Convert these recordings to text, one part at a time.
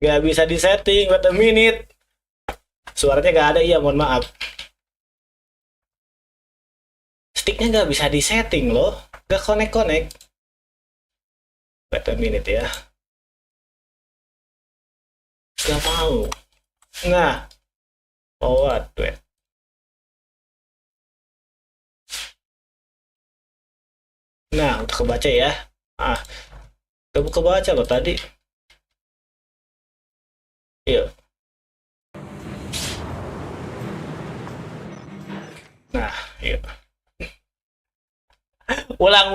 Nggak bisa disetting. Wait a minute. Suaranya nggak ada, iya mohon maaf. Sticknya nggak bisa disetting loh. Nggak connect-connect. Wait a minute ya. Nggak mau. Nah. Forward, wait. Nah, udah kebaca ya. Ah, udah kebaca loh tadi. Yuk. Nah, yuk. Ulang.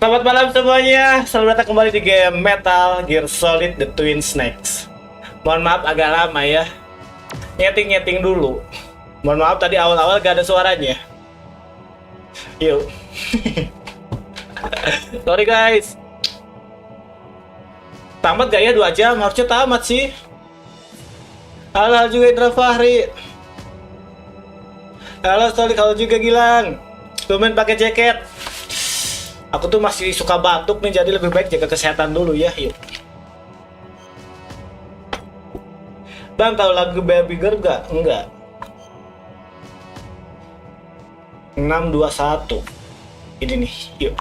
Selamat malam semuanya. Selamat datang kembali di game Metal Gear Solid The Twin Snakes. Mohon maaf agak lama ya. Nyeting dulu. Mohon maaf tadi awal-awal gak ada suaranya. Yuk. Sorry guys. Tamat gak ya 2 jam? Harusnya tamat sih. Halo juga Indra Fahri. Halo Solix, halo juga Gilang. Tumben pakai jaket. Aku tuh masih suka batuk nih, jadi lebih baik jaga kesehatan dulu ya. Yuk. Bang, tahu lagu Baby Girl gak? Enggak. 621. Ini nih, yuk.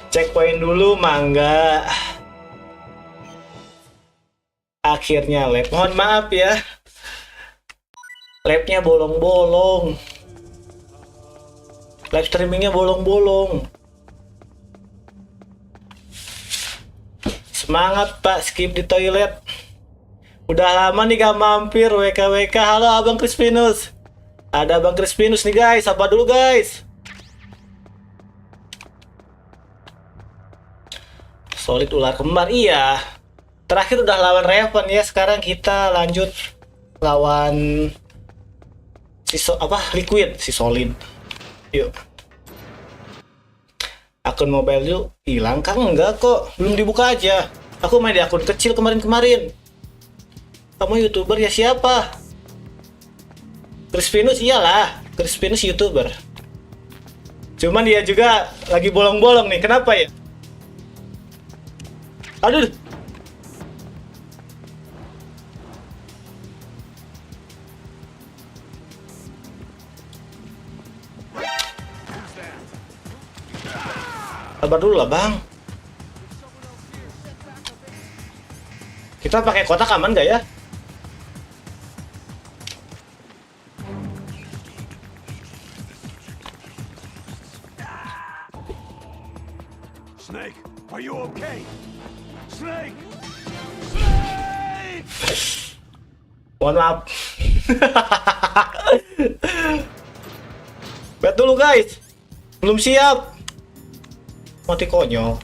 Checkpoint dulu, mangga. Akhirnya lab. Mohon maaf ya. Labnya bolong-bolong. Live streamingnya bolong-bolong. Semangat Pak, skip di toilet. Udah lama nih gak mampir WKWK. Halo Abang Crispinus. Ada Abang Crispinus nih guys. Apa dulu guys? Solid ular kembar. Iya. Terakhir udah lawan Raven ya. Sekarang kita lanjut lawan Liquid, si Solid. Yuk. Akun mobile yuk hilang kan? Enggak kok, belum dibuka aja. Aku main di akun kecil kemarin. Kamu YouTuber ya siapa? Crispinus iyalah, Crispinus YouTuber. Cuman dia juga lagi bolong-bolong nih. Kenapa ya? Aduh. Sabar dulu lah bang. Kita pakai kotak aman gak ya? Snake, are you okay? Snake! Mohon maaf. Bet dulu guys. Belum siap. Mati konyol.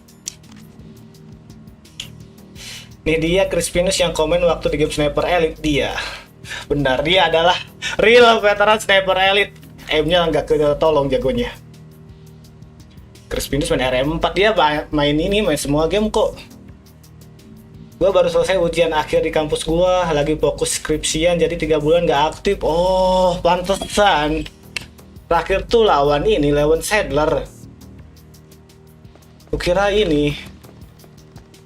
Nih dia Crispinus yang komen waktu di game Sniper Elite. Dia benar, dia adalah real veteran Sniper Elite. Aimnya nggak ketolong jagonya. Crispinus main RM4. Dia main semua game kok. Gua baru selesai ujian akhir di kampus gua, lagi fokus skripsian jadi 3 bulan nggak aktif. Oh pantesan terakhir tuh lawan Sadler. Kukira ini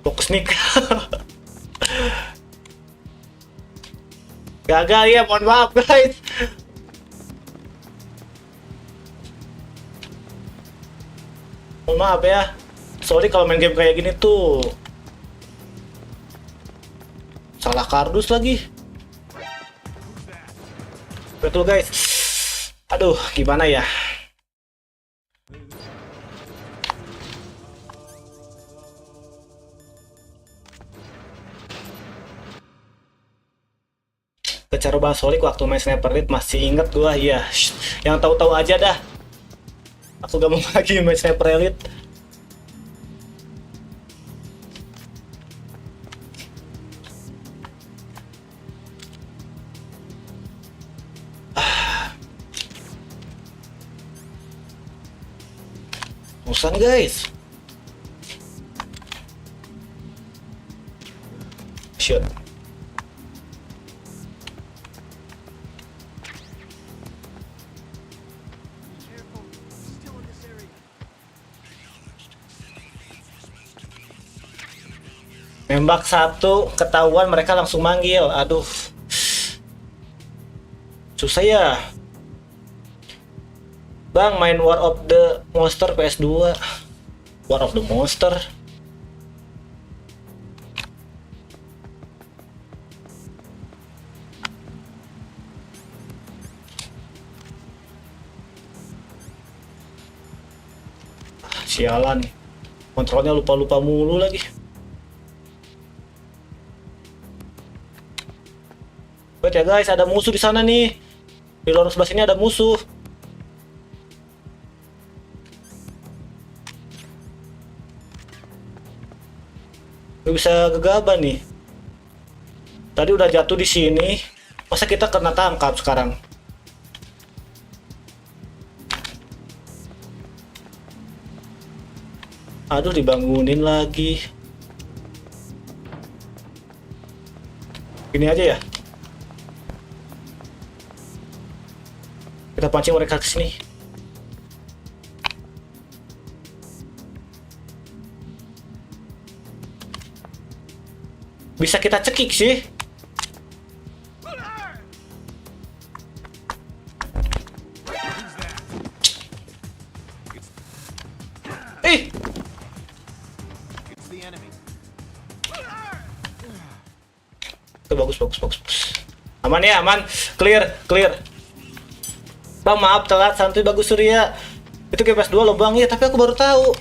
fokus nikah. Gagal ya, mohon maaf guys. Mohon maaf ya. Sorry kalau main game kayak gini tuh salah kardus lagi. Betul guys. Aduh, gimana ya? Cara bahas Solix waktu main Sniper Elite masih inget gua ya. Yang tahu-tahu aja dah. Aku gak mau lagi main Sniper Elite. Bosan guys. Shoot. Nembak satu, ketahuan mereka langsung manggil. Aduh. Susah ya. Bang, main War of the Monster PS2. War of the Monster. Sialan. Kontrolnya lupa-lupa mulu lagi. Wait ya guys, ada musuh di sana nih. Di lorong sebelah sini ada musuh. Gak bisa gegabah nih. Tadi udah jatuh di sini. Masa kita kena tangkap sekarang? Aduh, dibangunin lagi. Ini aja ya. Kita pancing mereka ke sini. Bisa kita cekik sih. Ih. Bagus. Aman ya, aman. Clear. Bang, maaf telat, santuy bagus Surya. Itu ke PS2 loh bang, ya tapi aku baru tahu.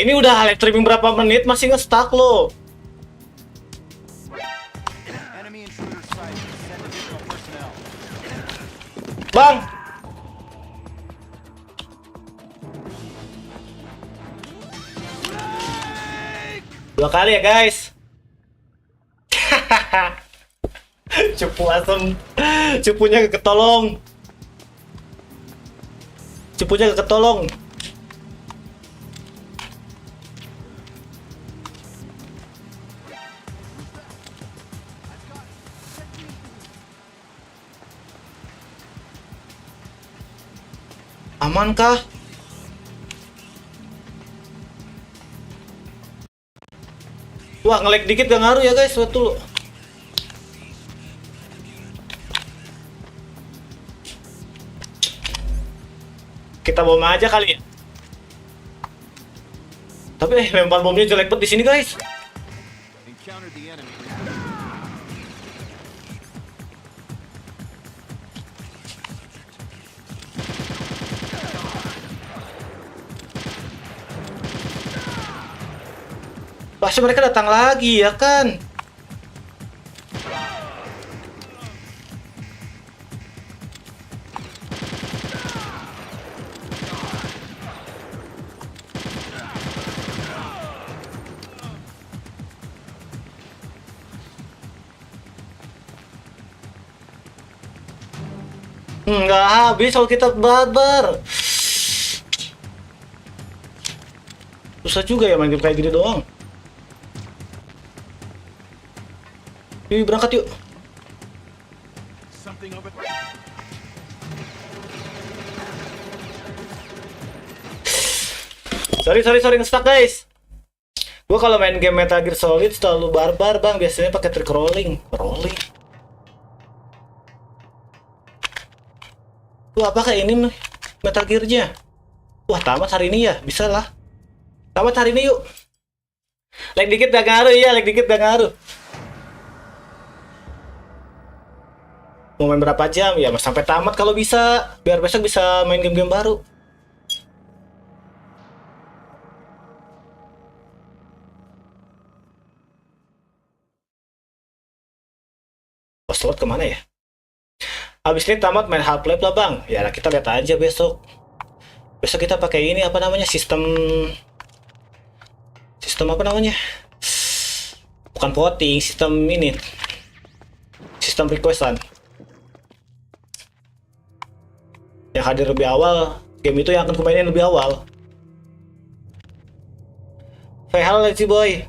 Ini udah live streaming berapa menit masih nge-stuck loh. Bang. Dua kali ya guys. Cupu asem. Cupunya ketolong. Aman kah? Wah, nge-lag dikit gak ngaruh ya guys, betul. Kita bom aja kali ya. Tapi lempar bomnya jelek banget di sini guys. Pasti mereka datang lagi ya kan? Nggak habis kalau kita barbar. Susah juga ya main game kayak gini doang. Yuk, berangkat yuk. Sorry nge-stuck guys. Gua kalau main game Metal Gear Solid selalu barbar bang, biasanya pakai trik rolling. Wah, apakah ini Metal Gear-nya? Wah, tamat hari ini ya, bisa lah. Tamat hari ini yuk. Lag dikit gak ngaruh. Mau main berapa jam ya, sampai tamat kalau bisa, biar besok bisa main game-game baru. Slot kemana ya? Habis ini tamat main Half-Life lah bang. Ya kita lihat aja besok. Besok kita pakai ini apa namanya, sistem apa namanya? Bukan voting, sistem ini. Sistem requestan. Yang hadir lebih awal, game itu yang akan kumainin lebih awal. Halo Lazy Boy.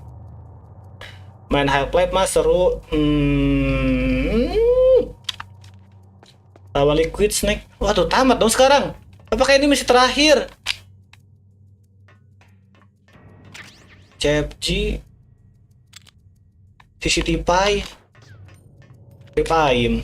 Main Half-Life mas seru. Lawan Liquid Snake. Waduh, tamat dong sekarang. Apakah ini misi terakhir? CFG CCTV Paim.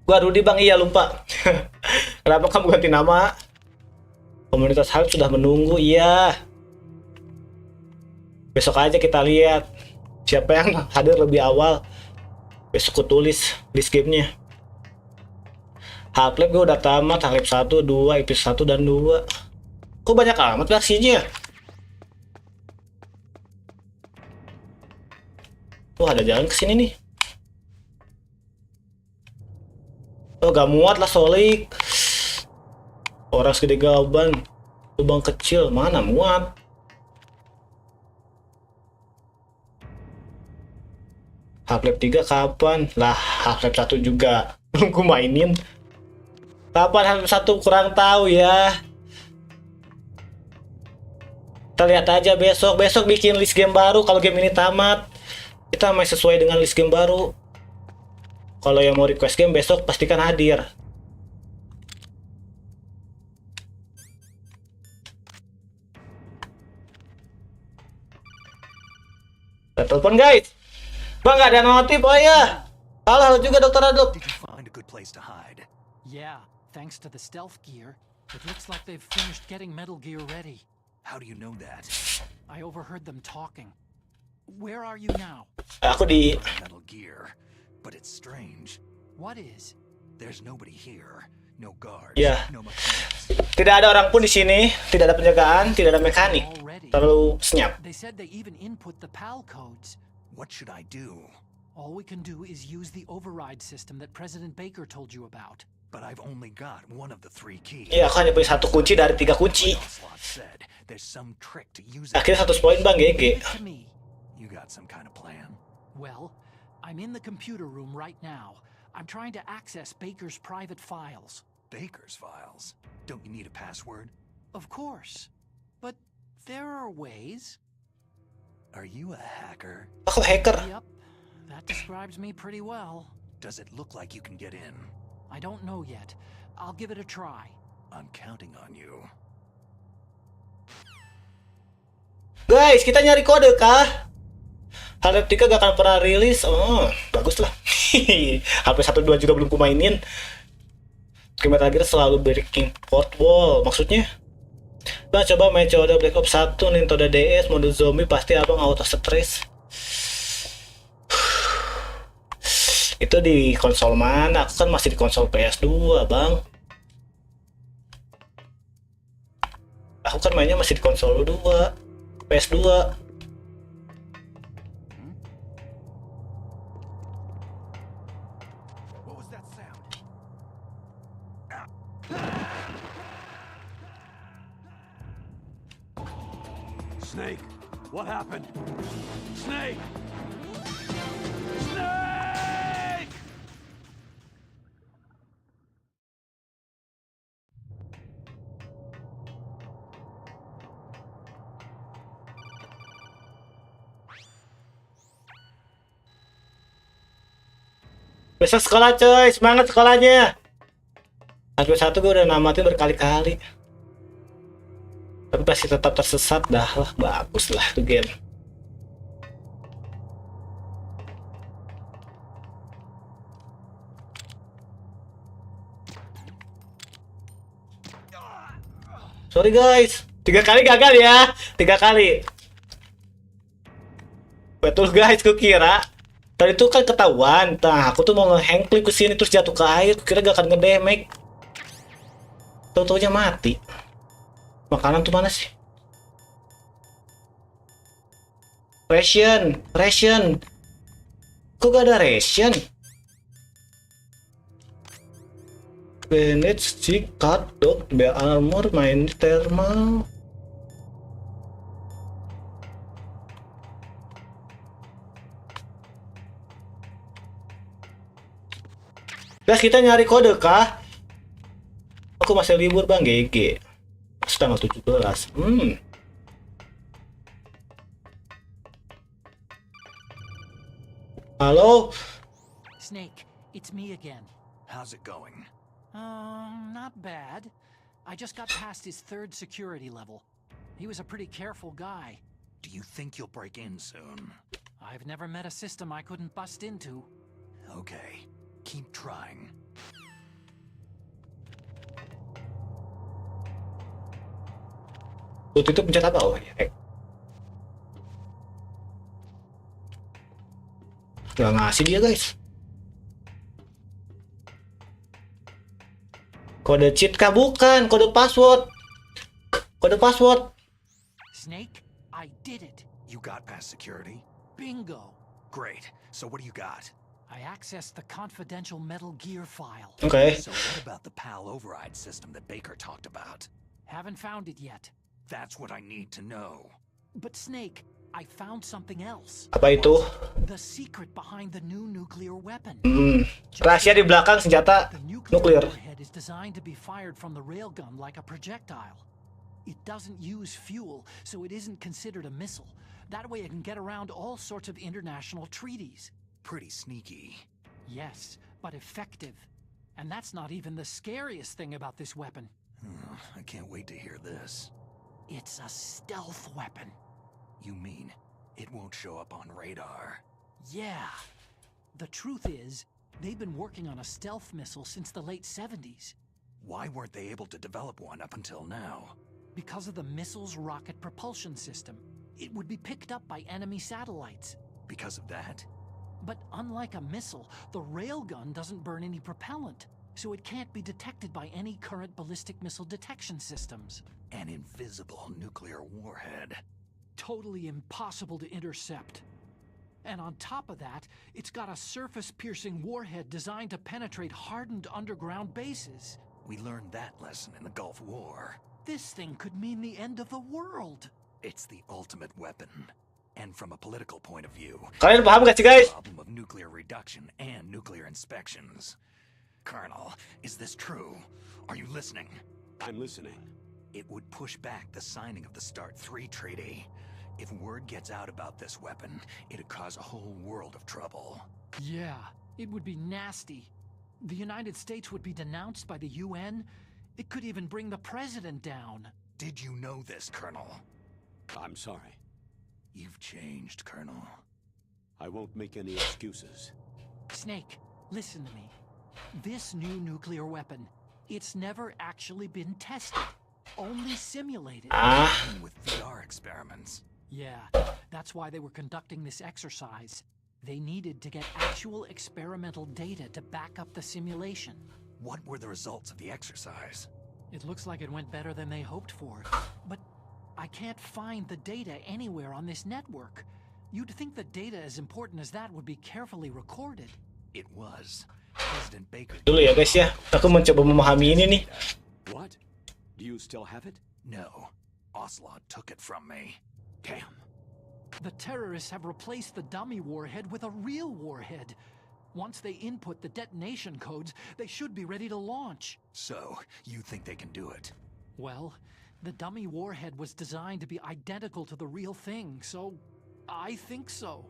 Gua Rudi bang, iya lupa. Kenapa kamu ganti nama? Komunitas Hype sudah menunggu, iya. Besok aja kita lihat siapa yang hadir lebih awal. Besok aku tulis list gamenya. Half-Life gue udah tamat, Half-Life 1, 2, episode 1 dan 2. Kok banyak amat versinya? Tuh ada jalan ke sini nih. Oh gak muat lah Solix. Orang segede gaban, lubang kecil, mana muat? Half-Life 3 kapan? Lah Half-Life 1 juga belum ku mainin. Kapan Half-Life 1 kurang tahu ya. Kita lihat aja besok. Besok bikin list game baru kalau game ini tamat. Kita masih sesuai dengan list game baru. Kalau yang mau request game besok pastikan hadir. Kita telepon guys. Bang gak ada notif, oh ya. Halo juga Dokter Adop. Did you find a good place to hide? Yeah, thanks to the stealth gear, it looks like they've finished getting Metal Gear ready. How do you know that? I overheard them talking. Where are you now? Aku di Metal Gear. But it's strange. What is? There's nobody here. No guards. Ya. No mechanics. Tidak ada orang pun di sini, tidak ada penjagaan, tidak ada mekanik. Already. Terlalu senyap. They said they even input the PAL codes. What should I do? All we can do is use the override system that President Baker told you about. But I've only got one of the 3 keys. Iya, aku hanya punya 1 kunci dari 3 kunci. Slot said there's some trick to use it. Akhirnya 100 poin bang, GG. To me. You got some kind of plan? Well, I'm in the computer room right now. I'm trying to access Baker's private files. Baker's files? Don't you need a password? Of course. But there are ways. Are you a hacker? Aku hacker. Yep, that describes me pretty well. Does it look like you can get in? I don't know yet. I'll give it a try. I'm counting on you. Guys, kita nyari kode kah? Half-Life 3 gak akan pernah rilis. Oh, bagus lah. Half-Life 1 2 juga belum kumainin. Game Metal Gear selalu breaking fourth wall. Maksudnya? Bang, coba main COD Black Ops 1 Nintendo DS mode zombie, pasti abang auto stress. Itu di konsol mana? Aku kan masih di konsol PS2, bang. Aku kan mainnya masih di konsol 2, PS2. What was that sound? Snake! What happened? Snake! Snake! Besok sekolah coy, semangat sekolahnya. Half-Life 1 gue udah namatin berkali-kali. Tapi pasti tetap tersesat dah lah, bagus lah tuh game. Sorry guys, 3 kali gagal ya, 3 kali. Betul guys, gue kira tadi itu kan ketahuan. Nah, aku tuh mau nge-hang klik ke sini terus jatuh ke air, kira gak akan ngedamage. Tahu-taunya mati. Makanan tuh mana sih? Ration. Kok gak ada ration? Bandage, stick, cut, dog, bear armor, main thermal. Guys, kita nyari kode kah? Aku masih libur bang, GG. Tanggal 17. Halo? Snake, it's me again. How's it going? Not bad. I just got past his 3rd security level. He was a pretty careful guy. Do you think you'll break in soon? I've never met a system I couldn't bust into. Okay, keep trying. Tuh, itu pencet apa? Oh, ya. Nggak ngasih dia, guys. Kode cheat kah? Bukan, kode password. Kode password. Snake, I did it. You got past security? Bingo. Great. So what do you got? I accessed the confidential Metal Gear file. Oke. So what about the PAL override system that Baker talked about? Haven't found it yet. That's what I need to know. But Snake, I found something else. Apa itu? The secret behind the new nuclear weapon. Rahasia di belakang senjata The nuklir. warhead is designed to be fired from the railgun like a projectile. It doesn't use fuel, so it isn't considered a missile. That way it can get around all sorts of international treaties. Pretty sneaky. Yes, but effective. And that's not even the scariest thing about this weapon. I can't wait to hear this. It's a stealth weapon. You mean it won't show up on radar? Yeah. The truth is, they've been working on a stealth missile since the late 70s. Why weren't they able to develop one up until now? Because of the missile's rocket propulsion system. It would be picked up by enemy satellites. Because of that? But unlike a missile, the railgun doesn't burn any propellant, so it can't be detected by any current ballistic missile detection systems. An invisible nuclear warhead. Totally impossible to intercept. And on top of that, it's got a surface-piercing warhead designed to penetrate hardened underground bases. We learned that lesson in the Gulf War. This thing could mean the end of the world. It's the ultimate weapon. And from a political point of view, Kalian paham gak sih, guys? problem of nuclear reduction and nuclear inspections. Colonel, is this true? Are you listening? I'm listening. It would push back the signing of the START 3 treaty. If word gets out about this weapon, it'd cause a whole world of trouble. Yeah, it would be nasty. The United States would be denounced by the UN. It could even bring the president down. Did you know this, Colonel? I'm sorry. You've changed, Colonel. I won't make any excuses. Snake, listen to me. This new nuclear weapon, it's never actually been tested. Only simulated. Even with VR experiments. Yeah, that's why they were conducting this exercise. They needed to get actual experimental data to back up the simulation. What were the results of the exercise? It looks like it went better than they hoped for. But I can't find the data anywhere on this network. You'd think the data as important as that would be carefully recorded. It was. President Baker... Dulu ya, guys ya. Aku mencoba memahami ini nih. What? Do you still have it? No. Ocelot took it from me. Damn. The terrorists have replaced the dummy warhead with a real warhead. Once they input the detonation codes, they should be ready to launch. So, you think they can do it? Well, the dummy warhead was designed to be identical to the real thing, so I think so.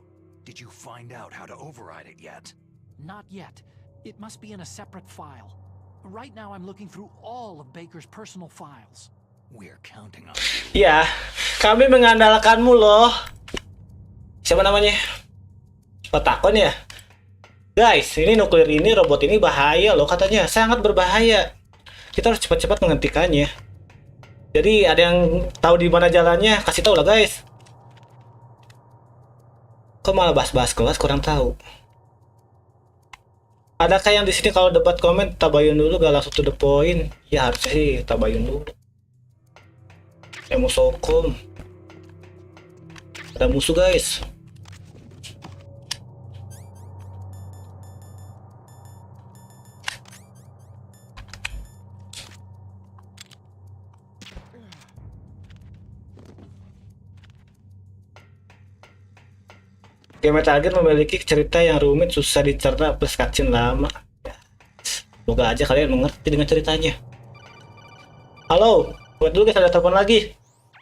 Did you find out how to override it yet? Not yet. It must be in a separate file. Right now I'm looking through all of Baker's personal files. We're counting on Ya, kami mengandalkanmu loh. Siapa namanya? Akan ya? Guys, ini nuklir ini, robot ini bahaya loh katanya. Sangat berbahaya. Kita harus cepat-cepat menghentikannya. Jadi ada yang tahu di mana jalannya? Kasih tahu lah guys. Kok malah bahas-bahas kelas, kurang tahu. Adakah yang di sini kalau debat komen tabayun dulu gak langsung to the point? Ya harusnya sih tabayun dulu. Sokom. Ada musuh guys. Game Metal Gear memiliki cerita yang rumit, susah dicerna, plus cutscene lama. Semoga aja kalian mengerti dengan ceritanya. Halo, buat dulu guys, ada telepon lagi.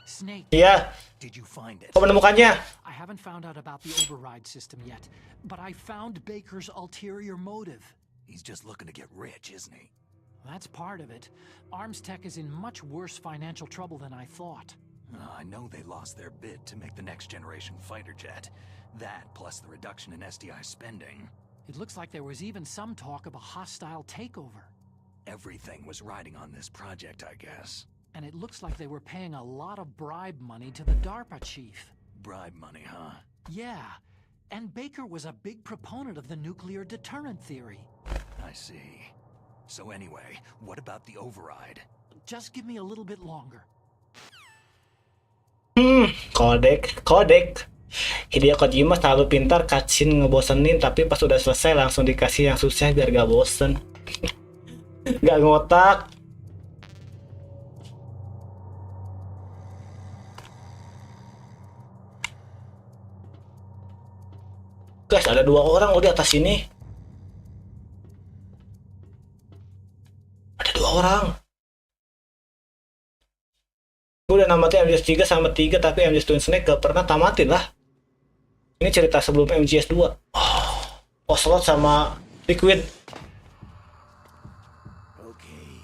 Snake, Iya, Did you find it? kau menemukannya? I haven't found out about the override system yet, but I found Baker's ulterior motive. He's just looking to get rich, isn't he? That's part of it. Arms Tech is in much worse financial trouble than I thought. I know they lost their bid to make the next generation fighter jet. That, plus the reduction in SDI spending. It looks like there was even some talk of a hostile takeover. Everything was riding on this project, I guess. And it looks like they were paying a lot of bribe money to the DARPA chief. Bribe money, huh? Yeah, and Baker was a big proponent of the nuclear deterrent theory. I see. So anyway, what about the override? Just give me a little bit longer. Kodek. Hideo Kojima selalu pintar cutscene ngebosenin, tapi pas udah selesai langsung dikasih yang susah biar gak bosen. Gak ngotak. Guys, ada 2 orang loh di atas sini. Ada 2 orang. Gue udah namatin MGS 3 sama 3, tapi MGS Twin Snake gak pernah tamatin lah. Ini cerita sebelum MGS 2. Ocelot sama Liquid.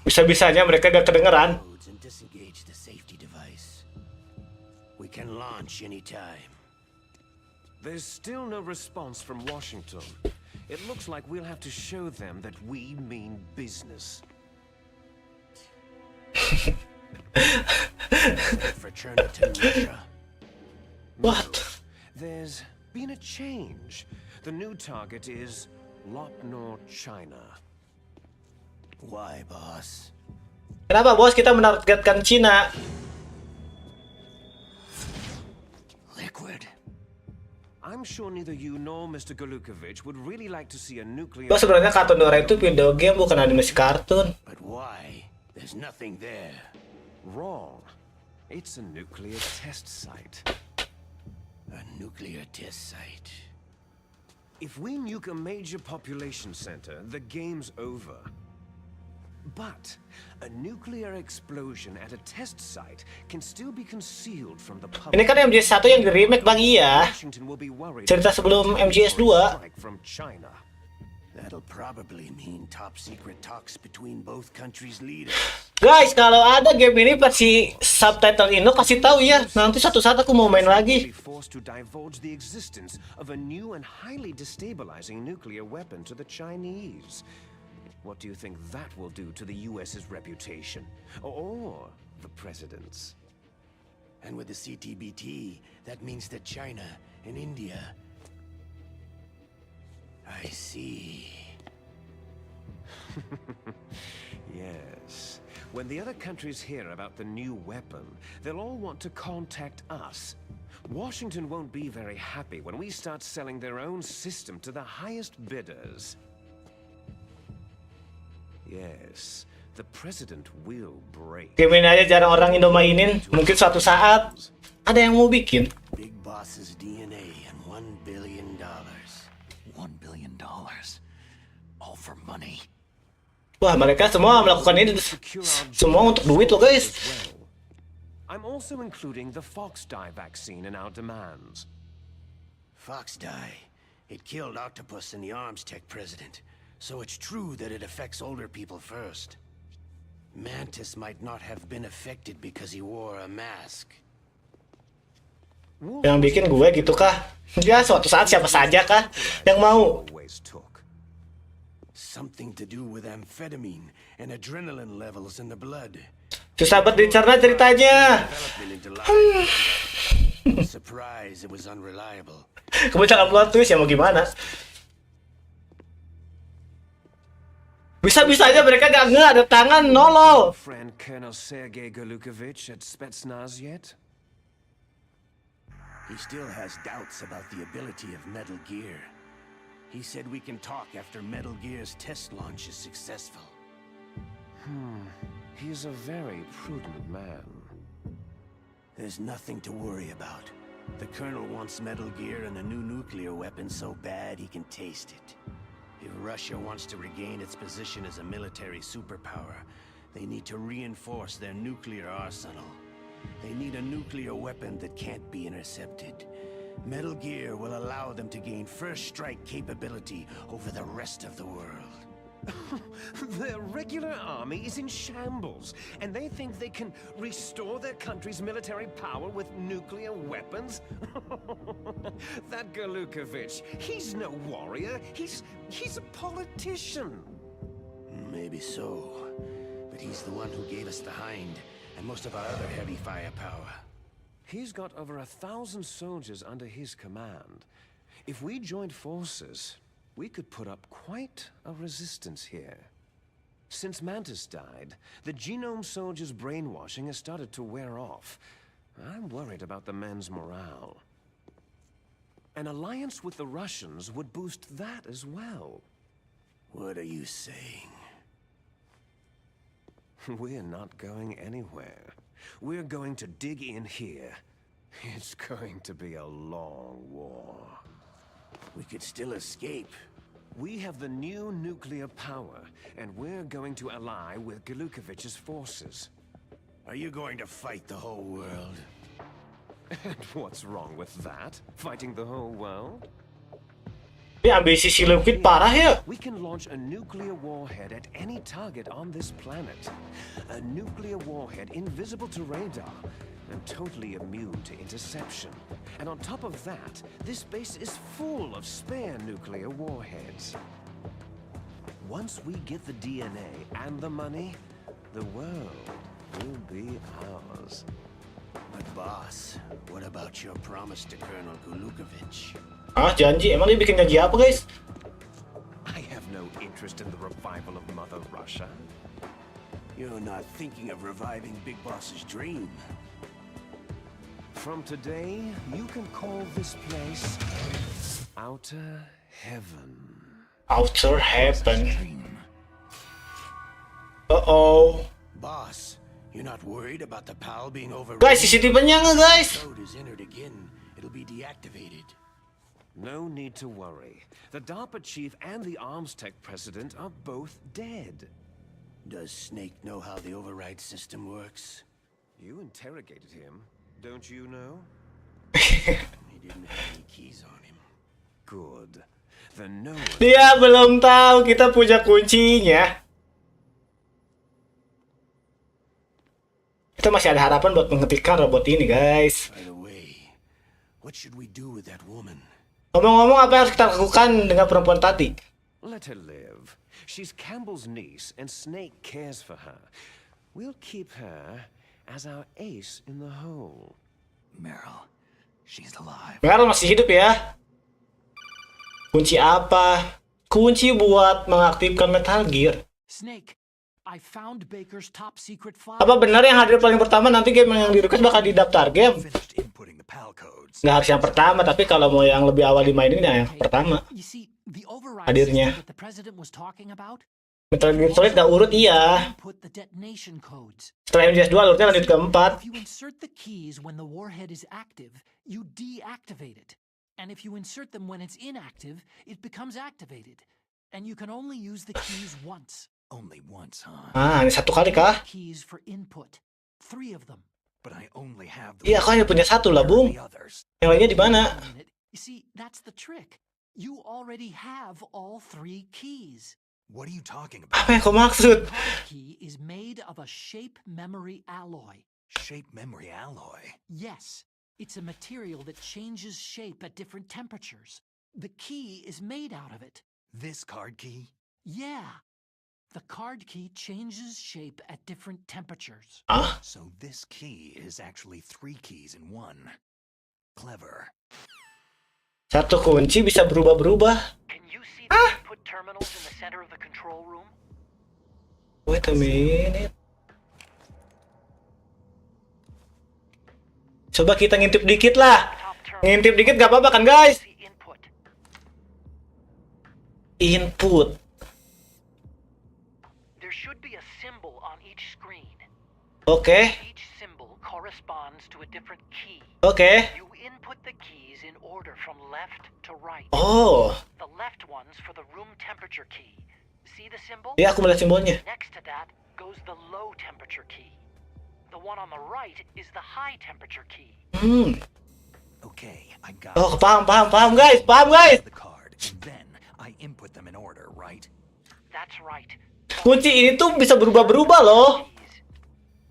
Bisa-bisanya mereka gak kedengeran. We can launch anytime. There's still no response from Washington. It looks like we'll have to show them that we mean business. Return it to Russia. What? There's been a change. The new target is Lopnor, China. Why, boss? Kenapa bos kita menargetkan Cina? Liquid. I'm sure neither you nor Mr. Golukovich would really like to see a nuclear... Bos, sebenarnya kartun Dora itu video game bukan animasi kartun. But why? There's nothing there. Wrong. It's a nuclear test site. A nuclear test site. If we nuke a major population center, the game's over. But a nuclear explosion at a test site can still be concealed from the public. Ini kan MGS 1 yang di remake Bang, iya. Washington will be worried Cerita sebelum MGS 2. from China. That'll probably mean top secret talks between both countries' leaders. Guys, kalau ada game ini versi subtitle Indo kasih tahu ya. Nanti suatu saat aku mau main lagi. Forced to divulge the existence of a new and highly destabilizing nuclear weapon to the Chinese. What do you think that will do to the US's reputation? Or the president's? And with the CTBT, that means that China and India... I see. Yes. When the other countries hear about the new weapon, they'll all want to contact us. Washington won't be very happy when we start selling their own system to the highest bidders. Yes, the president will break. Game ini aja jarang orang Indo mainin. Mungkin suatu saat ada yang mau bikin. Big Boss's DNA and $1 billion. $1 billion. All for money. Wah, mereka semua melakukan ini semua untuk duit loh, guys. I'm also including the fox dye vaccine in our demands. Fox dye. It killed Octopus and the Arms Tech president. So it's true that it affects older people first. Mantis might not have been affected because he wore a mask. Yang bikin gue gitu kah? Ya, suatu saat siapa saja kah yang mau? Something to do with amphetamine and adrenaline levels in the blood. Susah banget dicerna ceritanya. Surprise, it was unreliable. Kebanyakan plot twist ya, mau gimana? Bisa-bisanya mereka gak ada tangan, nolol. Friend Colonel Sergei Golukovich at Spetsnaz yet? He still has doubts about the ability of Metal Gear. He said we can talk after Metal Gear's test launch is successful. He's a very prudent man. There's nothing to worry about. The Colonel wants Metal Gear and a new nuclear weapon so bad he can taste it. If Russia wants to regain its position as a military superpower, they need to reinforce their nuclear arsenal. They need a nuclear weapon that can't be intercepted. Metal Gear will allow them to gain first strike capability over the rest of the world. Their regular army is in shambles, and they think they can restore their country's military power with nuclear weapons? That Galukovich, he's no warrior. He's a politician. Maybe so, but he's the one who gave us the Hind and most of our other heavy firepower. He's got over 1,000 soldiers under his command. If we joined forces, we could put up quite a resistance here. Since Mantis died, the Genome Soldiers' brainwashing has started to wear off. I'm worried about the men's morale. An alliance with the Russians would boost that as well. What are you saying? We're not going anywhere. We're going to dig in here. It's going to be a long war. We could still escape. We have the new nuclear power, and we're going to ally with Galukovich's forces. Are you going to fight the whole world? And what's wrong with that? Fighting the whole world? Ini ambisi si Liquid parah ya. We can launch a nuclear warhead at any target on this planet. A nuclear warhead invisible to radar and totally immune to interception. And on top of that, this base is full of spare nuclear warheads. Once we get the DNA and the money, the world will be ours. But boss, what about your promise to Colonel Galukovich? Ah, janji. Emang dia bikin janji apa, guys? I have no interest in the revival of Mother Russia. You're not thinking of reviving Big Boss's dream. From today, you can call this place Outer Heaven. Outer Heaven. Uh-oh. Boss, you're not worried about the PAL being overridden? Guys, CCTV-nya nggak, guys? Code is entered again. It'll be deactivated. No need to worry. The DARPA chief and the Arms Tech president are both dead. Does Snake know how the override system works? You interrogated him, don't you know? He didn't have any keys on him. Good. Then no one... Dia belum tahu kita punya kuncinya. Kita masih ada harapan buat menghentikan robot ini, guys. By the way, what should we do with that woman? Ngomong-ngomong, apa yang harus kita lakukan dengan perempuan tadi? Let her live. She's Campbell's niece, and Snake cares for her. We'll keep her as our ace in the hole. Meryl, she's alive. Meryl masih hidup ya? Kunci apa? Kunci buat mengaktifkan Metal Gear. Snake, I found Baker's top secret file. Apa benar yang hadir paling pertama nanti game yang di request bakal di daftar game? Finished inputting the PAL codes. Nggak harus yang pertama, tapi kalau mau yang lebih awal dimainin ya yang pertama. You see, the override Hadirnya. system that the president was talking about. Metal Gear Solid nggak urut, iya. Input the detonation codes. Setelah MGS2 urutnya lanjut ke 4. If you insert the keys when the warhead is active, you deactivate it. And if you insert them when it's inactive, it becomes activated. And you can only use the keys once. Only once, huh? Ah, ini satu kali kah? Keys for input. 3 of them. But I only have the Iya, kau hanya punya satu lah, Bung. the others. Yang lainnya di mana? Wait a minute. You see, that's the trick. You already have all 3 keys. What are you talking about? Apa yang kau maksud? Card key is made of a shape memory alloy. Shape memory alloy. Yes, it's a material that changes shape at different temperatures. The key is made out of it. This card key? Yeah. The card key changes shape at different temperatures. Ah, So this key is actually 3 keys in one. Clever. satu kunci bisa berubah-berubah. Can you see the input terminals in the center of the control room? Wait a minute. Coba kita ngintip dikit lah. Top terminal. Ngintip dikit gak apa-apa kan, guys? The input. Input. There should be a symbol on each screen. Oke. Each symbol corresponds to a different key. Oke. You input the keys in order from left to right. Oh. The left one's for the room temperature key. See the symbol? Ya, aku melihat simbolnya. Next to that goes the low temperature key. The one on the right is the high temperature key. Hmm. Okay, I got Oh, it. paham guys, The card, and then I input them in order, right? That's right. Kunci ini tuh bisa berubah-berubah loh.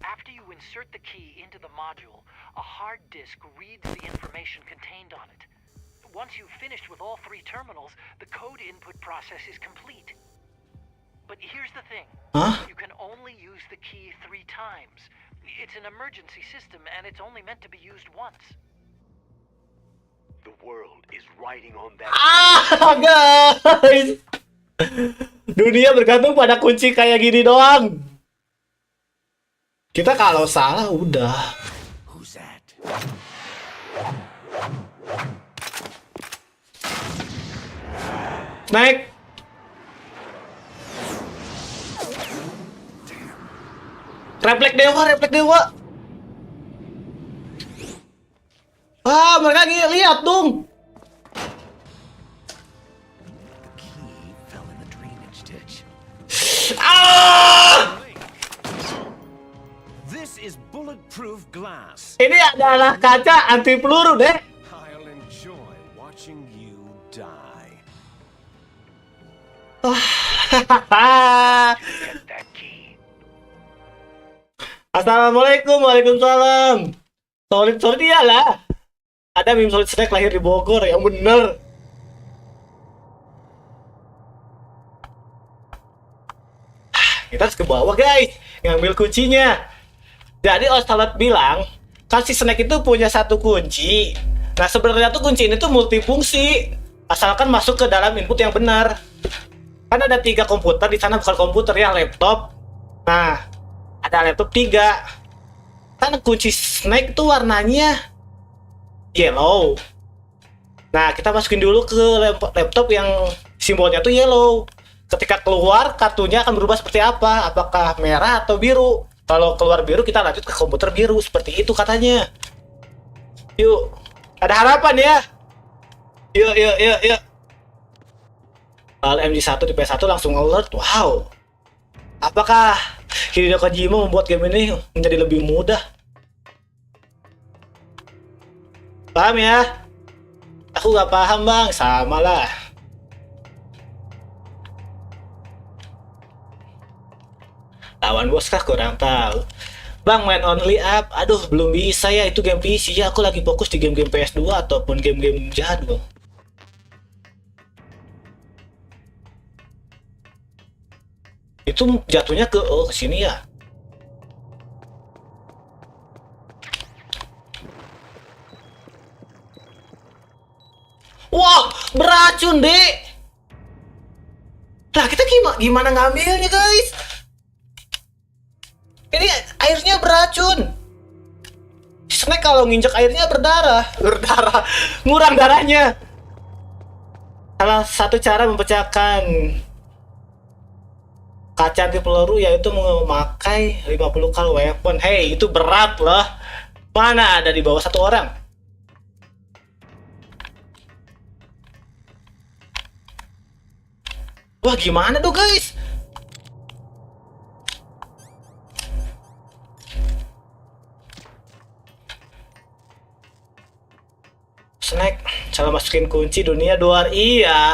After you insert the key into the module, a hard disk reads the information contained on it. Once you've finished with all 3 terminals, the code input process is complete. But here's the thing. Hah? You can only use the key 3 times. It's an emergency system, and it's only meant to be used once. The world is riding on that. Guys. Dunia bergantung pada kunci kayak gini doang. Kita kalau salah udah. Who's that? Naik. Refleks dewa. Mereka lihat dong. The key fell in the drainage ditch. This is bulletproof glass. Ini adalah kaca anti peluru deh. I'll enjoy watching you die. Get that key. Assalamualaikum, waalaikumsalam. Solid iyalah. Ada meme Solid Snake lahir di Bogor, yang bener. Kita harus ke bawah guys, ngambil kuncinya. Jadi Solid bilang, kasih Snake itu punya satu kunci. Nah sebenarnya tuh kunci ini tuh multifungsi, asalkan masuk ke dalam input yang benar. Kan ada 3 komputer di sana, bukan komputer ya, laptop. Nah, ada laptop 3. Kan kunci Snake itu warnanya yellow. Nah, kita masukin dulu ke laptop yang simbolnya tuh yellow. Ketika keluar, kartunya akan berubah seperti apa? Apakah merah atau biru? Kalau keluar biru, kita lanjut ke komputer biru. Seperti itu katanya. Yuk, ada harapan ya. Yuk. Kalau MG1 di PS1 langsung alert. Wow. Apakah Hideo Kojima membuat game ini menjadi lebih mudah? Paham ya? Aku gak paham bang, sama lah. Lawan bos kah? Kurang tahu. Bang main only up, aduh belum bisa ya, itu game PC ya. Aku lagi fokus di game-game PS2 ataupun game-game jadul. Itu jatuhnya ke sini ya. Wah, beracun, Dek. Nah, kita gimana ngambilnya, guys? Ini airnya beracun. Snake kalau nginjek airnya berdarah, ngurang darahnya. Salah satu cara memecahkan kaca anti peluru yaitu memakai 50 kal weapon. Hey, itu berat loh. Mana ada di bawah 1 orang? Wah, gimana tuh guys? Snack, cara masukin kunci dunia luar. Iya,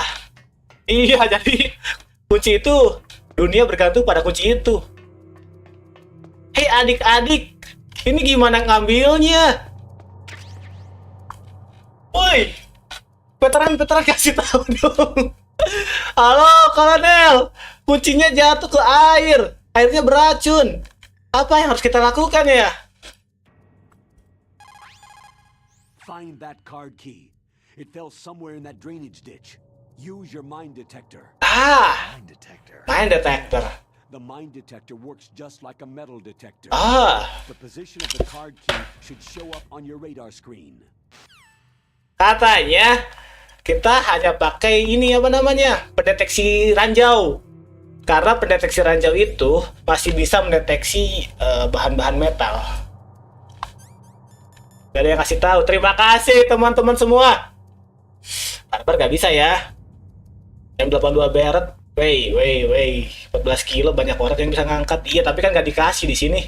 jadi kunci itu, dunia bergantung pada kunci itu. Hei adik-adik, ini gimana ngambilnya? Woi, veteran kasih tahu dong. Halo kolonel, kuncinya jatuh ke air, airnya beracun. Apa yang harus kita lakukan ya? Find that card key. It fell somewhere in that drainage ditch. Use your mind detector. Mind detector. Main detektor. The mind detector works just like a metal detector. The position of the card key should show up on your radar screen. Katanya kita hanya pakai ini apa namanya, pendeteksi ranjau. Karena pendeteksi ranjau itu masih bisa mendeteksi bahan-bahan metal. Gak ada yang kasih tahu. Terima kasih teman-teman semua. Barbar gak bisa ya. M82 Barrett. Wey. 14 kilo banyak orang yang bisa ngangkat. Iya, tapi kan gak dikasih di sini.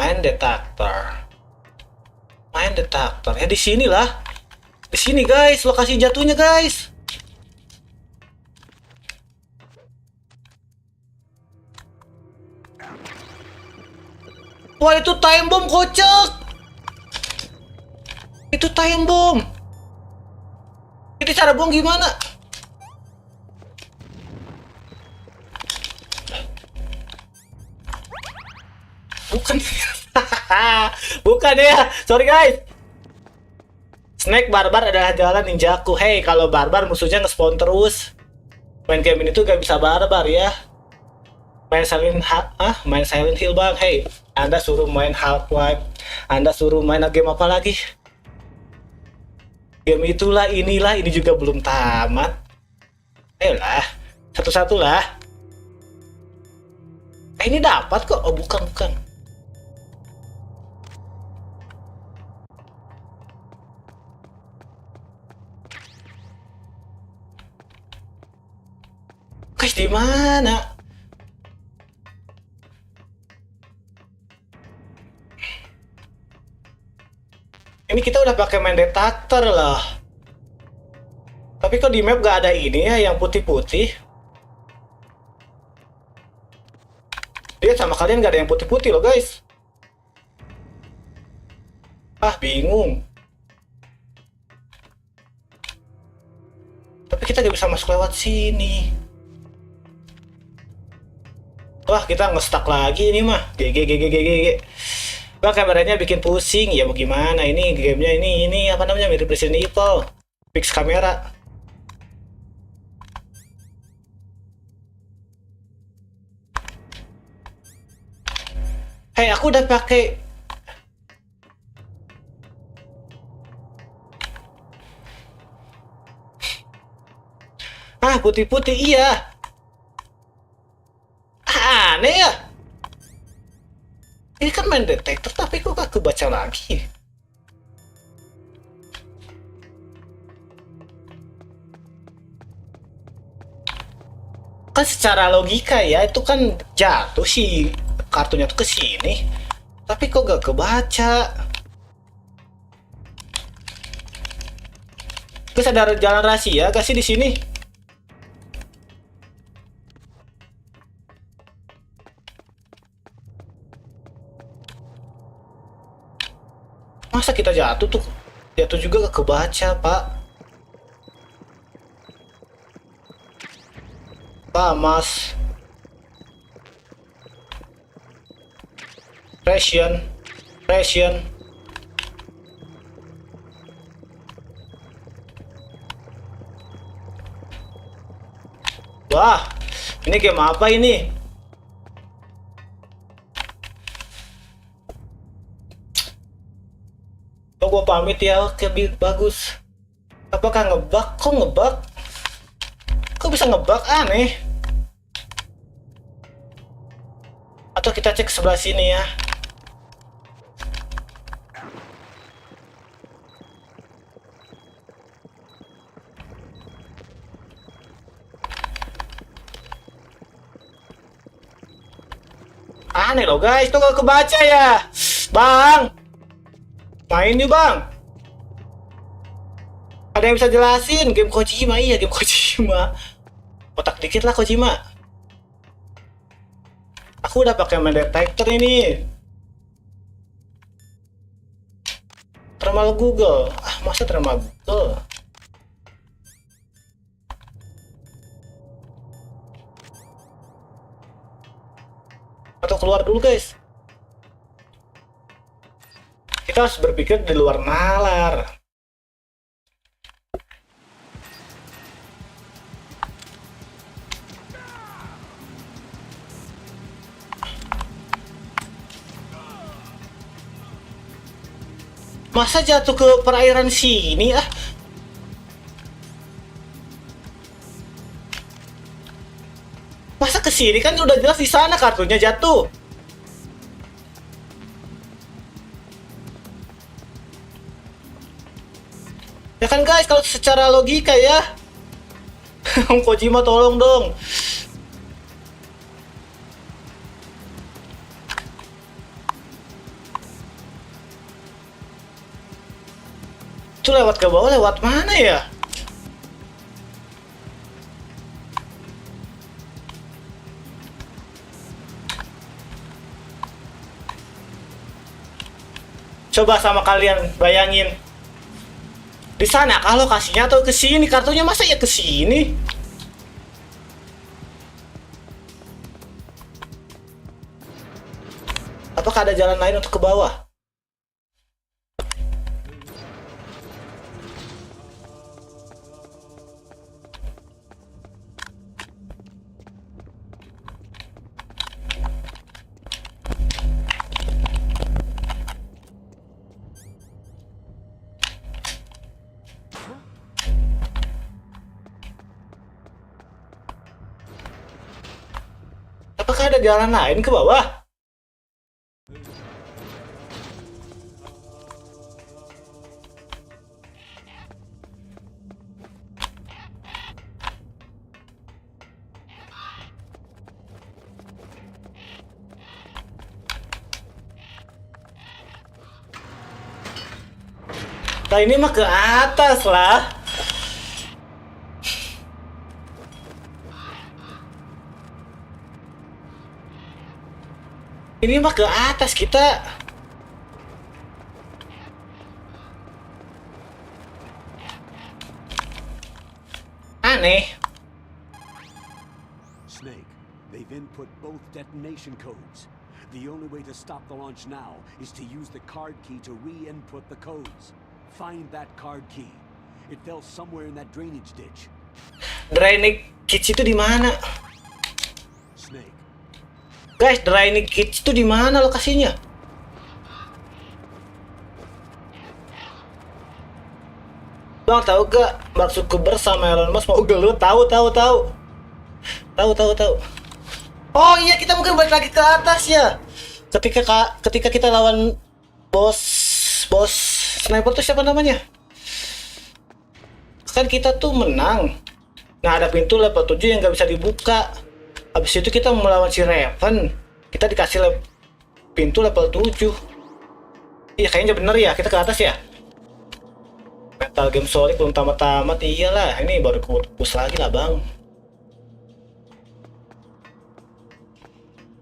Main detektor. Main detektor. Ya di sini lah. Di sini guys, lokasi jatuhnya guys. Wah, itu time bomb kocak. Itu time bomb. Itu cara bom gimana? Bukan. Bukan ya. Sorry guys. Snake barbar adalah jalan ninjaku. Hey, kalau barbar musuhnya nge-spawn terus. Main game ini tuh gak bisa barbar ya. Main Silent Hill bang. Hey, Anda suruh main Half-Life. Anda suruh main game apa lagi? Game itulah, inilah, ini juga belum tamat. Ayolah, satu-satu lah. Ini dapat kok. Oh, bukan. Guys, di mana? Ini kita udah pakai main detektor loh. Tapi kok di map gak ada ini ya, yang putih-putih? Lihat sama kalian gak ada yang putih-putih loh guys. Ah, bingung. Tapi kita gak bisa masuk lewat sini. Wah, kita nge-stuck lagi ini mah. GG. Bang, kameranya bikin pusing. Ya mau gimana, ini gamenya ini apa namanya, mirip Resident Evil. Fix kamera. Hey, aku udah pakai. Ah, putih-putih iya. Aneh ya. Ini kan main detektor, tapi kok gak kebaca lagi? Kan secara logika ya, itu kan jatuh sih kartunya tuh ke sini. Tapi kok gak kebaca? Terus ada jalan rahasia gak sih di sini? Masa kita jatuh juga gak kebaca, Pak? Pak, Mas. Pression. Wah, ini game apa ini? Oh, gue pamit ya. Oke, bagus. Apakah ngebug? Kok ngebug? Kok bisa ngebug? Aneh. Atau kita cek sebelah sini ya. Aneh loh guys, tuh gak kebaca ya. Bang, main yuk bang. Ada yang bisa jelasin? Game Kojima, iya game Kojima. Otak dikit lah Kojima. Aku udah pakai main detektor ini. Thermal Google. Ah, masa thermal Google? Atau keluar dulu guys. Kita harus berpikir di luar nalar. Masa jatuh ke perairan sini ah? Masa ke sini, kan udah jelas di sana kartunya jatuh. Ya kan guys, kalau secara logika ya. Kojima tolong dong. Itu lewat ke bawah lewat mana ya? Coba sama kalian bayangin. Di sana kalau lokasinya atau ke sini, kartunya masa ya ke sini? Apakah ada jalan lain untuk ke bawah? Apakah ada jalan lain ke bawah? Nah ini mah ke atas lah. Ini mah ke atas kita. Aneh. Snake, they've input both detonation codes. The only way to stop the launch now is to use the card key to re-input the codes. Find that card key. It fell somewhere in that drainage ditch. Drainage kits itu di mana? Snake. Guys, drainage kits itu di mana lokasinya? Bang, tahu gak Mark Zuckerberg sama Elon Musk mau gelut? Tahu. Oh iya, kita mungkin balik lagi ke atas ya. Ketika kita lawan bos sniper tuh siapa namanya? Kan kita tuh menang. Nah, ada pintu level 7 yang nggak bisa dibuka. Habis itu kita melawan si Raven. Kita dikasih pintu level 7. Iya, kayaknya bener ya. Kita ke atas ya. Metal game Solix belum tamat-tamat. Iyalah, ini baru kupus lagi lah, Bang.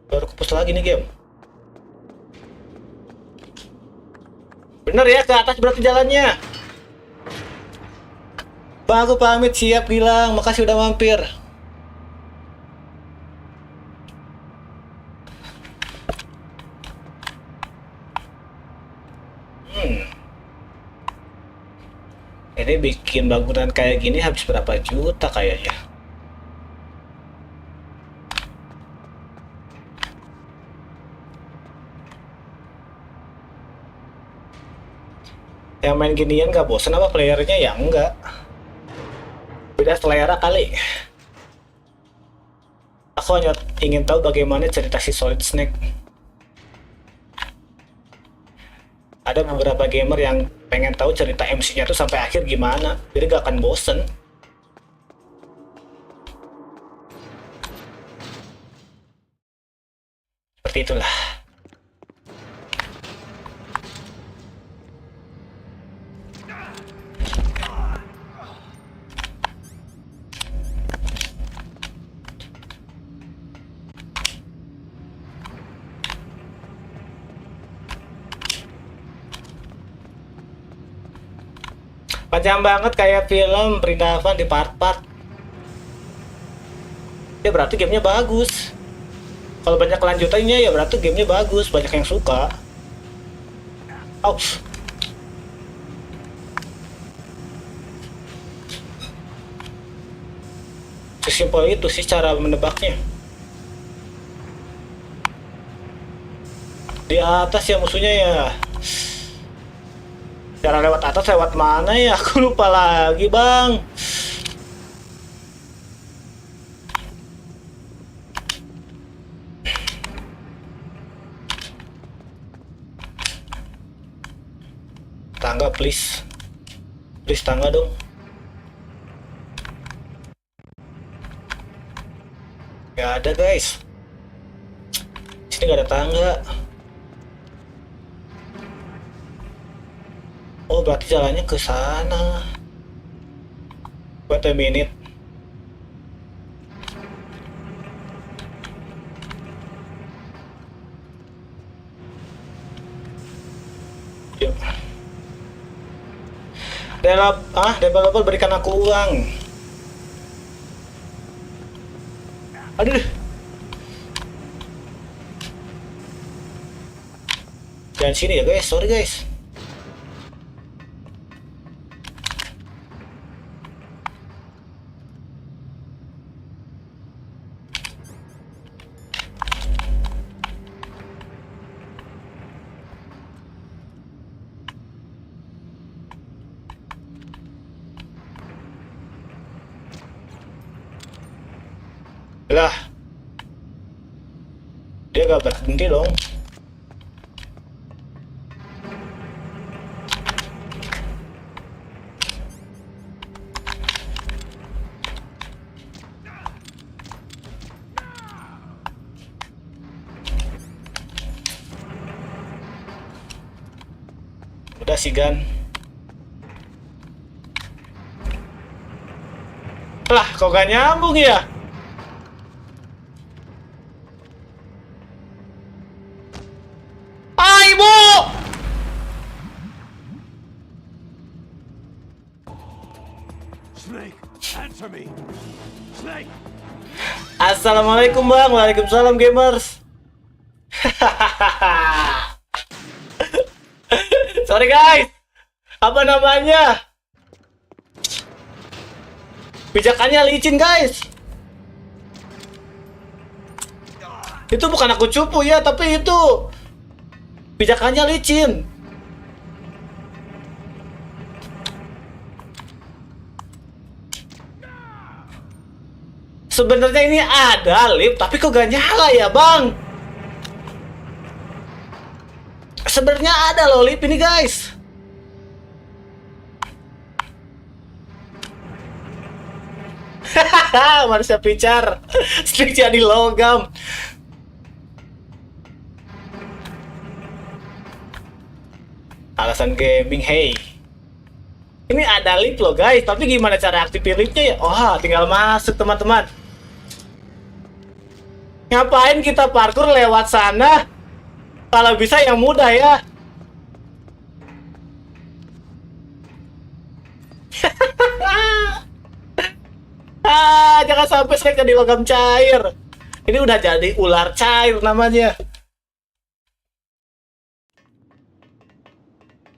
Baru kupus lagi nih game. Bener ya, ke atas berarti jalannya. Bang, aku pamit, siap bilang. Makasih udah mampir. Ini bikin bangunan kayak gini habis berapa juta kayaknya. Yang main ginian gak bosen apa playernya? Ya enggak. Beda selera kali. Aku hanya ingin tahu bagaimana cerita si Solid Snake. Ada beberapa gamer yang pengen tahu cerita MC-nya tuh sampai akhir gimana, jadi gak akan bosen. Seperti itulah. Panjang banget kayak film perindafan di part-part. Ya berarti gamenya bagus. Kalau banyak kelanjutannya ya berarti gamenya bagus, banyak yang suka. Aus. Sesimpel itu sih cara menebaknya. Di atas ya musuhnya ya. Cara lewat atas lewat mana ya? Aku lupa lagi, Bang. Tangga, please. Please tangga dong. Gak ada, guys. Sini gak ada tangga. Oh, berarti jalannya ke sana. Wait a minute. Yuk. Developer berikan aku uang. Aduh. Jangan sini ya guys, sorry guys. Lah, dia gak berhenti dong. Udah sih Gan. Lah, kok gak nyambung ya? Assalamualaikum bang, waalaikumsalam gamers. Sorry guys, apa namanya? Pijakannya licin guys. Itu bukan aku cupu ya, tapi itu pijakannya licin. Sebenarnya ini ada lift, tapi kok gak nyala ya bang? Sebenarnya ada loh lift ini guys. Hahaha, manusia picar. Strik jadi logam. Alasan gaming, hey. Ini ada lift loh guys, tapi gimana cara aktifin liftnya ya? Oh, tinggal masuk teman-teman. Ngapain kita parkur lewat sana? Kalau bisa yang mudah ya. Jangan sampai saya jadi logam cair. Ini udah jadi ular cair namanya.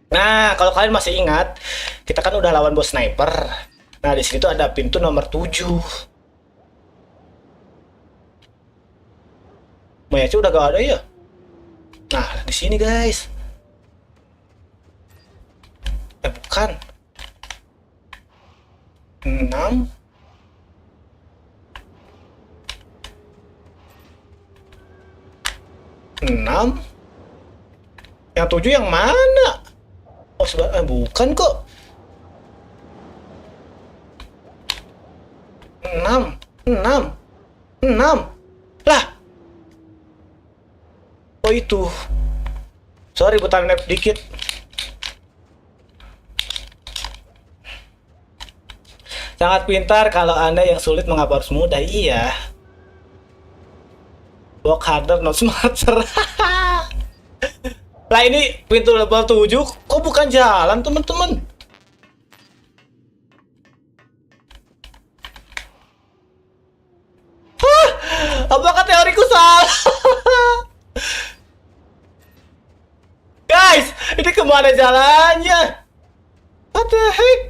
Nah, kalau kalian masih ingat, kita kan udah lawan bos sniper. Nah, di sini tuh ada pintu nomor 7. Mayatnya udah gak ada ya? Nah, di sini guys. Bukan. 6. Yang 7 yang mana? Oh, bukan kok. 6. Lah. Oh itu. Sorry buta nep dikit. Sangat pintar kalau Anda yang sulit mengapa harus mudah. Iya. Work harder not smarter. Lah ini pintu level 7 kok bukan jalan teman-teman? Apakah teoriku salah? Guys, ini kemana jalannya? What the heck?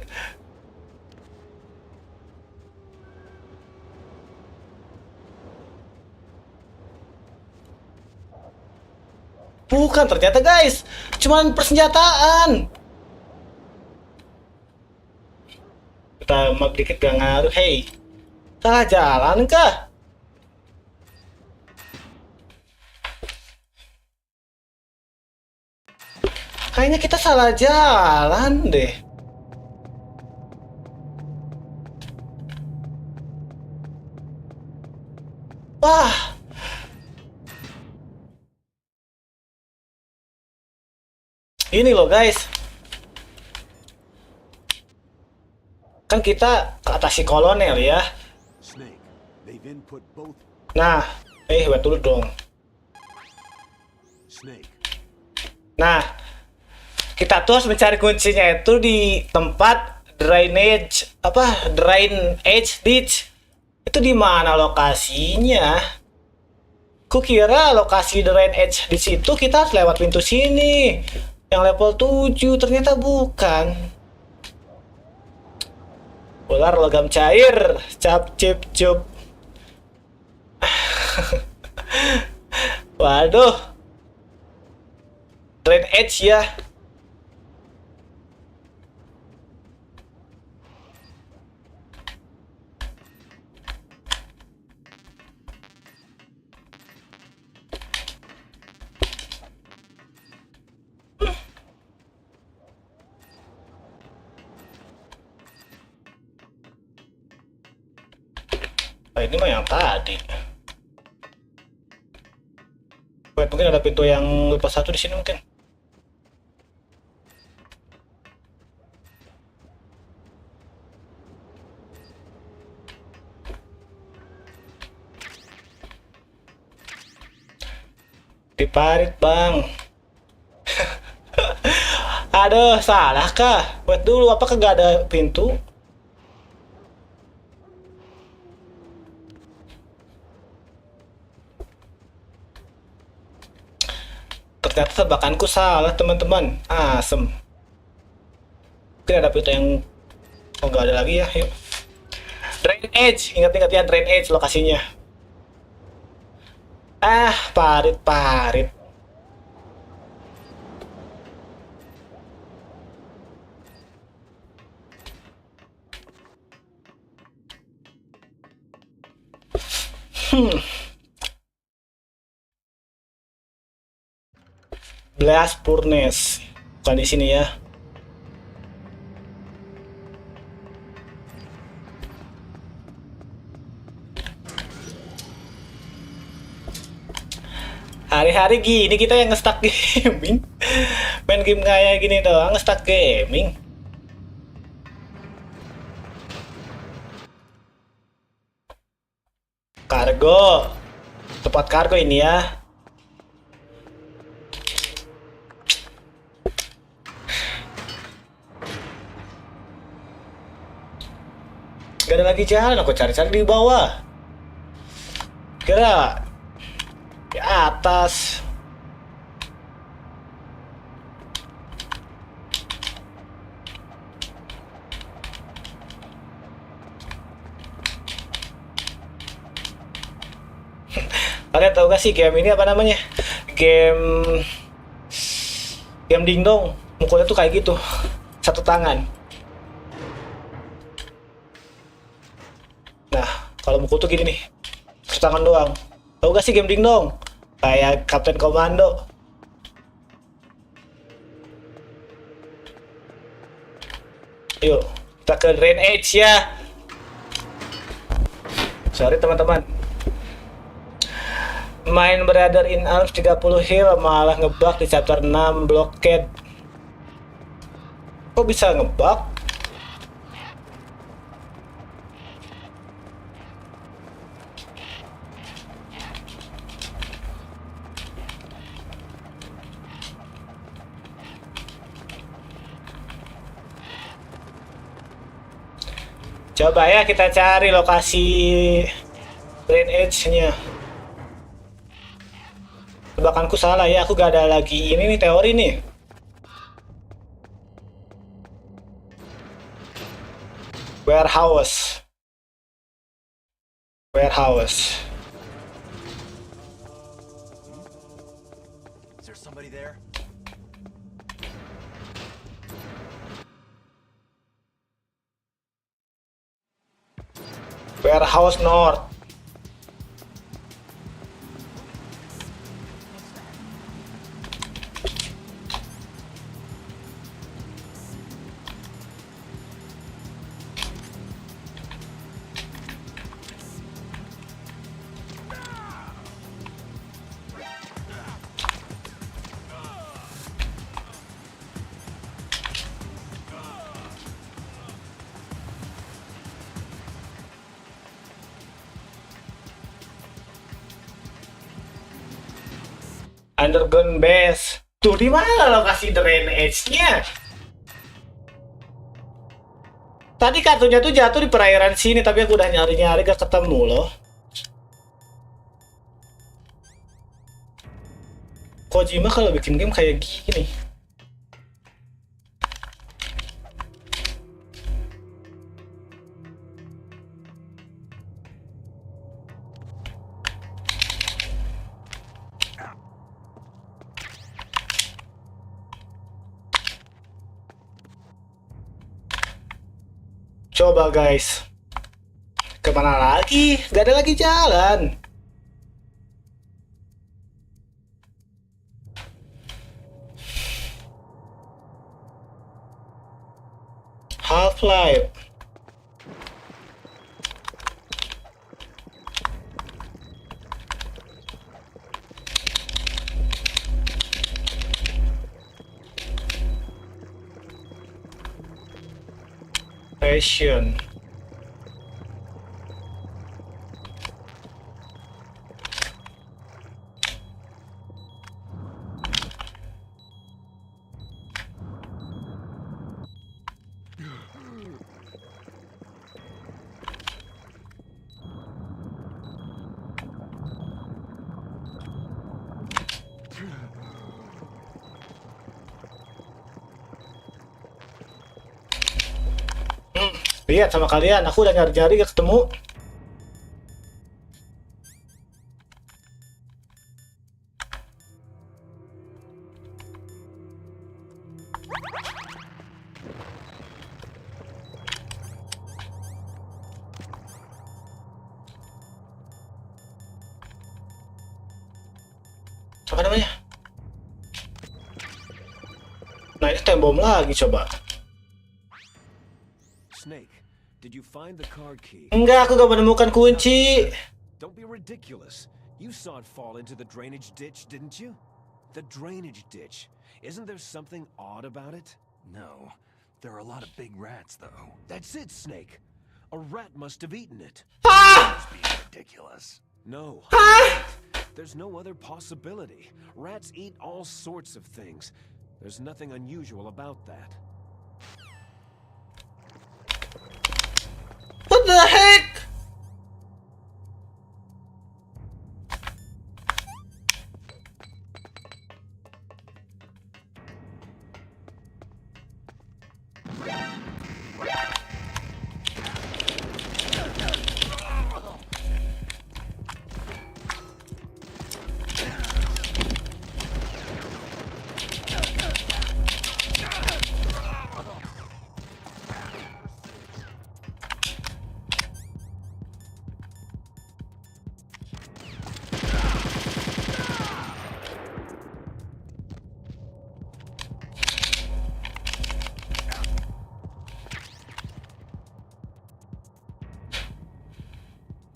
Bukan ternyata guys, cuman persenjataan. Kita map dikit gak ngaruh, hey. Salah jalan kah? Kayaknya kita salah jalan deh. Wah. Ini loh guys. Kan kita ke atas si kolonel ya. Snake, they've input both. Nah, buat dulu dong. Snake, Nah, kita tuh harus mencari kuncinya itu di tempat drainage ditch. Itu di mana lokasinya? Kukira lokasi drainage di situ kita harus lewat pintu sini. Yang level 7 ternyata bukan. Ular logam cair, cap cip cup. Waduh. Drainage ya. Ini mah yang tadi. Wait, mungkin ada pintu yang lepas satu di sini mungkin. Diparit bang. Aduh, salah kah? Wait dulu, apakah gak ada pintu? Ternyata tebakanku salah teman-teman. Asem. Mungkin ada pintu yang nggak ada lagi ya. Yuk. Drainage, ingat-ingat ya drainage lokasinya. Parit. Blast furnace. Bukan di sini ya. Hari-hari gini kita yang nge-stuck gaming. Main game kayak gini doang nge-stuck gaming. Kargo. Tempat kargo ini ya. Gak ada lagi jalan, aku cari-cari di bawah. Kira di atas. Kalian tahu gak sih game ini apa namanya? Game dingdong. Mukulnya tuh kayak gitu. Satu tangan. Nah, kalau mukul tuh gini nih. Satu tangan doang. Tahu gak sih game dingdong? Kayak Kapten Komando. Yuk, kita ke Drain Age ya. Sorry teman-teman. Main Brother in Arms 30 Hill malah ngebug di chapter 6 blockade. Kok bisa ngebug? Coba ya kita cari lokasi Drain Age-nya. Tebakanku salah ya, aku gak ada lagi ini nih teori nih. Warehouse. Is there somebody there? Warehouse North. Underground base. Tuh di mana lokasi drainage-nya? Tadi kartunya tuh jatuh di perairan sini, tapi aku udah nyari-nyari gak ketemu loh. Kojima kalau bikin game kayak gini. Coba guys, kemana lagi? Gak ada lagi jalan. Half-Life. Passion. Lihat sama kalian, aku udah nyari-nyari gak ketemu. Apa namanya? Nah ini time bomb lagi coba. Snake, did you find the card key? Enggak, aku gak menemukan kunci. Don't be ridiculous. You saw it fall into the drainage ditch, didn't you? The drainage ditch. Isn't there something odd about it? No. There are a lot of big rats, though. That's it, Snake. A rat must have eaten it. It's being ridiculous. No. There's no other possibility. Rats eat all sorts of things. There's nothing unusual about that. What the heck?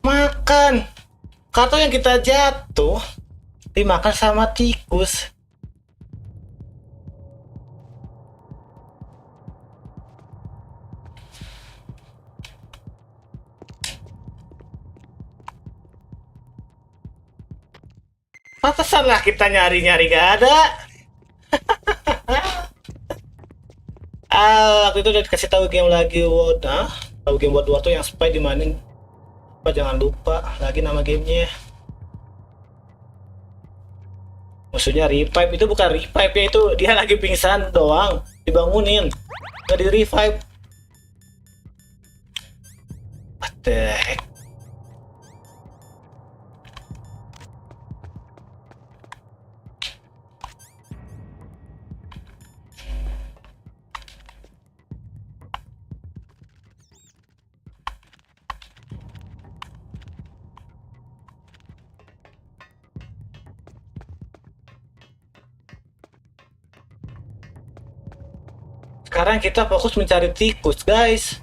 Makan. Kartu yang kita jatuh dimakan sama tikus. Pantesan lah kita nyari-nyari gak ada. Waktu itu udah dikasih tahu game lagi, nah, tahu game buat dua tuh yang spy dimainin. Jangan lupa lagi nama gamenya. Maksudnya revive itu bukan revive ya, itu dia lagi pingsan doang, dibangunin, nggak di revive. What the heck? Sekarang kita fokus mencari tikus, guys.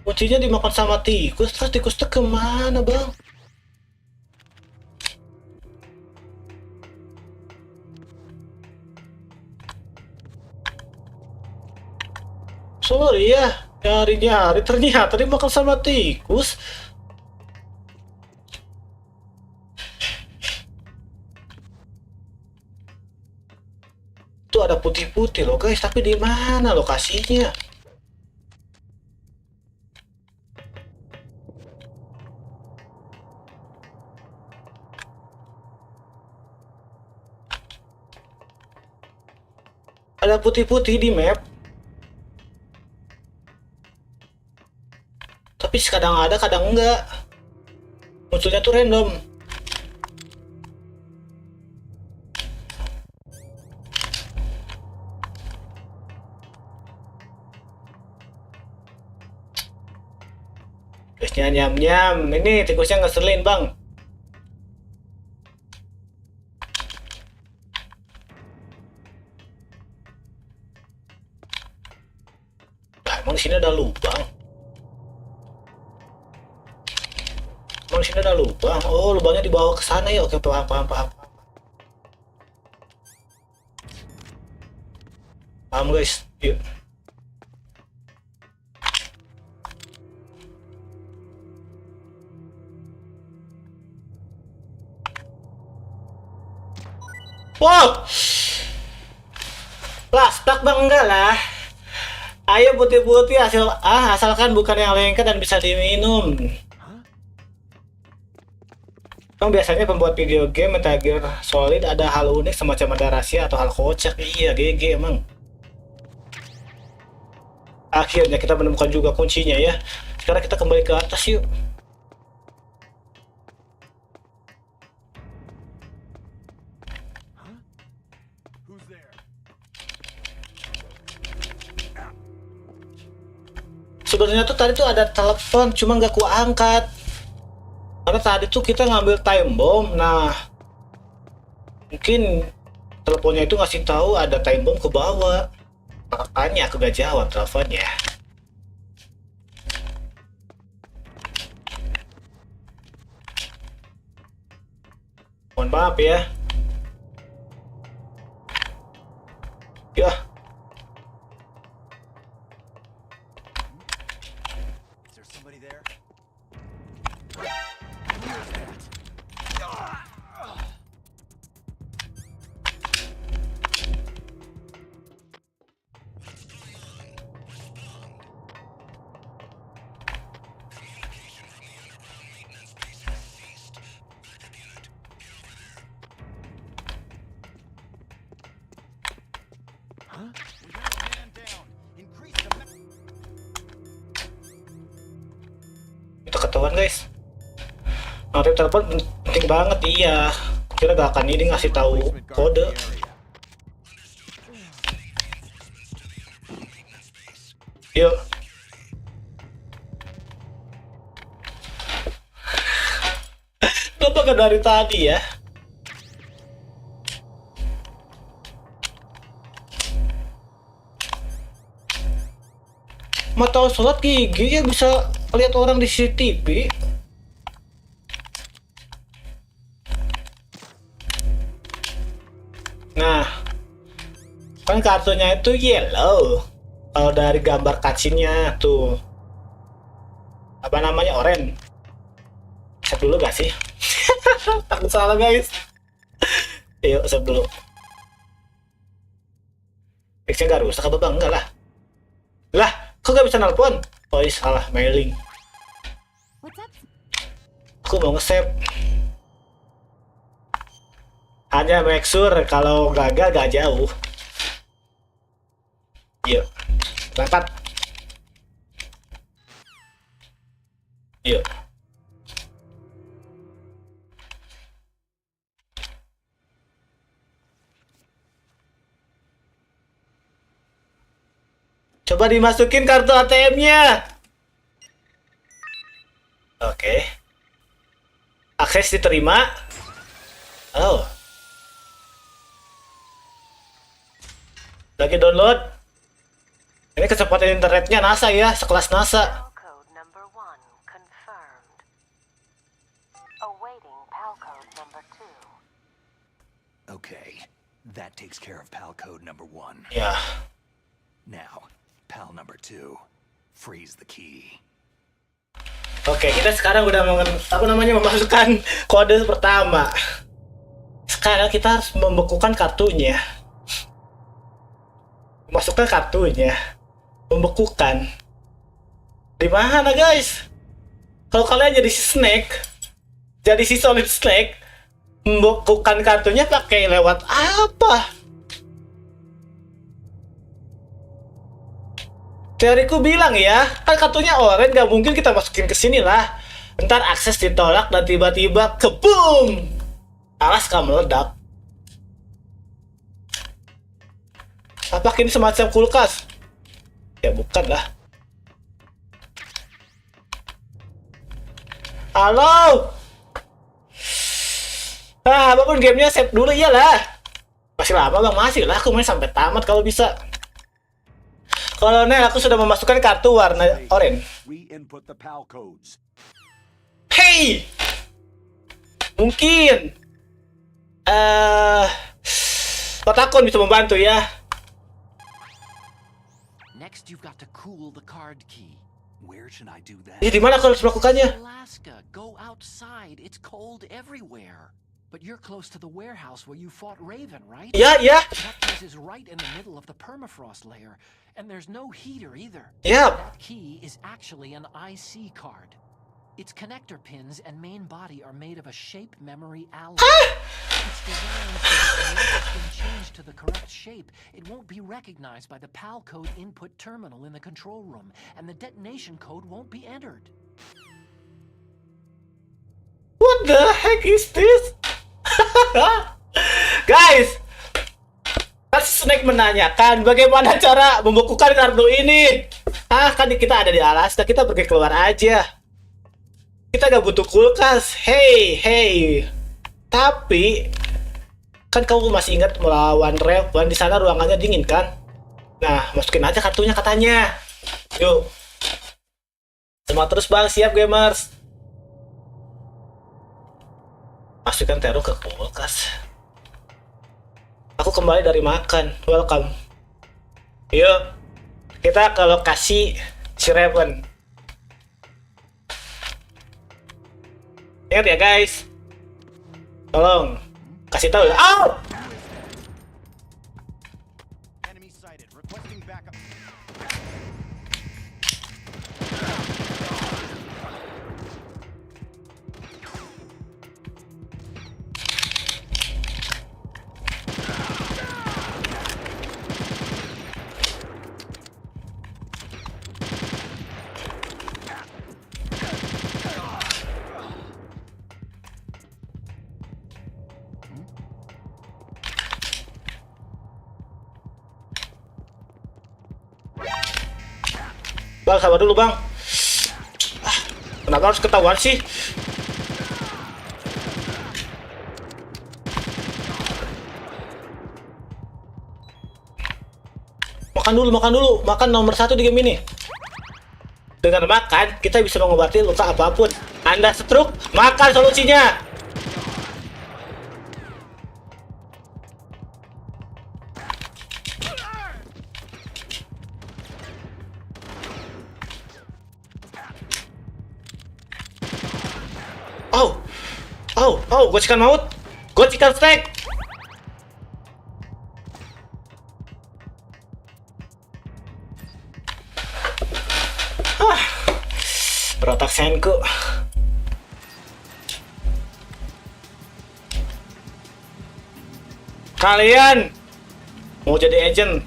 Kuncinya dimakan sama tikus, terus tikusnya kemana, Bang? Sorry ya, nyari-nyari ternyata dimakan sama tikus. Itu ada putih-putih loh guys, tapi di mana lokasinya? Ada putih-putih di map. Tapi kadang ada, kadang enggak. Munculnya tuh random. Tikusnya nyam-nyam. Ini tikusnya ngeselin bang. Emang di sini ada lubang? Emang di sini ada lubang? Oh, lubangnya dibawa ke sana ya. Oke, paham, paham, paham. Paham guys. Yuk. Wow. Lah, stuck bang, enggak lah. Ayo putih-putih asalkan bukan yang lengket dan bisa diminum. Emang biasanya pembuat video game Metal Gear Solid ada hal unik semacam ada rahasia atau hal kocak. Iya, GG emang. Akhirnya kita menemukan juga kuncinya ya. Sekarang kita kembali ke atas yuk. Sebenarnya tuh tadi tuh ada telepon, cuma nggak ku angkat. Karena tadi tuh kita ngambil time bomb. Nah, mungkin teleponnya itu ngasih tahu ada time bomb ke bawah. Makanya aku gak jawab teleponnya. Mohon maaf ya. Ya. Itu ketahuan guys. Notif telepon penting banget, iya. Kira gak akan ini ngasih tahu kode. Yuk. Kenapa gak dari tadi ya? Mau tahu sholat gigi ya bisa lihat orang di CCTV. Nah, kan kartunya itu yellow. Kalau dari gambar cutscene-nya tuh apa namanya, orange. Set dulu gak sih? Takut salah guys. Yuk set dulu. Fixnya gak rusak apa bang? Enggak lah. Lah, kok gak bisa nelpon? Oh iya salah, mailing. Aku mau nge-save. Hanya make sure kalau gagal gak jauh. Yuk, berangkat. Yuk. Coba dimasukin kartu ATM-nya. Oke. Akses diterima. Oh. Lagi download. Ini kecepatan internetnya NASA ya, sekelas NASA. Code number 1 confirmed. Awaiting PAL code number 2. Okay, that takes care of PAL code number 1. Ya. Now, pal number 2. Freeze the key. Oke, kita sekarang udah memasukkan kode pertama. Sekarang kita harus membekukan kartunya. Masukkan kartunya. Membekukan. Di mana, guys? Kalau kalian jadi si Snake, jadi si Solid Snake, membekukan kartunya pakai lewat apa? Teoriku bilang ya, kan kartunya oranye, gak mungkin kita masukin ke sini lah. Ntar akses ditolak dan tiba-tiba keboom, Alaska meledak. Apakah ini semacam kulkas? Ya bukan lah. Halo. Apapun gamenya save dulu iyalah. Masih lama bang, masih lah. Aku main sampai tamat kalau bisa. Kolonel, aku sudah memasukkan kartu warna oranye. Re-input the PAL codes. Hey, mungkin Kotakon bisa membantu ya. Next, you've got to cool the card key. Where should I do that? Di mana aku harus melakukannya? Alaska, go outside. It's cold everywhere. But you're close to the warehouse where you fought Raven, right? Ya, ya. That place is right in the middle of the permafrost layer, and there's no heater either. Yep. That key is actually an IC card. Its connector pins and main body are made of a shape memory alloy. It's designed so that when it's been changed to the correct shape, it won't be recognized by the PAL code input terminal in the control room, and the detonation code won't be entered. What the heck is this? Guys, Snake menanyakan bagaimana cara membekukan kartu ini. Kan kita ada di Alaska, kita pergi keluar aja. Kita gak butuh kulkas. Hey. Tapi kan kamu masih ingat melawan Raven, di sana ruangannya dingin kan? Nah, masukin aja kartunya katanya. Yuk. Semangat terus bang, siap gamers. Masukkan Teru ke kulkas. Aku kembali dari makan. Welcome. Yuk, kita ke lokasi si Raven. Ingat ya guys. Tolong kasih tahu. Oh! Enemy sighted. Requesting backup. Bang, sabar dulu bang. Kenapa harus ketahuan sih? Makan dulu. Makan nomor 1 di game ini. Dengan makan, kita bisa mengobati luka apapun. Anda stroke, makan solusinya. Gocikan maut. Gocikan stack. Berotak senku. Kalian mau jadi agent,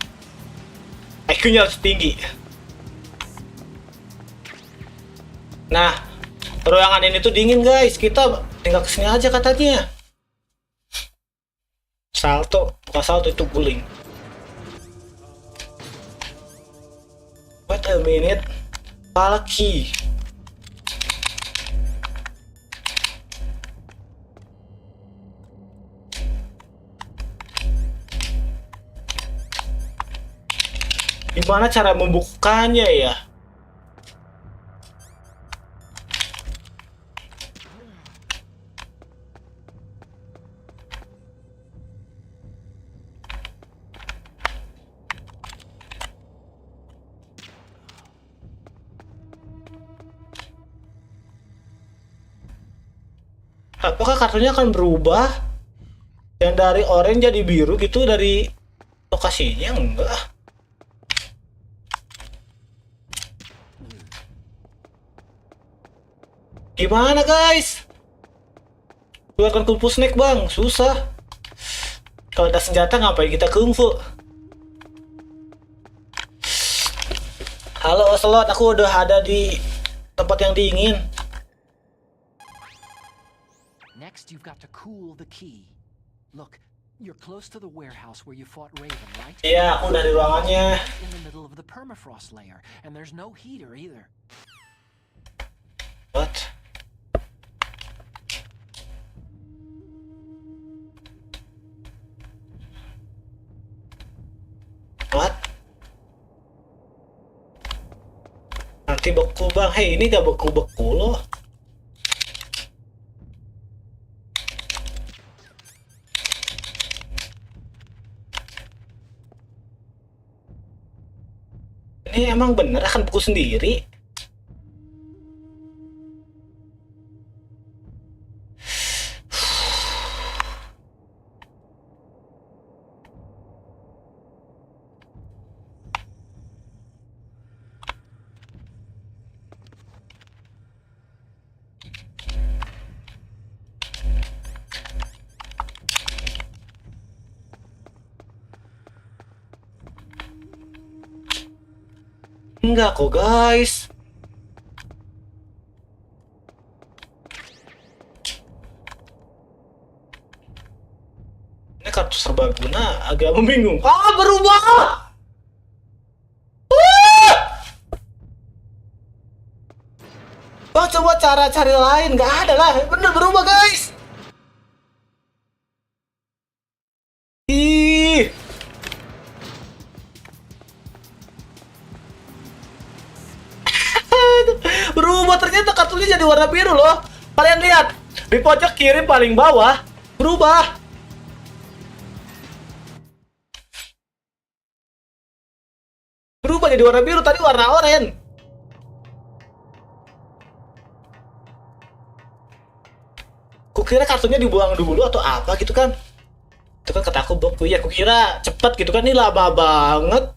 IQ-nya harus tinggi. Nah, ruangan ini tuh dingin guys. Kita tinggal kesini aja katanya. Bukan salto itu guling. Wait a minute. Palki. Gimana cara membukanya ya? Apakah kartunya akan berubah? Yang dari oranye jadi biru gitu dari lokasinya? Enggak. Gimana guys? Keluarkan kungfu snack bang, susah. Kalau ada senjata ngapain kita kungfu? Halo Ocelot, aku udah ada di tempat yang dingin. Next, you've got to cool the key. Look, you're close to the warehouse where you fought Raven, right? Iya, aku udah di ruangannya. In the middle of the permafrost layer, and there's no heater either. What? What? Nanti beku bang. Hei, ini gak beku-beku loh. Ini emang bener akan beku sendiri. Enggak kok guys. Ini kartu serbaguna agak membingungkan. Ah, berubah! Bang, coba cara cari lain. Nggak ada lah. Bener berubah guys. Ih. Berubah, ternyata kartunya jadi warna biru loh. Kalian lihat di pojok kiri paling bawah berubah. Berubah jadi warna biru, tadi warna oranye. Kukira kartunya dibuang dulu atau apa gitu kan. Itu kan kata aku beku ya, kukira cepet gitu kan, ini lama banget.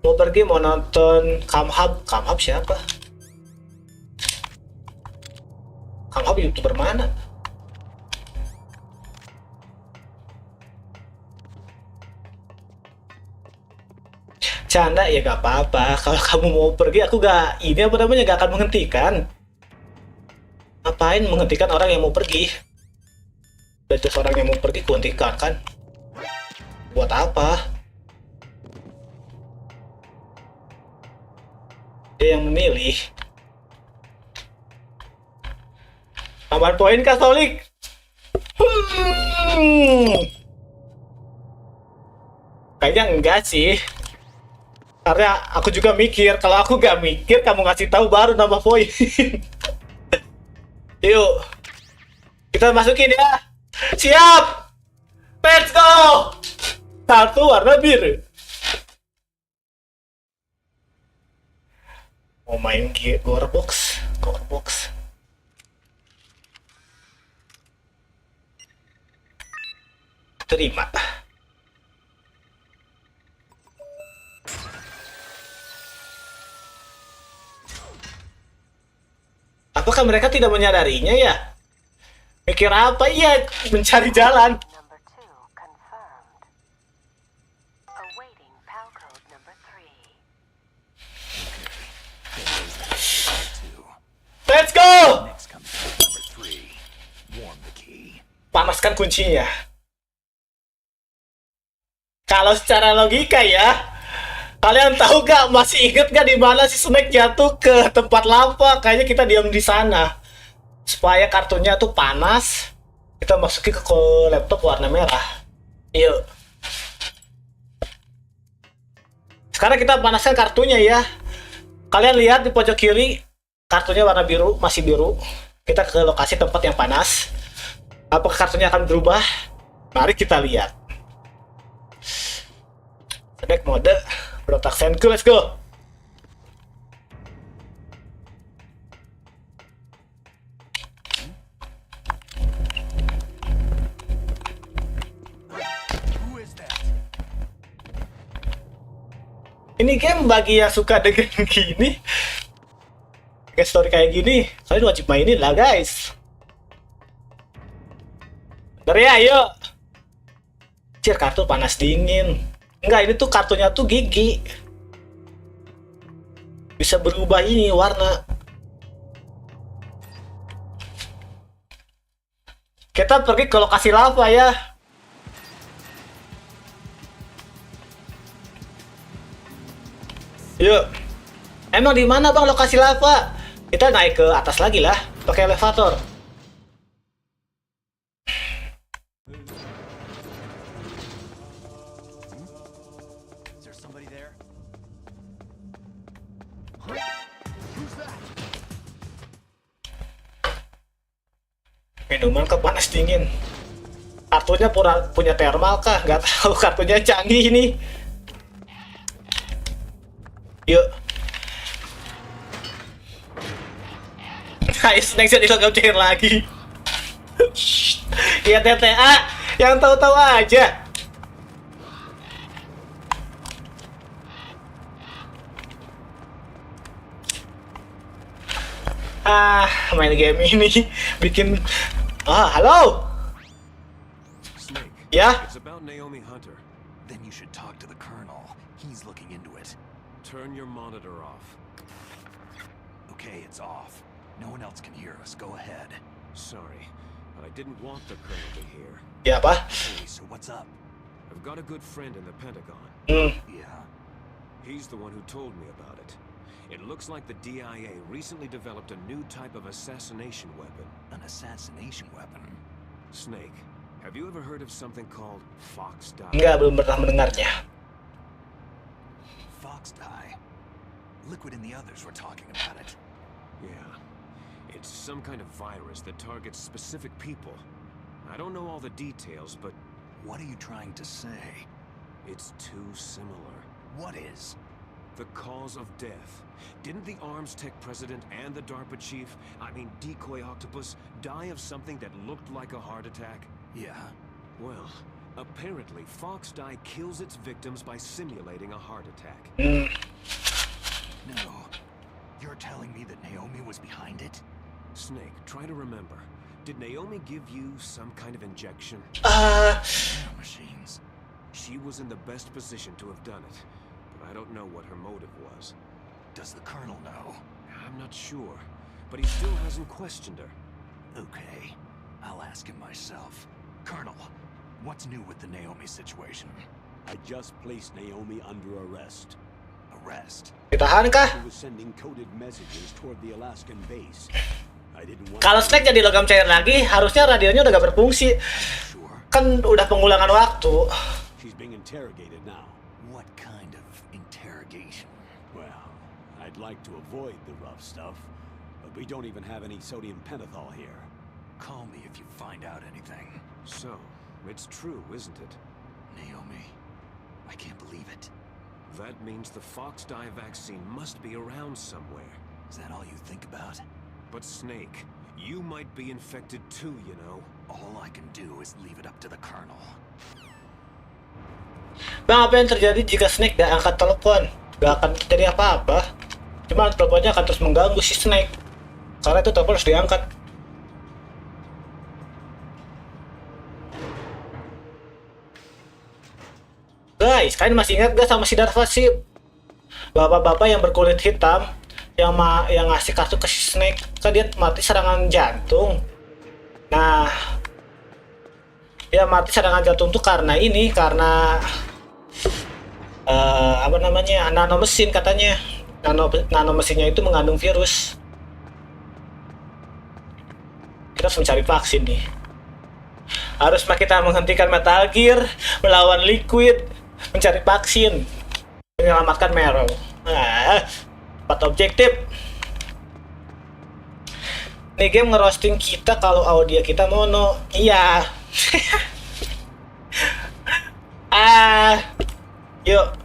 Mau pergi mau nonton Kamhab. Kamhab siapa? Kamhab YouTuber mana? Canda ya gak apa-apa. Kalau kamu mau pergi aku gak ini apa namanya gak akan menghentikan. Ngapain menghentikan orang yang mau pergi? Dan terus orang yang mau pergi kuhentikan kan? Buat apa? Dia yang memilih. Tambahan poin kah Solix? Kayaknya enggak sih. Karena aku juga mikir, kalau aku gak mikir kamu ngasih tahu baru nambah poin. Yuk, kita masukin ya. Siap. Let's go. Kartu warna biru. Mau main gorebox. Terima. Apakah mereka tidak menyadarinya ya? Mikir apa? Iya, mencari jalan. Number 2 confirmed. Awaiting PAL code number 3. Let's go! Next comes number 3. Warm the key. Panaskan kuncinya. Kalau secara logika ya, kalian tahu gak, masih inget gak di mana si Snake jatuh ke tempat lava? Kayaknya kita diam di sana. Supaya kartunya tuh panas, kita masukin ke laptop warna merah. Yuk. Sekarang kita panaskan kartunya ya. Kalian lihat di pojok kiri, kartunya warna biru, masih biru. Kita ke lokasi tempat yang panas. Apakah kartunya akan berubah? Mari kita lihat. Select mode, berotak senku, let's go. Ini game bagi yang suka dengan gini, kayak story kayak gini, kalian wajib mainin lah guys. Dari ayo. Cir, kartu panas dingin. Enggak, ini tuh kartunya tuh gigi. Bisa berubah ini warna. Kita pergi ke lokasi lava ya. Yuk. Emang di mana bang lokasi lava? Kita naik ke atas lagi lah, pakai elevator. Is there somebody there? Minuman ke panas dingin. Kartunya punya thermal kah? Gak tahu, kartunya canggih ini. Yuk. Guys, next di logam cair lagi. Ya TTA, yang tahu-tahu aja. Main game ini bikin halo. Snake. Ya. It's about Naomi Hunter. Then you should talk to the Colonel. He's looking into it. Turn your monitor off. Okay, it's off. No one else can hear us. Go ahead. Sorry, but I didn't want the Colonel to hear. Ya apa? Hey, so what's up? I've got a good friend in the Pentagon. Yeah. He's the one who told me about it. It looks like the DIA recently developed a new type of assassination weapon. An assassination weapon? Snake, have you ever heard of something called Fox Dye? Enggak, belum pernah mendengarnya. Fox dye. Liquid and the others were talking about it. Yeah. It's some kind of virus that targets specific people. I don't know all the details, but What are you trying to say? it's too similar. What is? The cause of death. Didn't the Arms Tech president and the DARPA chief, Decoy Octopus, die of something that looked like a heart attack? Yeah. Well, apparently Fox Dye kills its victims by simulating a heart attack. No. You're telling me that Naomi was behind it? Snake, try to remember. Did Naomi give you some kind of injection? Machines. She was in the best position to have done it, but I don't know what her motive was. Does the Colonel know? I'm not sure, but he still hasn't questioned her. Okay. I'll ask him myself. Colonel, what's new with the Naomi situation? I just placed Naomi under arrest. Arrest? Ditahan kah? She was sending coded messages toward the Alaskan base. I didn't want Kalau Snake jadi logam cair lagi, harusnya radionya udah gak berfungsi. Sure. Kan udah pengulangan waktu. She's being interrogated now. What kind of interrogation? Well, I'd like to avoid the rough stuff, but we don't even have any sodium pentothal here. Call me if you find out anything. So, it's true, isn't it? Naomi, I can't believe it. That means the Fox Dye vaccine must be around somewhere. Is that all you think about? But Snake, you might be infected too, you know. All I can do is leave it up to the Colonel. Bang, apa yang terjadi jika Snake gak angkat telepon? Gak akan terjadi apa-apa. Cuma teleponnya akan terus mengganggu si Snake. Karena itu telepon harus diangkat. Guys, kalian masih ingat gak sama si Darvasi? Bapak-bapak yang berkulit hitam yang ngasih kartu ke si Snake, kan dia mati serangan jantung. Nah, dia mati serangan jantung tuh karena apa namanya, nano mesin katanya. Nano mesinnya itu mengandung virus. Kita harus mencari vaksin nih. Harus kita menghentikan Metal Gear, melawan Liquid, mencari vaksin, menyelamatkan Meryl. 4 objektif. Nih game ngerosting kita kalau audio kita mono. Iya. Yuk.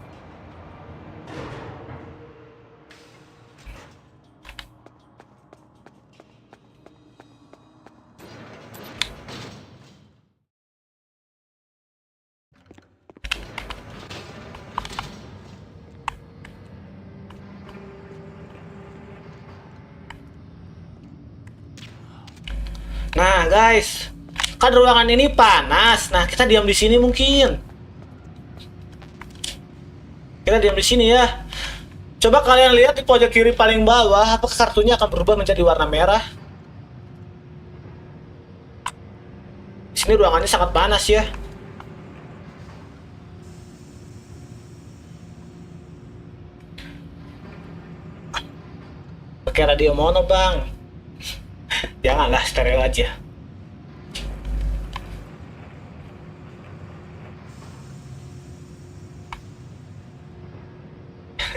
Nah guys, kan ruangan ini panas. Nah kita diam di sini mungkin. Kita diam di sini ya. Coba kalian lihat di pojok kiri paling bawah, apakah kartunya akan berubah menjadi warna merah? Di sini ruangannya sangat panas ya. Pakai radio mono bang. Janganlah, stereo aja.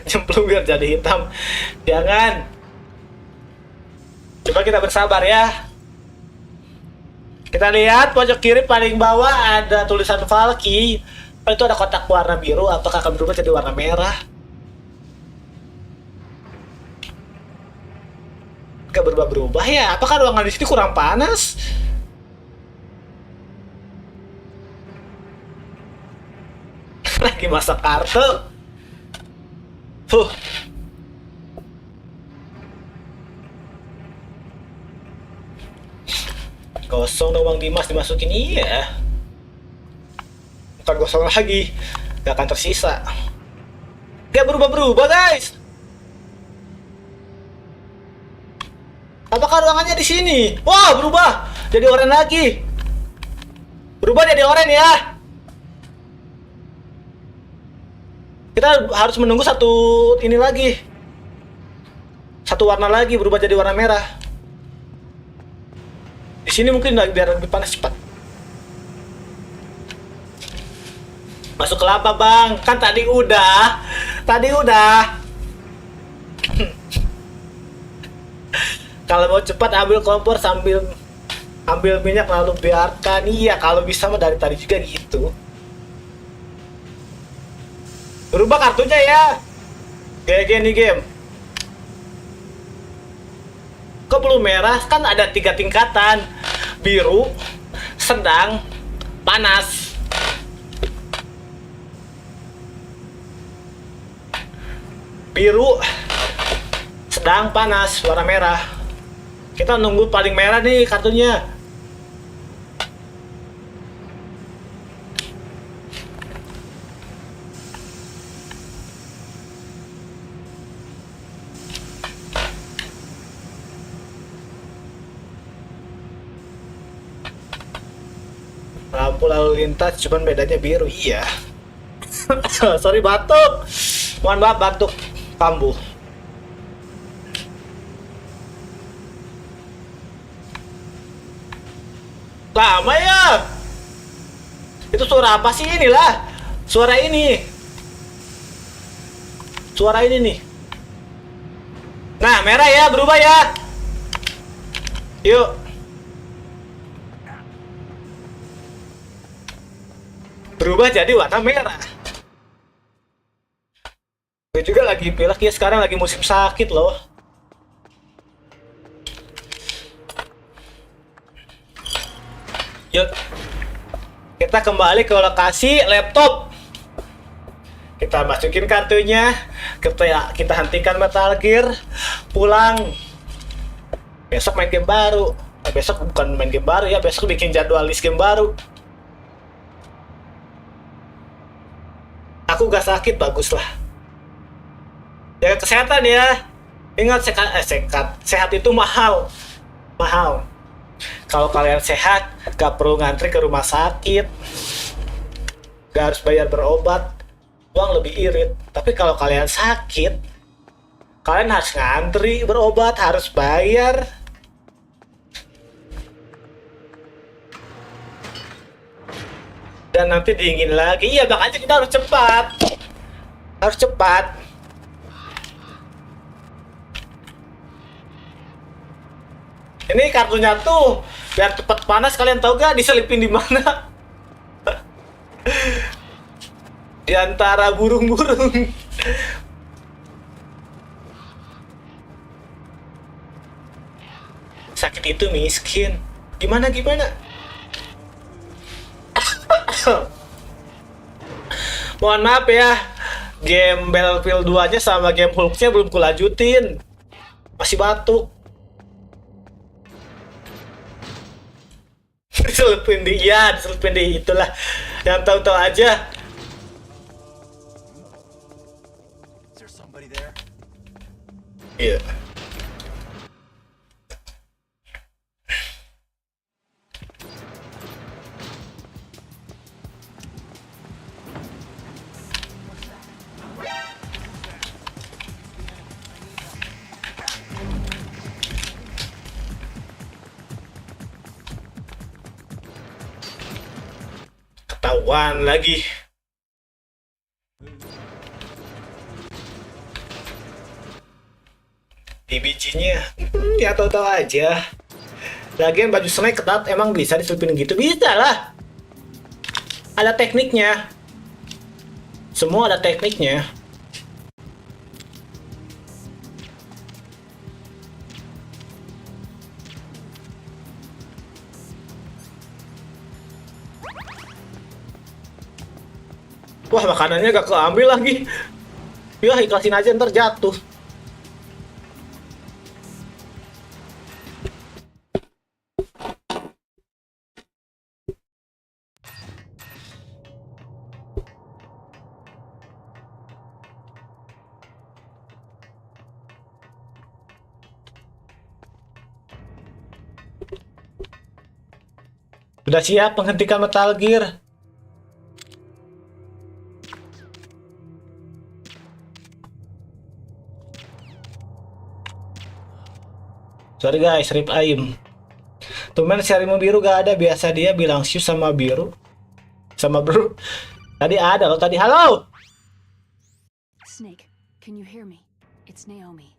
Cemplung biar jadi hitam. Jangan. Coba kita bersabar ya. Kita lihat pojok kiri paling bawah ada tulisan Valky. Itu ada kotak warna biru. Apakah akan berubah jadi warna merah? Gak berubah-berubah ya. Apakah ruangan di sini kurang panas? Lagi masak kartu. Kosong dong Bang Dimas, dimasukin iya. Bukan kosong lagi, gak akan tersisa. Gak berubah-berubah guys. Apakah ruangannya di sini? Wah, berubah jadi oranye lagi. Berubah jadi oranye ya. Kita harus menunggu satu ini lagi. Satu warna lagi berubah jadi warna merah. Di sini mungkin biar lebih panas cepat. Masuk kelapa bang, kan tadi udah. Kalau mau cepat ambil kompor sambil ambil minyak lalu biarkan. Iya, kalau bisa mah dari tadi juga gitu. Berubah kartunya ya. Kayak gini game. Kok belum merah? Kan ada 3 tingkatan. Biru, sedang, panas. Biru, sedang, panas, warna merah. Kita nunggu paling merah nih kartunya. Lampu lalu lintas cuman bedanya biru. Iya. Sorry batuk. Mohon maaf batuk kambuh. Lama ya. Itu suara apa sih inilah? Suara ini. Suara ini nih. Nah, merah ya, berubah ya. Yuk. Berubah jadi warna merah. Gue juga lagi pilek ya, sekarang lagi musim sakit loh. Yuk, kita kembali ke lokasi laptop. Kita masukin kartunya, kita hentikan Metal Gear, pulang. Besok main game baru. Besok bukan main game baru ya, besok bikin jadwal list game baru. Aku gak sakit, bagus lah. Jaga kesehatan ya. Ingat sehat itu mahal. Kalau kalian sehat, gak perlu ngantri ke rumah sakit, gak harus bayar berobat, uang lebih irit. Tapi kalau kalian sakit, kalian harus ngantri berobat, harus bayar. Dan nanti dingin lagi. Iya, makanya kita harus cepat. Harus cepat. Ini kartunya tuh biar cepat panas, kalian tahu gak diselipin di mana? Di antara burung-burung. Sakit itu miskin. Gimana? Mohon maaf ya, game Battlefield 2 aja sama game Hulk-nya belum kulanjutin. Masih batuk. Diselipin di, iya diselipin di itulah. Yang tahu-tahu aja. Is there somebody there? Iya. Ketahuan lagi. Di bijinya, ya tahu-tahu aja. Lagian baju Snake ketat emang bisa diselipin gitu, bisa lah. Ada tekniknya. Semua ada tekniknya. Wah, makanannya gak keambil lagi. Ya, ikhlasin aja ntar jatuh. Sudah siap menghentikan Metal Gear. Sorry guys, rip ayam. Tumben si harimau biru gak ada, biasa dia bilang Xius sama biru. Sama bro. Tadi ada loh, tadi halo. Snake, can you hear me? It's Naomi.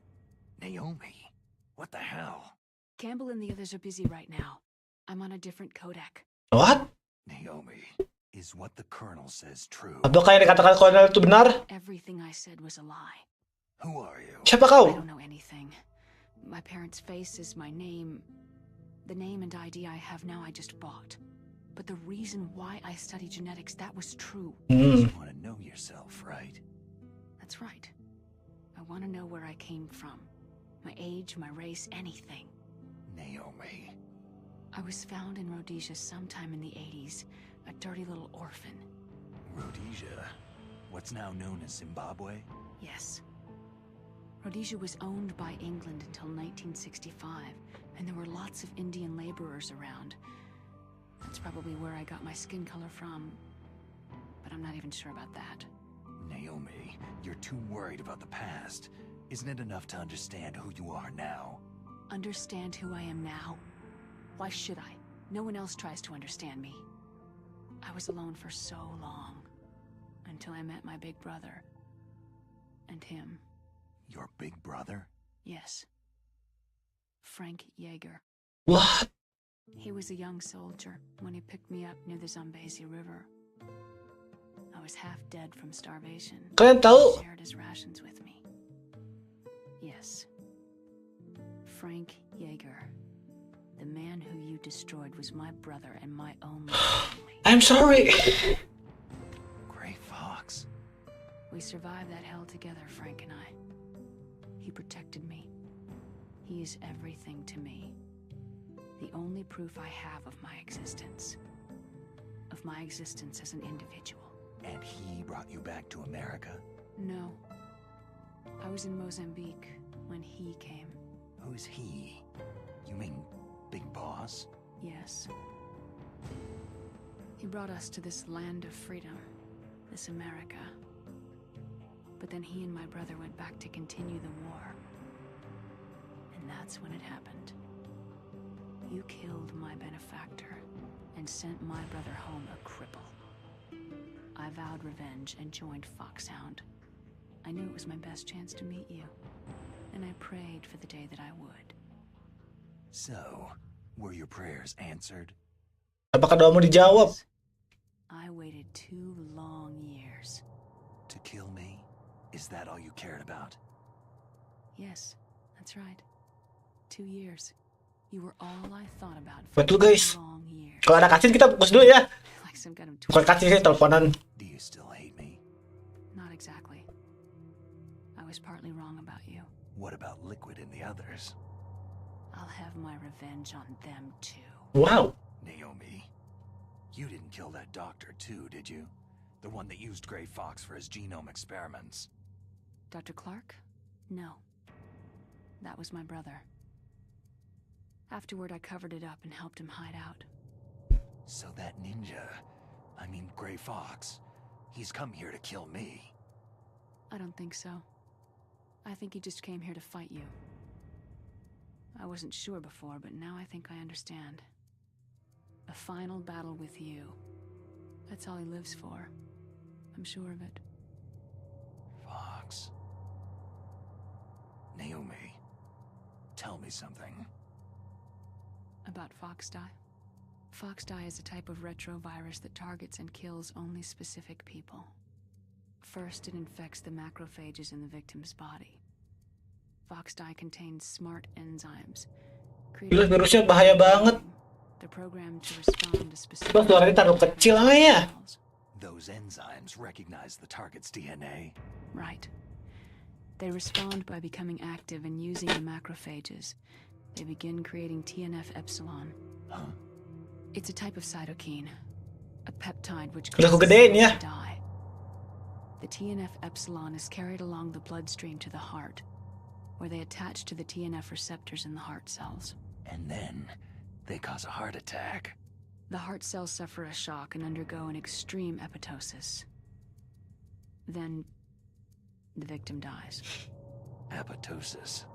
Naomi? What the hell? Campbell and the others are busy right now. I'm on a different codec. What? Naomi, is what the Colonel says true? Apakah yang dikatakan kolonel itu benar? Everything I said was a lie. Who are you? Siapa I kau? don't know anything. My parents' faces, my name. The name and ID I have now I just bought. But the reason why I study genetics, that was true. You want to know yourself, right? That's right. I want to know where I came from. My age, my race, anything. Naomi. I was found in Rhodesia sometime in the 80s. A dirty little orphan. Rhodesia? What's now known as Zimbabwe? Yes. Rhodesia was owned by England until 1965, and there were lots of Indian laborers around. That's probably where I got my skin color from, but I'm not even sure about that. Naomi, you're too worried about the past. Isn't it enough to understand who you are now? Understand who I am now? Why should I? No one else tries to understand me. I was alone for so long, until I met my big brother. And him. Your big brother? Yes. Frank Yeager. What? He was a young soldier when he picked me up near the Zambezi River. I was half dead from starvation. Kalian tahu? He shared his rations with me. Yes. Frank Yeager. The man who you destroyed was my brother and my only family. I'm sorry. Gray Fox. We survived that hell together, Frank and I. He protected me. He is everything to me. The only proof I have of my existence. Of my existence as an individual. And he brought you back to America? No. I was in Mozambique when he came. Who's he? You mean Big Boss? Yes. He brought us to this land of freedom. This America. But then he and my brother went back to continue the war. And that's when it happened. You killed my benefactor and sent my brother home a cripple. I vowed revenge and joined Foxhound. I knew it was my best chance to meet you. And I prayed for the day that I would. So, were your prayers answered? Apakah doamu dijawab? I waited 2 long years. To kill me? Is that all you cared about? Yes, that's right. 2 years. You were all I thought about for Betul 2 guys. long years. Kalau ada cutscene kita fokus dulu ya. Like some kind of Bukan cutscene sih, teleponan. Do you still hate me? Not exactly. I was partly wrong about you. What about Liquid and the others? I'll have my revenge on them too. Wow. Naomi, you didn't kill that doctor too, did you? The one that used Gray Fox for his genome experiments. Dr. Clark? No. That was my brother. Afterward, I covered it up and helped him hide out. So that ninja, I mean Gray Fox, he's come here to kill me. I don't think so. I think he just came here to fight you. I wasn't sure before, but now I think I understand. A final battle with you. That's all he lives for. I'm sure of it. Fox. Naomi, tell me something. About Foxdie? Foxdie is a type of retrovirus that targets and kills only specific people. First, it infects the macrophages in the victim's body. Foxdie contains smart enzymes. Gila, virusnya bahaya banget. They're programmed to respond to specific... Bang, suaranya taruh kecil aja ya. Those enzymes recognize the target's DNA. Right. They respond by becoming active and using the macrophages. They begin creating TNF-epsilon. Huh? It's a type of cytokine, a peptide which Udah causes kugedein ya. cells to die. The TNF-epsilon is carried along the bloodstream to the heart, where they attach to the TNF receptors in the heart cells. And then they cause a heart attack. The heart cells suffer a shock and undergo an extreme apoptosis. Then the victim dies. Apoptosis.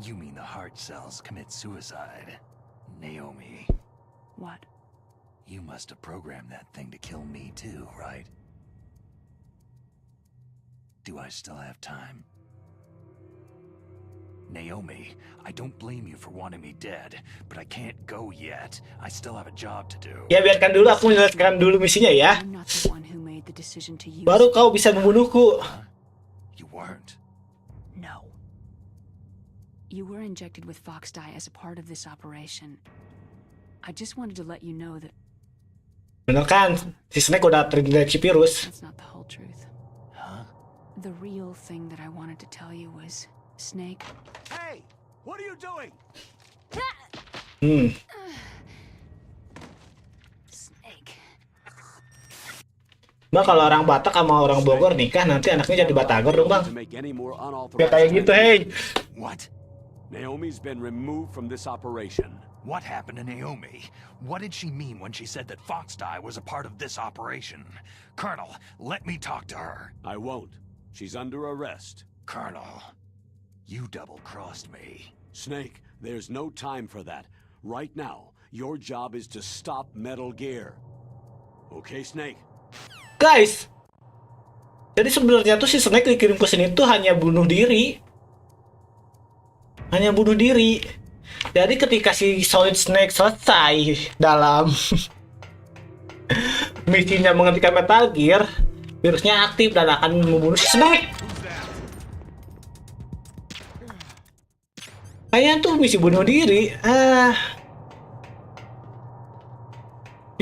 You mean the heart cells commit suicide. Naomi, What? you must have programmed that thing to kill me too, right? Do I still have time? Naomi, I don't blame you for wanting me dead, but I can't go yet. I still have a job to do. Ya biarkan dulu aku menyelesaikan dulu misinya ya. I'm not the one who made the decision to use... Baru kau bisa membunuhku. You weren't. No. You were injected with Foxdie as a part of this operation. I just wanted to let you know that... Bener kan? Si Snake udah terinfeksi virus. That's not the whole truth. Huh? The real thing that I wanted to tell you was... Snake... Hey! What are you doing? Snake... Bang, kalau orang Batak sama orang Bogor nikah nanti anaknya jadi Batagor dong bang. To make any more Ya unauthorized kayak gitu, hey. What? Naomi's been removed from this operation. What happened to Naomi? What did she mean when she said that Foxdie was a part of this operation? Colonel, let me talk to her. I won't. She's under arrest. Colonel, you double-crossed me. Snake, there's no time for that. Right now, your job is to stop Metal Gear. Okay, Snake? Guys, jadi sebenarnya tuh si Snake dikirim ke sini tuh hanya bunuh diri. Hanya bunuh diri. Jadi ketika si Solid Snake selesai dalam misinya menghentikan Metal Gear, virusnya aktif dan akan membunuh si Snake. Kayaknya tuh misi bunuh diri.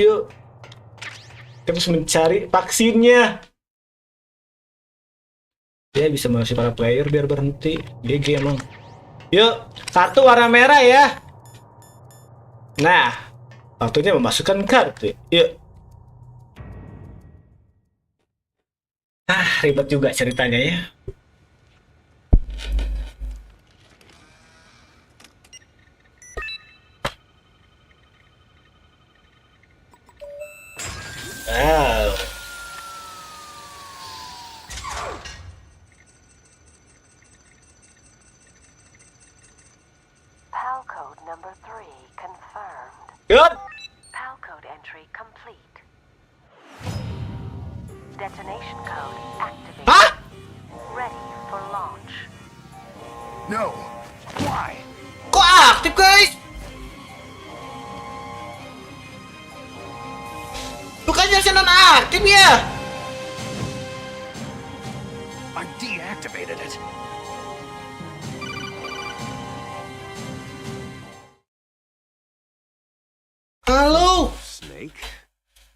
Yuk. Kita harus mencari vaksinnya. Dia bisa mengawasi para player biar berhenti. GG emang. Yuk, kartu warna merah ya. Nah, waktunya memasukkan kartu. Yuk. Ribet juga ceritanya ya. Wow. PAL code number 3 confirmed. Good. PAL code entry complete. Detonation code activated. Hah? Ready for launch. No! Why? Kok aktif guys? Bukannya non aktif ya? I deactivated it. Halo? Snake,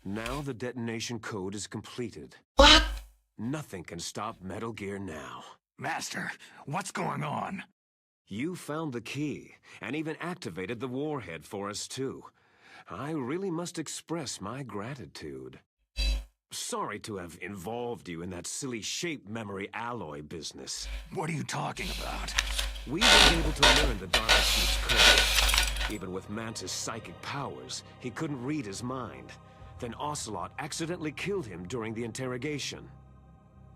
now the detonation code is completed. What? Nothing can stop Metal Gear now. Master, what's going on? You found the key, and even activated the warhead for us too. I really must express my gratitude. Sorry to have involved you in that silly shape memory alloy business. What are you talking about? We weren't able to learn the Dark Chief's code. Even with Mantis' psychic powers, he couldn't read his mind. Then Ocelot accidentally killed him during the interrogation.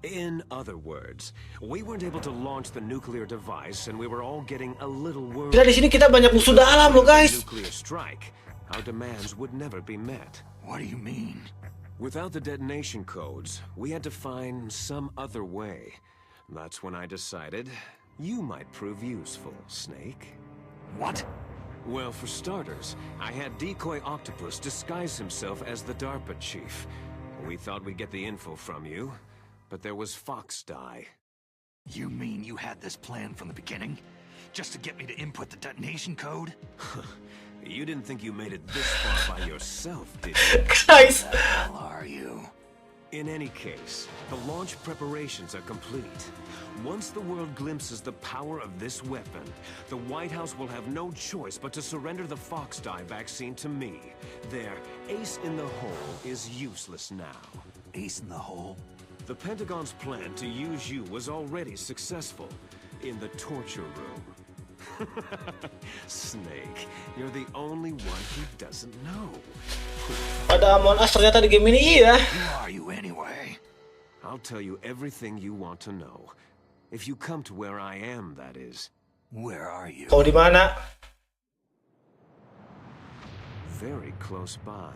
In other words, we weren't able to launch the nuclear device, and we were all getting a little worried. Gila, di sini kita banyak musuh dalam loh, guys. Nuclear strike, our demands would never be met. What do you mean? Without the detonation codes, we had to find some other way. That's when I decided you might prove useful, Snake. What? Well, for starters, I had Decoy Octopus disguise himself as the DARPA chief. We thought we'd get the info from you, but there was Fox Die. You mean you had this plan from the beginning? Just to get me to input the detonation code? You didn't think you made it this far by yourself, did you? Guys. Who the hell are you? In any case, the launch preparations are complete. Once the world glimpses the power of this weapon, the White House will have no choice but to surrender the Fox Die vaccine to me. Their ace in the hole is useless now. Ace in the hole? The Pentagon's plan to use you was already successful in the torture room. Snake, you're the only one who doesn't know. Ada Among Us ternyata di game ini iya. Who are you anyway? I'll tell you everything you want to know. If you come to where I am, that is. Where are you? Kau di mana? Very close by.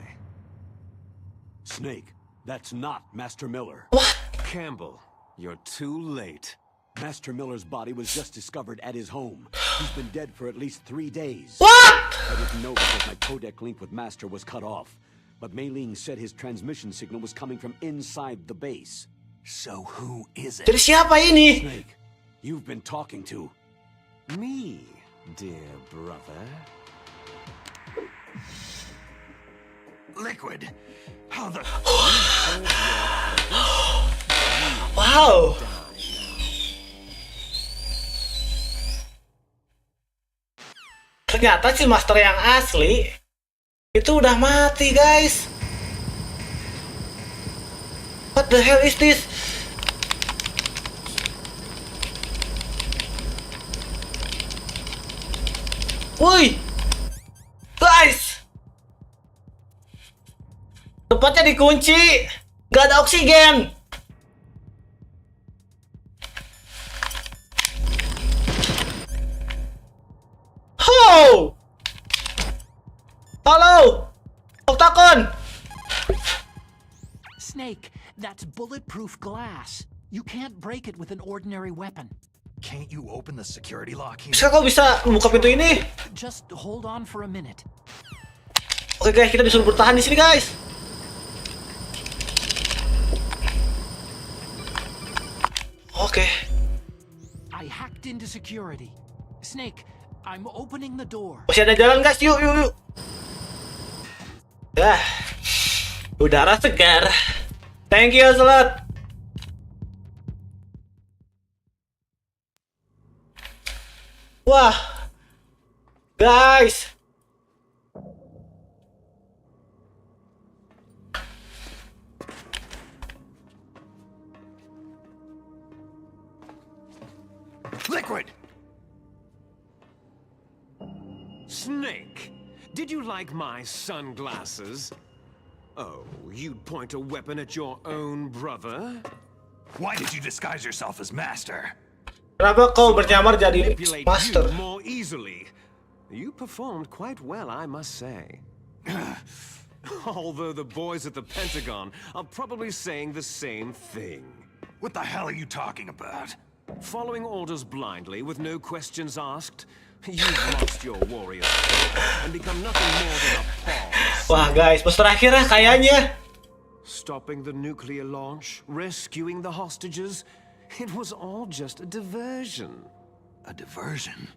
Snake, that's not Master Miller. What? Campbell, you're too late. Master Miller's body was just discovered at his home. He's been dead for at least 3 days. What? I didn't know because my codec link with Master was cut off. But Mei Ling said his transmission signal was coming from inside the base. So who is Jadi it? siapa ini? Snake, you've been talking to... Me, dear brother. Liquid. How the... Wow. Ternyata si Master yang asli itu udah mati, guys. What the hell is this? Woi, guys, tempatnya dikunci, gak ada oksigen. Ho! Halo, Octagon. Snake, that's bulletproof glass. You can't break it with an ordinary weapon. Can't you open the security lock here? Bisa kau bisa membuka pintu ini? Just hold on for a minute. Oke guys, kita disuruh bertahan di sini guys. Oke. I hacked into security. Snake, I'm opening the door. Masih ada jalan guys, yuk yuk yuk. Udara segar. Thank you Slot. Wah, guys. Liquid! Snake, did you like my sunglasses? Oh, you'd point a weapon at your own brother? Why did you disguise yourself as Master? Kenapa kau bernyamar jadi Manipulate Master? you more easily. You performed quite well, I must say. Although the boys at the Pentagon are probably saying the same thing. What the hell are you talking about? Following orders blindly with no questions asked, you've lost your warrior spirit and become nothing more than a pawn. Wah guys, bos terakhir lah kayaknya. Stopping the nuclear launch, rescuing the hostages, it was all just a diversion. A diversion?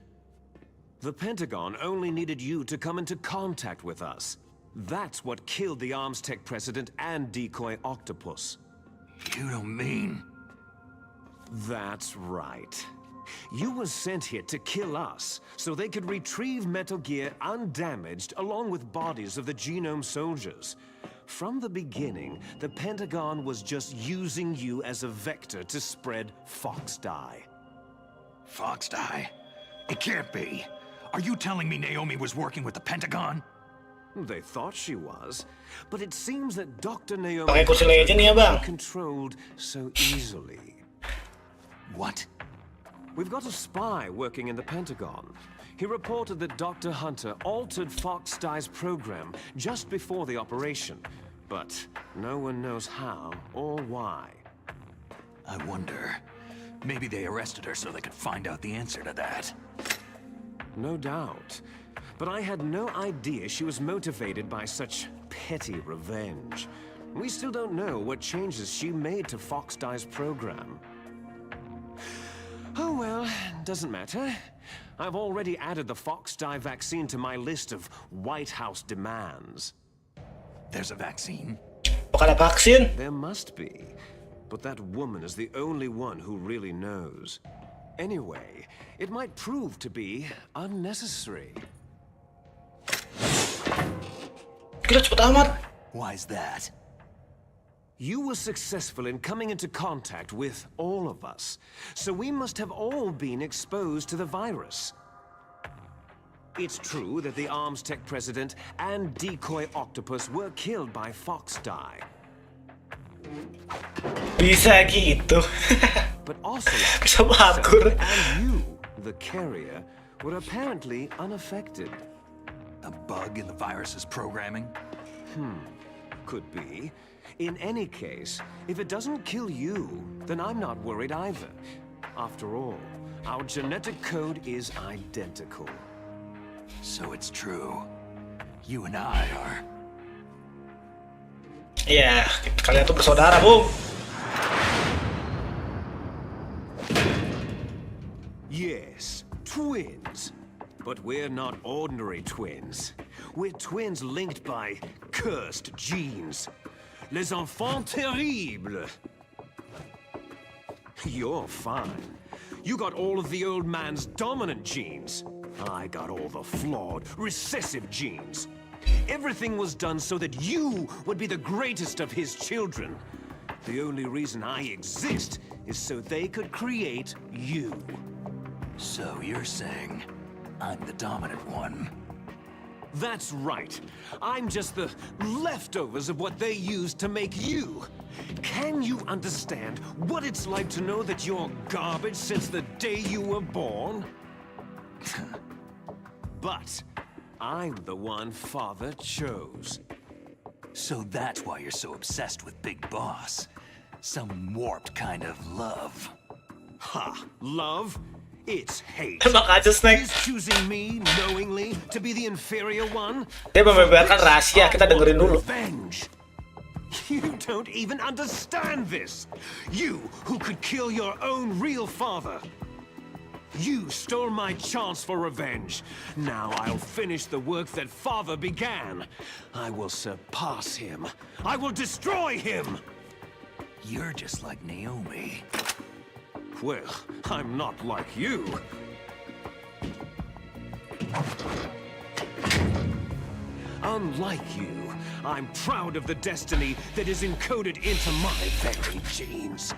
The Pentagon only needed you to come into contact with us. That's what killed the Arms Tech president and Decoy Octopus. You don't mean... That's right. You were sent here to kill us, so they could retrieve Metal Gear undamaged along with bodies of the Genome soldiers. From the beginning, the Pentagon was just using you as a vector to spread Fox Die. Fox Die? It can't be. Are you telling me Naomi was working with the Pentagon? They thought she was, but it seems that Dr. Naomi Pakai kursi legend ya, Bang. controlled so easily. What? We've got a spy working in the Pentagon. He reported that Dr. Hunter altered Fox Die's program just before the operation, but no one knows how or why. I wonder. Maybe they arrested her so they could find out the answer to that. No doubt. But I had no idea she was motivated by such petty revenge. We still don't know what changes she made to Fox Die's program. Oh well, doesn't matter. I've already added the Fox Die vaccine to my list of White House demands. There's a vaccine? Apakah ada vaksin? There must be. But that woman is the only one who really knows. Anyway, it might prove to be unnecessary. Gila cepet amat. Why's that? You were successful in coming into contact with all of us, so we must have all been exposed to the virus. It's true that the Arms Tech president and decoy octopus were killed by Fox Die. Bisa gitu. But also, Bisa bakur. and you, the carrier, were apparently unaffected. A bug in the virus's programming? Could be. In any case, if it doesn't kill you, then I'm not worried either. After all, our genetic code is identical. So it's true. You and I are... Ya, kalian tuh bersaudara, Bung. Yes, twins. But we're not ordinary twins. We're twins linked by cursed genes. Les enfants terribles. You're fine. You got all of the old man's dominant genes. I got all the flawed, recessive genes. Everything was done so that you would be the greatest of his children. The only reason I exist is so they could create you. So you're saying I'm the dominant one? That's right. I'm just the leftovers of what they used to make you. Can you understand what it's like to know that you're garbage since the day you were born? But I'm the one Father chose. So that's why you're so obsessed with Big Boss. Some warped kind of love. Ha! Love? It's hate. Emang aja Snake. He's choosing me knowingly to be the inferior one. Dia membeberkan rahasia, kita dengerin dulu. Revenge. You don't even understand this. You who could kill your own real father. You stole my chance for revenge. Now I'll finish the work that father began. I will surpass him. I will destroy him. You're just like Naomi. Well, I'm not like you. Unlike you, I'm proud of the destiny that is encoded into my very genes.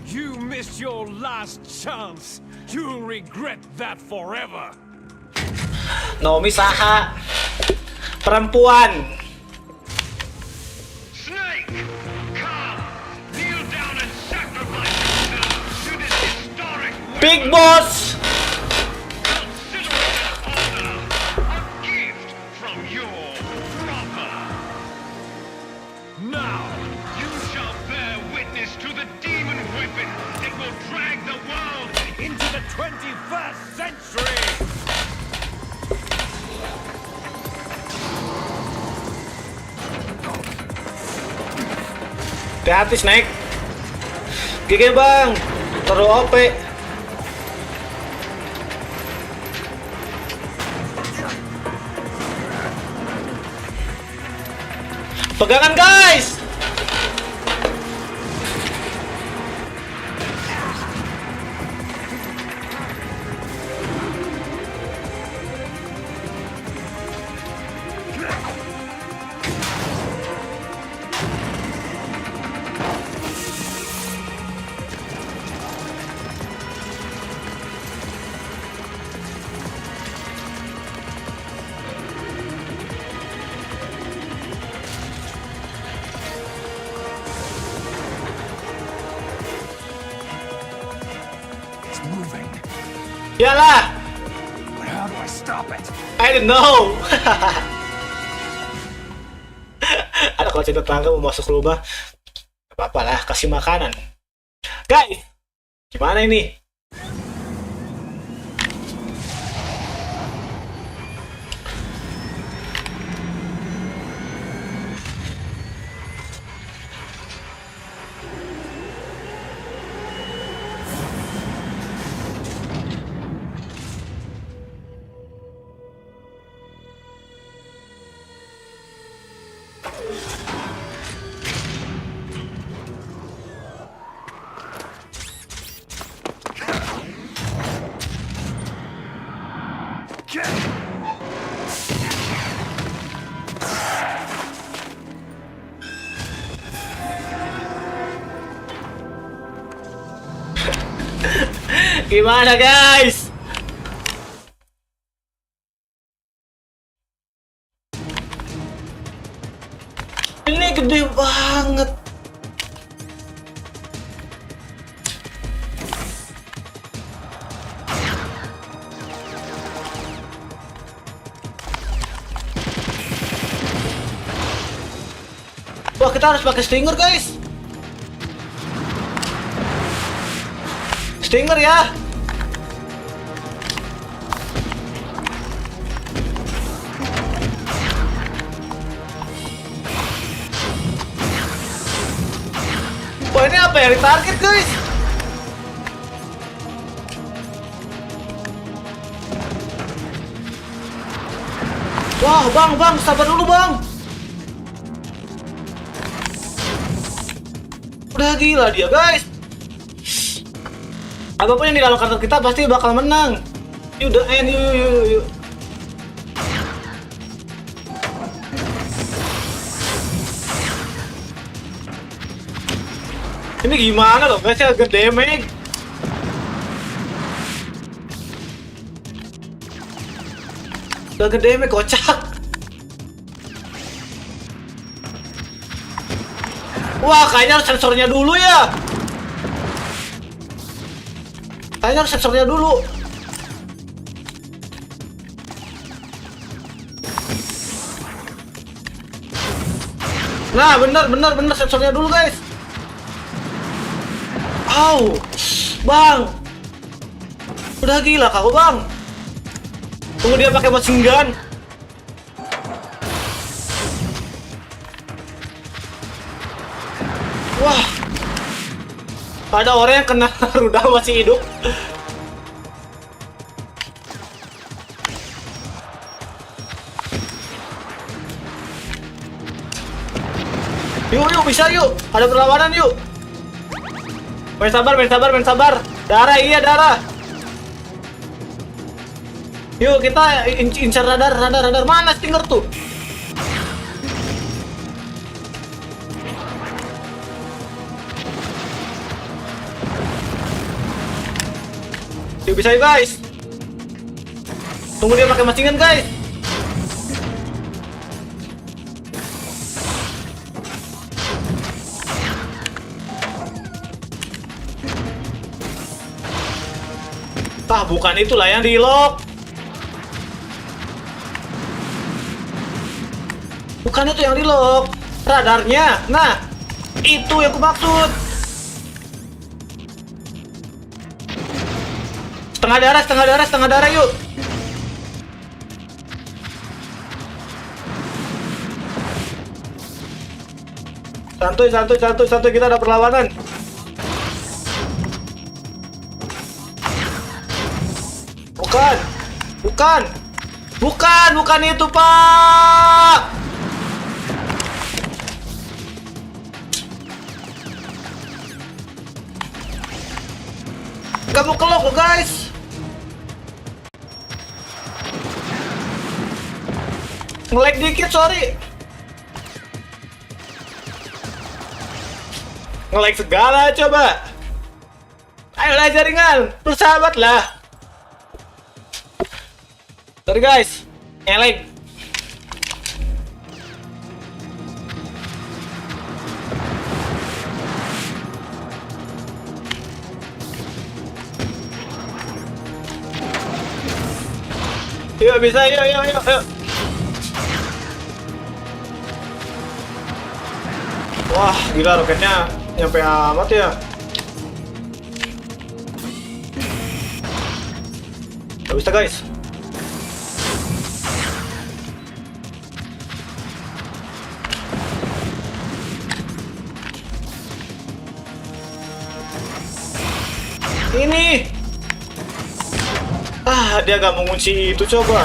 You missed your last chance. You'll regret that forever. Naomi saha? Perempuan. Snake! Come! Kneel down and sacrifice yourself to this historic Big Boss. Consider it an honor, a gift from your brother. Now! You shall bear witness to the demon weapon that will drag the world Into the 21st century! Hati-hati Snake. GG bang. Terlalu OP. Pegangan guys. Yalah. But how do I stop it? I don't know. Ada kucing tetangga mau masuk rumah. Gak apa-apa lah, kasih makanan. Guys, gimana ini? Gimana guys? Ini gede banget. Wah, kita harus pakai stinger guys. Stinger ya. Wah, ini apa yang ditarget guys? Wah, bang, sabar dulu bang. Udah gila dia guys. Apapun yang di dalam kartu kita pasti bakal menang. Yuk, udah end, yuk. Ini gimana loh guys ya, gede damage. Gede damage, kocak. Wah, kayaknya harus sensornya dulu ya. Kayaknya harus sensornya dulu. Nah, bener sensornya dulu guys. Au, bang. Udah gila kau bang. Tunggu dia pakai machine gun. Wah, ada orang yang kena rudal masih hidup. Yuk, bisa yuk. Ada perlawanan yuk. Main sabar. Darah, iya darah. Yuk, kita incar radar. Mana stinger tuh? Yuk, bisa yuk guys. Tunggu dia pakai macingan guys. Ah, bukan itulah yang di-lock. Bukan itu yang di-lock. Radarnya. Nah, itu yang aku maksud. Setengah darah yuk. Santuy, kita ada perlawanan. Bukan itu, Pak. Kamu kelok loh, guys. Nge-lag dikit, sorry. Nge-lag segala, coba. Ayolah jaringan, bersahabat lah. Sorry guys, nge-lag. Yuk bisa, yuk. Wah, gila roketnya nyampe amat ya. Gak bisa guys. Ini. Dia gak mengunci itu coba.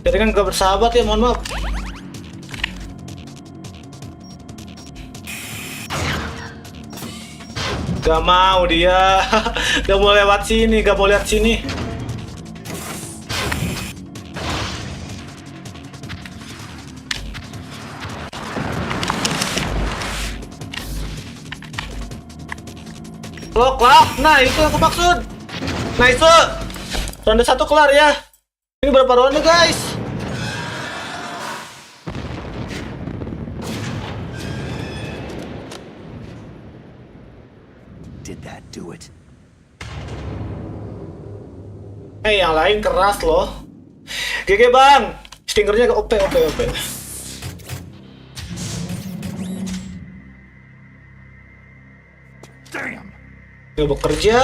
Jadi kan gak bersahabat ya, mohon maaf. Gak mau dia. Gak mau lewat sini, gak mau lihat sini. Lock. Nah, itu yang aku maksud. Nice. Ronde 1 kelar ya. Ini berapa ronde, guys? Did that do it? Yang lain keras loh. GG bang. Stingernya ke OP. Damn! Gak bekerja.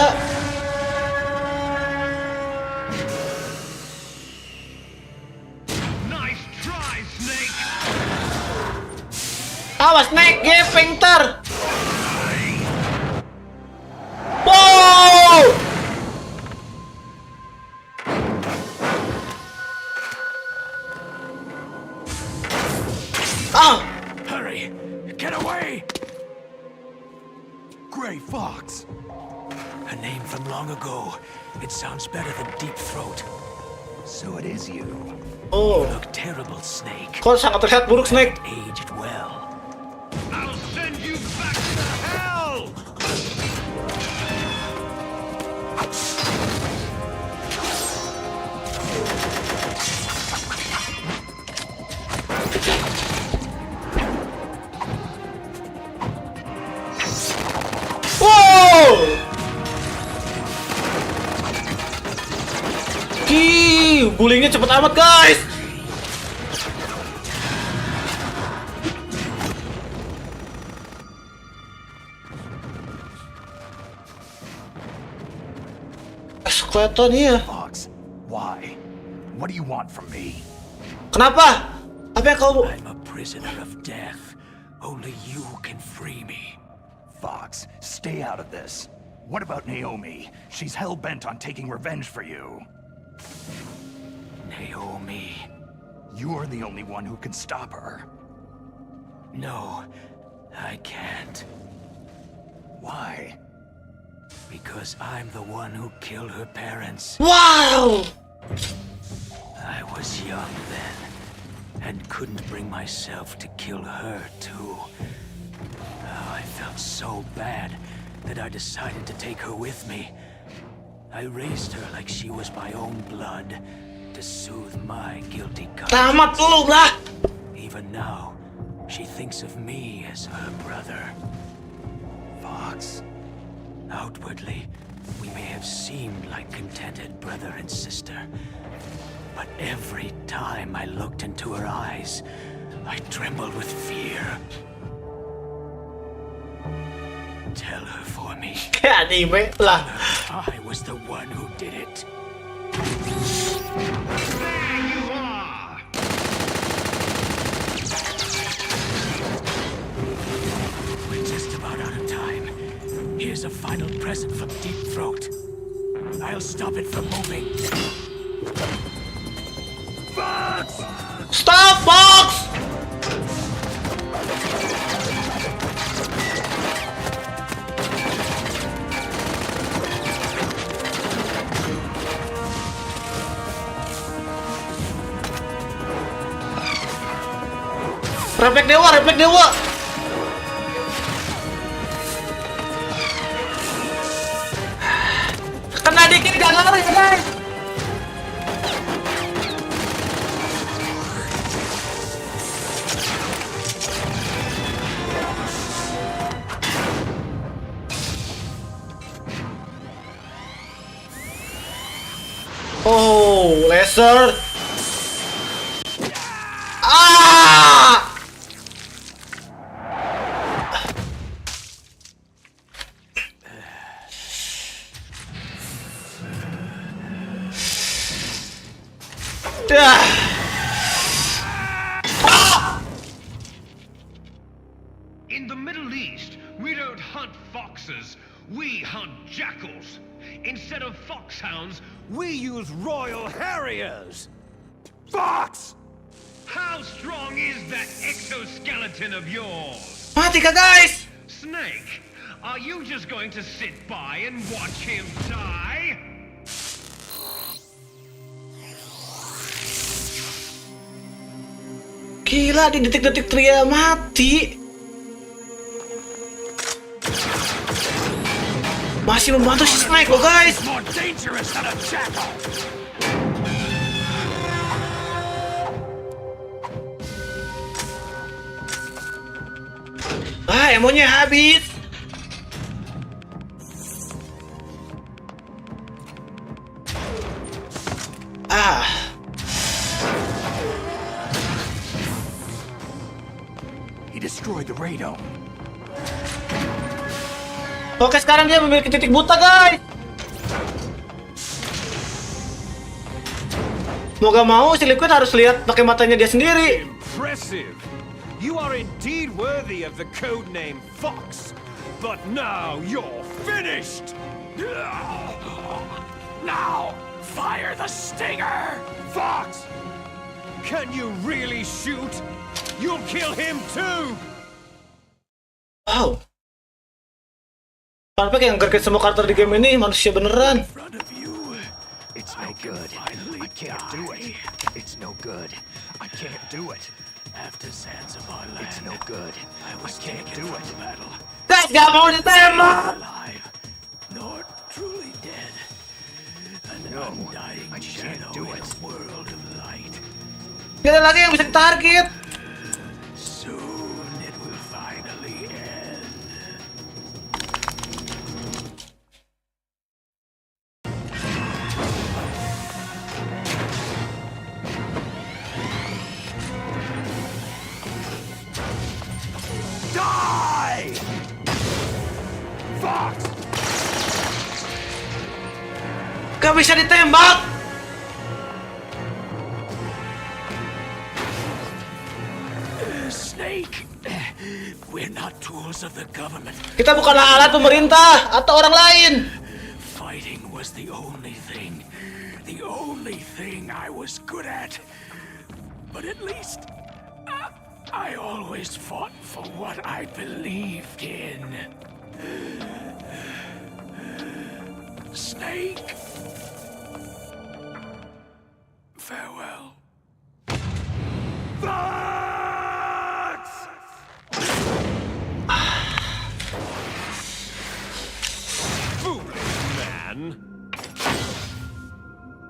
Nice try, Snake! Awas naik, pinter. Wow! Hurry! Get away! Gray Fox! A name from long ago. It sounds better than Deep Throat. So it is you. Oh, You look terrible, Snake. kok sangat terlihat buruk, Snake. Aged well. I'll send you back to hell! Wow! Bullyingnya cepet amat, guys. Kelihatan ya. Fox, why? What do you want from me? Kenapa? Apa yang kau... I'm a prisoner of death. Only you can free me. Fox, stay out of this. What about Naomi? She's hell-bent on taking revenge for you. Naomi. You're the only one who can stop her. No, I can't. Why? Because I'm the one who killed her parents. Wow! I was young then, and couldn't bring myself to kill her too. Oh, I felt so bad that I decided to take her with me. I raised her like she was my own blood, to soothe my guilty Tamat conscience. lu lah! Even now, she thinks of me as her brother. Fox, Outwardly, we may have seemed like contented brother and sister, but every time I looked into her eyes, I trembled with fear. Tell her for me. Kayak anime lah. I was the one who did it. there you are! We're just about out of time. Here's a final present from Deep Throat. I'll stop it from moving. Fox! Stop, Fox! Refleks dewa, refleks dewa. Kena dikit gak lari, guys. laser. Ah! Dah. In the Middle East, we don't hunt foxes, we hunt jackals. Instead of foxhounds, We use Royal Harriers! Fox! how strong is that exoskeleton of yours? Mati kah guys? Snake, are you just going to sit by and watch him die? Gila, di detik-detik Tria mati. Masih membantu si Snake loh guys. More dangerous than a jackal! Ah, emonya habis. Ah. He destroyed the radome. Oke, sekarang dia memiliki titik buta, guys. Mau gak mau, si Liquid harus lihat pakai matanya dia sendiri. Impressive! You are indeed worthy of the codename Fox. But now you're finished! Now, fire the stinger! Fox! Can you really shoot? You'll kill him too! Wow. Fun fact, yang gerget semua karakter di game ini manusia beneran. Front of you. It's no good. I can't do it. It's no good. I can't do it. After Zanzibar land. It's no good. I can't do it. Guys, gak mau ditembak. Alive, nor truly dead. An undying shadow in a world of light. Gak ada lagi yang bisa ditarget. Soon it will finally end. Die! Fox! Gak bisa ditembak. Snake, we're not tools of the government. Kita bukanlah alat pemerintah atau orang lain. Fighting was the only thing I was good at. But at least I always fought for what I believed in. Snake, farewell. Fox! Foolish man!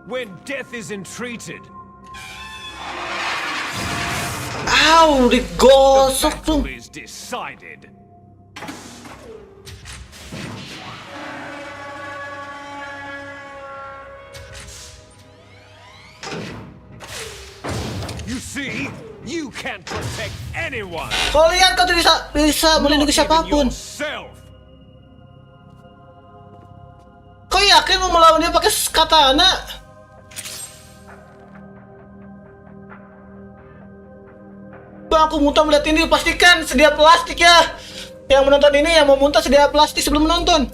When death is entreated, Au, digosok tuh. battle is decided. You see, you can't protect anyone. Kalian kau tidak bisa melindungi Not even siapapun. yourself. Kau yakin mau melawan dia pakai katana? Bang, aku muntah melihat ini. Pastikan sedia plastik ya. Yang menonton ini yang mau muntah sedia plastik sebelum menonton.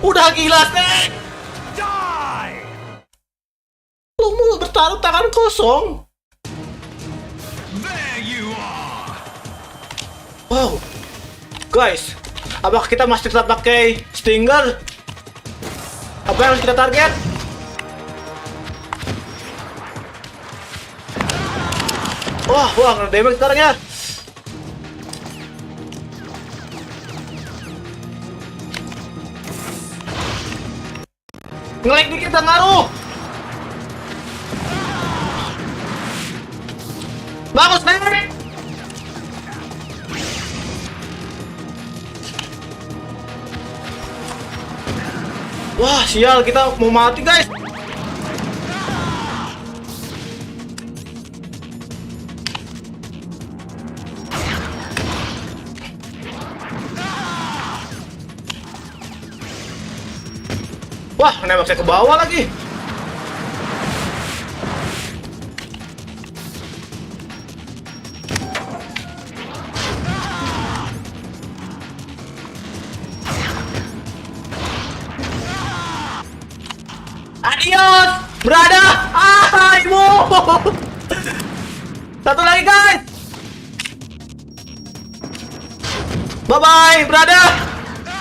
Udah gila, Snake! Die! Lu mau bertaruh tangan kosong? There you are! Wow. Guys, apakah kita masih tetap pakai Stinger? Apa yang harus kita target? Wah, kena damage sekarang ya. Nge-lag dikit dan ngaruh. Bagus, Nek. Wah, sial, kita mau mati, guys. Wah, nembak saya ke bawah lagi. Adios, berada. Ibu. Satu lagi, guys. Bye bye, berada.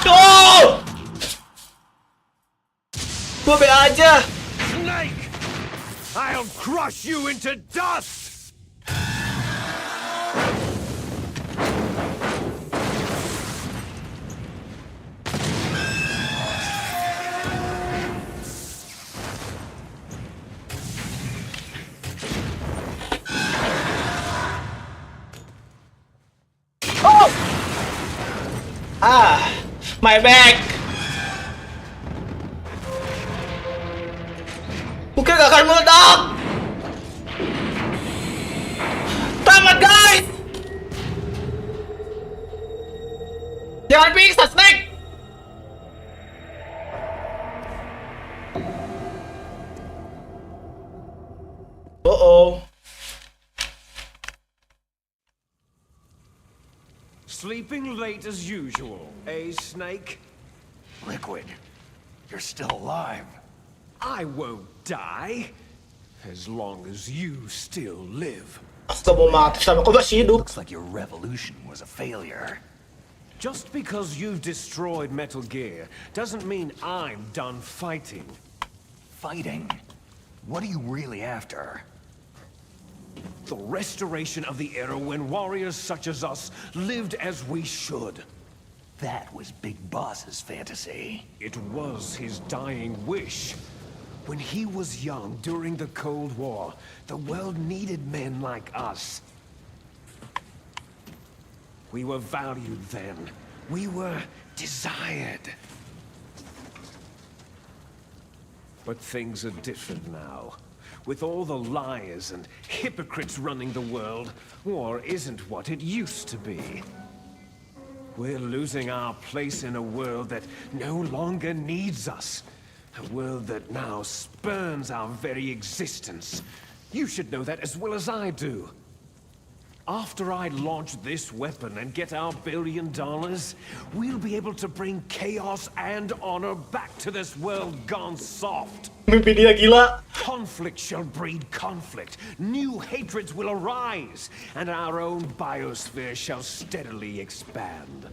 Tuh. Gue be aja. Snake! I'll crush you into dust! Oh! My back. Mungkin gak akan meledak. Tamat, guys. Jangan pingsan, Snake. Uh-oh. Sleeping late as usual, eh, Snake? Liquid, you're still alive. I won't die, as long as you still live. Aku mau mati sama kau masih hidup. Looks like your revolution was a failure. Just because you've destroyed Metal Gear doesn't mean I'm done fighting. Fighting? What are you really after? The restoration of the era when warriors such as us lived as we should. That was Big Boss's fantasy. It was his dying wish. When he was young during the Cold War, the world needed men like us. We were valued then. We were desired. But things are different now. With all the liars and hypocrites running the world, war isn't what it used to be. We're losing our place in a world that no longer needs us. A world that now spurns our very existence. You should know that as well as I do. After I launch this weapon and get our $1 billion, we'll be able to bring chaos and honor back to this world gone soft. Mimpi dia gila. Conflict shall breed conflict. New hatreds will arise, and our own biosphere shall steadily expand.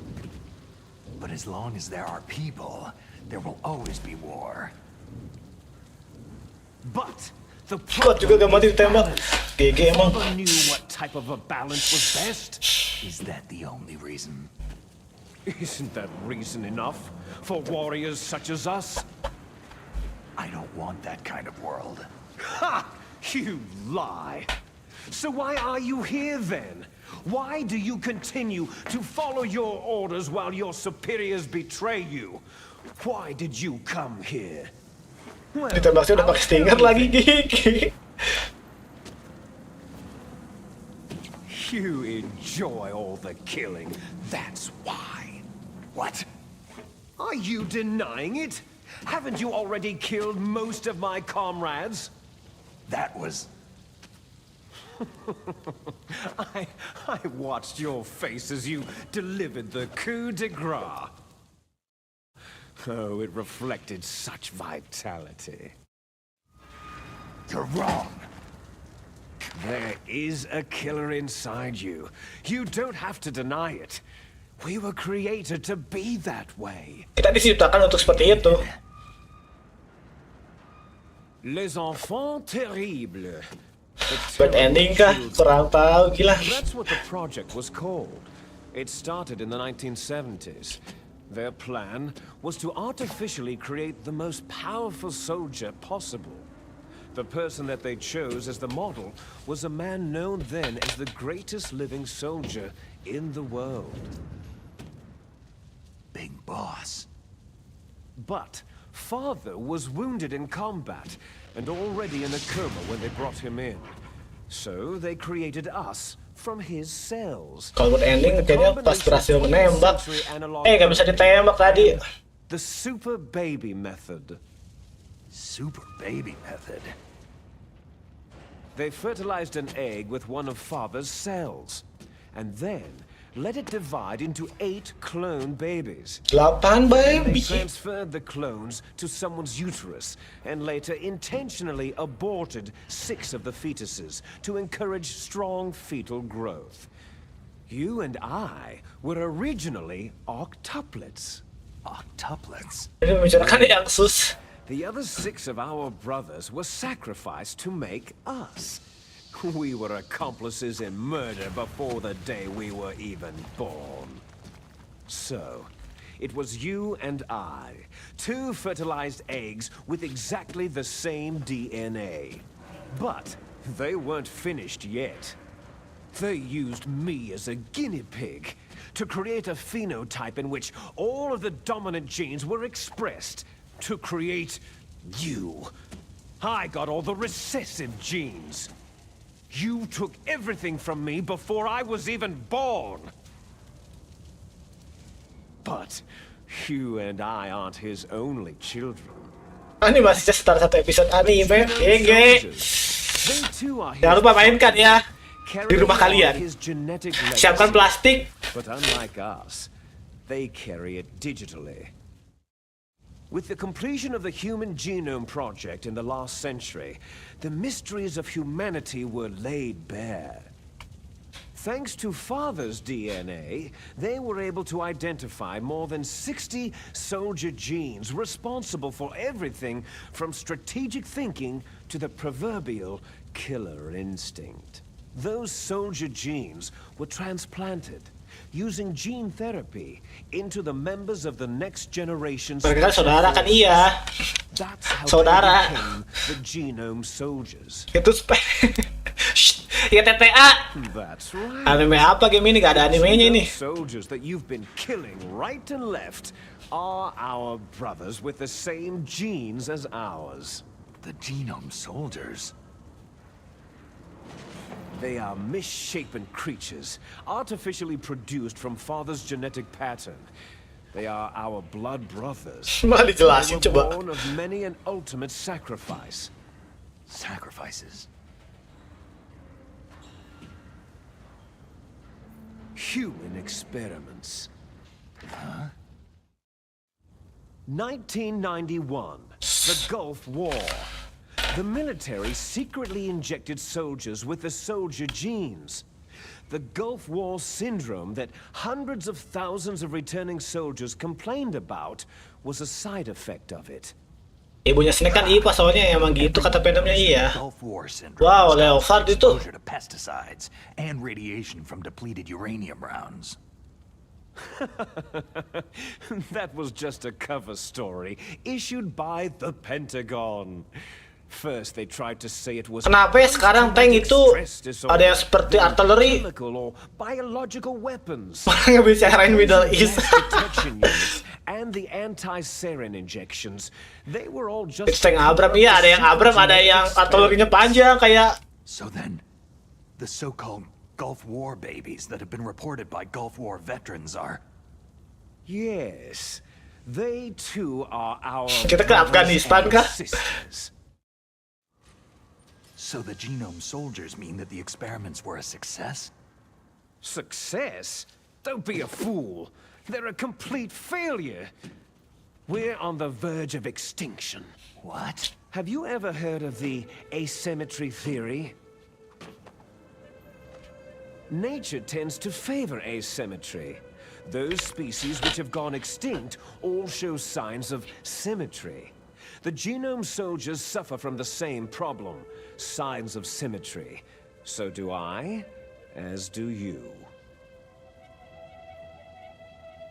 But as long as there are people, there will always be war. But the Kuat juga gak mati ditembak. GG emang. never knew what type of a balance was best. Is that the only reason? Isn't that reason enough for warriors such as us? I don't want that kind of world. Ha! You lie. So why are you here then? Why do you continue to follow your orders while your superiors betray you? Why did you come here? Well, Ditembaknya udah pakai stinger lagi, gigi. you enjoy all the killing. That's why. What? Are you denying it? Haven't you already killed most of my comrades? That was... I watched your face as you delivered the coup de grace. Oh, it reflected such vitality. You're wrong. There is a killer inside you. You don't have to deny it. We were created to be that way. Kita diciptakan untuk seperti itu. Les enfants terribles. Bad ending kah? Kurang tahu, gila. That's what the project was called. It started in the 1970s. Their plan was to artificially create the most powerful soldier possible. The person that they chose as the model was a man known then as the greatest living soldier in the world. Big Boss. But Father was wounded in combat and already in a coma when they brought him in. So they created us from his cells. Kalau buat ending kayaknya pas berhasil menembak, nggak bisa ditembak tadi. The super baby method. Super baby method. They fertilized an egg with one of Father's cells, and then let it divide into 8 clone babies. 8 They baby. transferred the clones to someone's uterus, and later intentionally aborted 6 of the fetuses to encourage strong fetal growth. You and I were originally octuplets. Octuplets? Ini membicarakan yang sus. The other 6 of our brothers were sacrificed to make us. We were accomplices in murder before the day we were even born. So, it was you and I, 2 fertilized eggs with exactly the same DNA. But they weren't finished yet. They used me as a guinea pig to create a phenotype in which all of the dominant genes were expressed to create you. I got all the recessive genes. You took everything from me before I was even born. But you and I aren't his only children. Ini masih start 1 episode anime. GG. They too are his Jangan lupa mainkan ya di rumah carrying kalian. his genetic legacy. Siapkan plastik. But unlike us, they carry it digitally. With the completion of the Human Genome Project in the last century, the mysteries of humanity were laid bare. Thanks to Father's DNA, they were able to identify more than 60 soldier genes responsible for everything from strategic thinking to the proverbial killer instinct. Those soldier genes were transplanted using gene therapy into the members of the next generation's Mereka kan saudara kan iya. That's how Saudara. they became the genome soldiers. Itu ya TTA. That's right. Anime apa game ini? Gak ada animenya ini. Those soldiers that you've been killing right and left are our brothers with the same genes as ours. The genome soldiers? They are misshapen creatures, artificially produced from Father's genetic pattern. They are our blood brothers. Malah They dijelasin were coba. born of many an ultimate sacrifice. Sacrifices? Human experiments. 1991, the Gulf War. The military secretly injected soldiers with the soldier genes. The Gulf War syndrome that hundreds of thousands of returning soldiers complained about was a side effect of it. Ibunya Snake kan IPA soalnya emang gitu kata fandomnya iya. Gulf War syndrome. Wow, Leopard itu. Exposure to pesticides and radiation from depleted uranium rounds. That was just a cover story issued by the Pentagon. First, they tried to say it was Kenapa ya sekarang tank itu ada yang seperti artillery? chemical or biological weapons. Orang nggak bisa carain Middle East. Detection units and the anti-sarin injections, they were all just Itu tank Abram iya, ada yang Abram, ada yang artillerinya panjang kayak. So then, the so-called Gulf War babies that have been reported by Gulf War veterans are... Yes, they too are our Kita ke Afghanistan kah? sisters. So the genome soldiers mean that the experiments were a success? Success? Don't be a fool. They're a complete failure. We're on the verge of extinction. What? Have you ever heard of the asymmetry theory? Nature tends to favor asymmetry. Those species which have gone extinct all show signs of symmetry. The genome soldiers suffer from the same problem, signs of symmetry. So do I, as do you.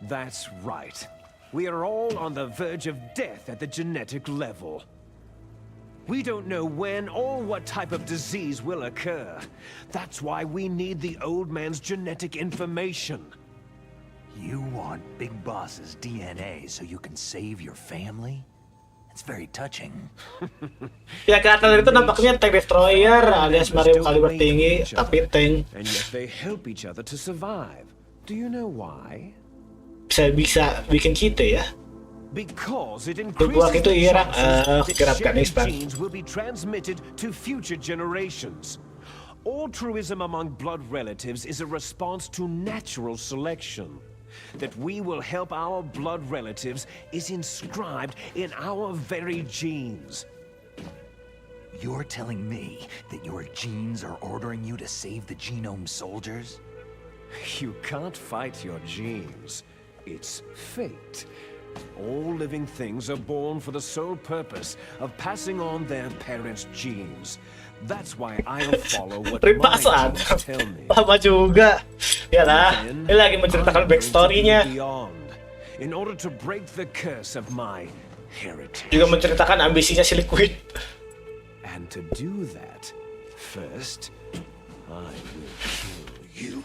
That's right. We are all on the verge of death at the genetic level. We don't know when or what type of disease will occur. That's why we need the old man's genetic information. You want Big Boss's DNA so you can save your family? It's very touching. Ya kelihatan itu nampaknya tank destroyer alias Mario kaliber tinggi, tapi tank. And yet they help each other to survive. Do you know why? Bisa bikin kita ya. Because it Buat increases itu the Irak, chances kira that shared Afghanistan. genes will be transmitted to future generations. Altruism among blood relatives is a response to natural selection. That we will help our blood relatives is inscribed in our very genes. You're telling me that your genes are ordering you to save the genome soldiers? You can't fight your genes. It's fate. All living things are born for the sole purpose of passing on their parents' genes. That's why I'll follow what my Perasaan genes tell me. lama juga. Ya lah, ini lagi menceritakan backstory-nya. In order to break the curse of my heritage. Juga menceritakan ambisinya si Liquid. And to do that, first, I will kill you.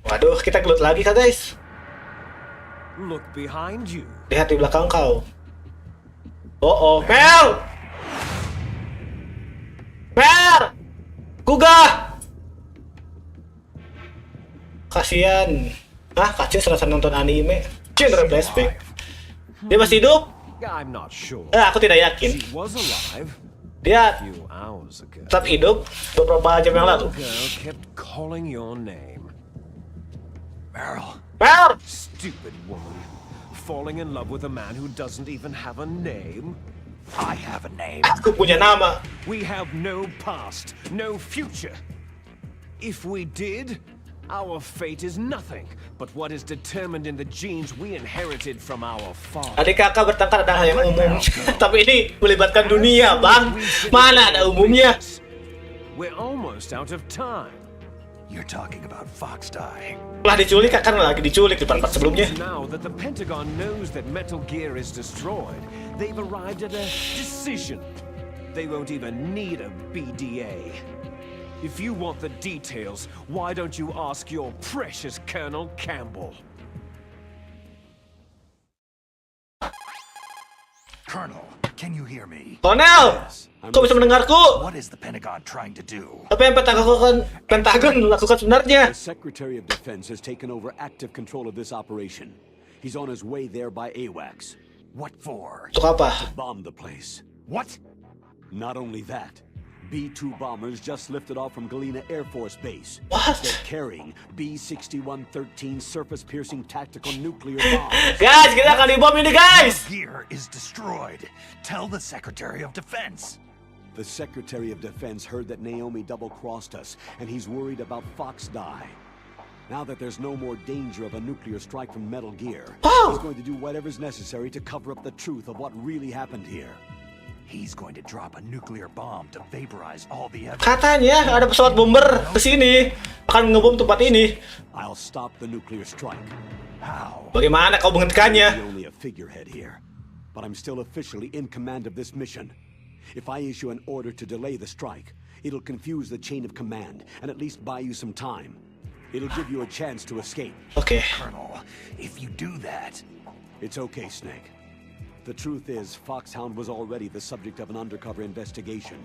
Waduh, kita gelut lagi kah guys? Look behind you. Lihat di belakang kau. Oh, Mel! Mel! Kuga! Kasian. Kasian serasa nonton anime. Genre flashback. Dia masih hidup? I'm not sure. Aku tidak yakin. She was alive Dia a few hours ago. tetap hidup beberapa jam yang lalu. The girl kept calling your name. Meryl. Mel! Stupid woman. Falling in love with a man who doesn't even have a name. I have a name. Aku punya nama. We have no past, no future. If we did, our fate is nothing but what is determined in the genes we inherited from our father. Adik kakak bertengkar adalah hal yang umum. Tapi ini melibatkan dunia, Bang. Mana ada umumnya? We're almost out of time. You're talking about Fox Die. Lah diculik, kan lagi diculik di part sebelumnya. Now that the Pentagon knows that Metal Gear is destroyed, they've arrived at a decision. They won't even need a BDA. If you want the details, why don't you ask your precious Colonel Campbell? Colonel, can you hear me? Kolonel! Kau bisa mendengarku? What is the Pentagon trying to do? Apa yang Pentagon lakukan sebenarnya? The Secretary of Defense has taken over active control of this operation. He's on his way there by AWACS. What for? Untuk apa? Bomb the place. What? Not only that, B-2 bombers just lifted off from Galena Air Force Base. What? They're carrying B-6113 surface-piercing tactical nuclear bombs. Guys, kita akan dibom ini guys! Gear is destroyed. Tell the Secretary of Defense. The Secretary of Defense heard that Naomi double-crossed us, and he's worried about Fox Die. Now that there's no more danger of a nuclear strike from Metal Gear, he's going to do whatever's necessary to cover up the truth of what really happened here. He's going to drop a nuclear bomb to vaporize all the evidence. Katanya ada pesawat bomber kesini akan ngebom tempat ini. I'll stop the nuclear strike. How? Bagaimana kau menghentikannya? I'm only a figurehead here, but I'm still officially in command of this mission. If I issue an order to delay the strike, it'll confuse the chain of command and at least buy you some time. It'll give you a chance to escape. Oke. Colonel, if you do that... It's okay, Snake. The truth is, Foxhound was already the subject of an undercover investigation.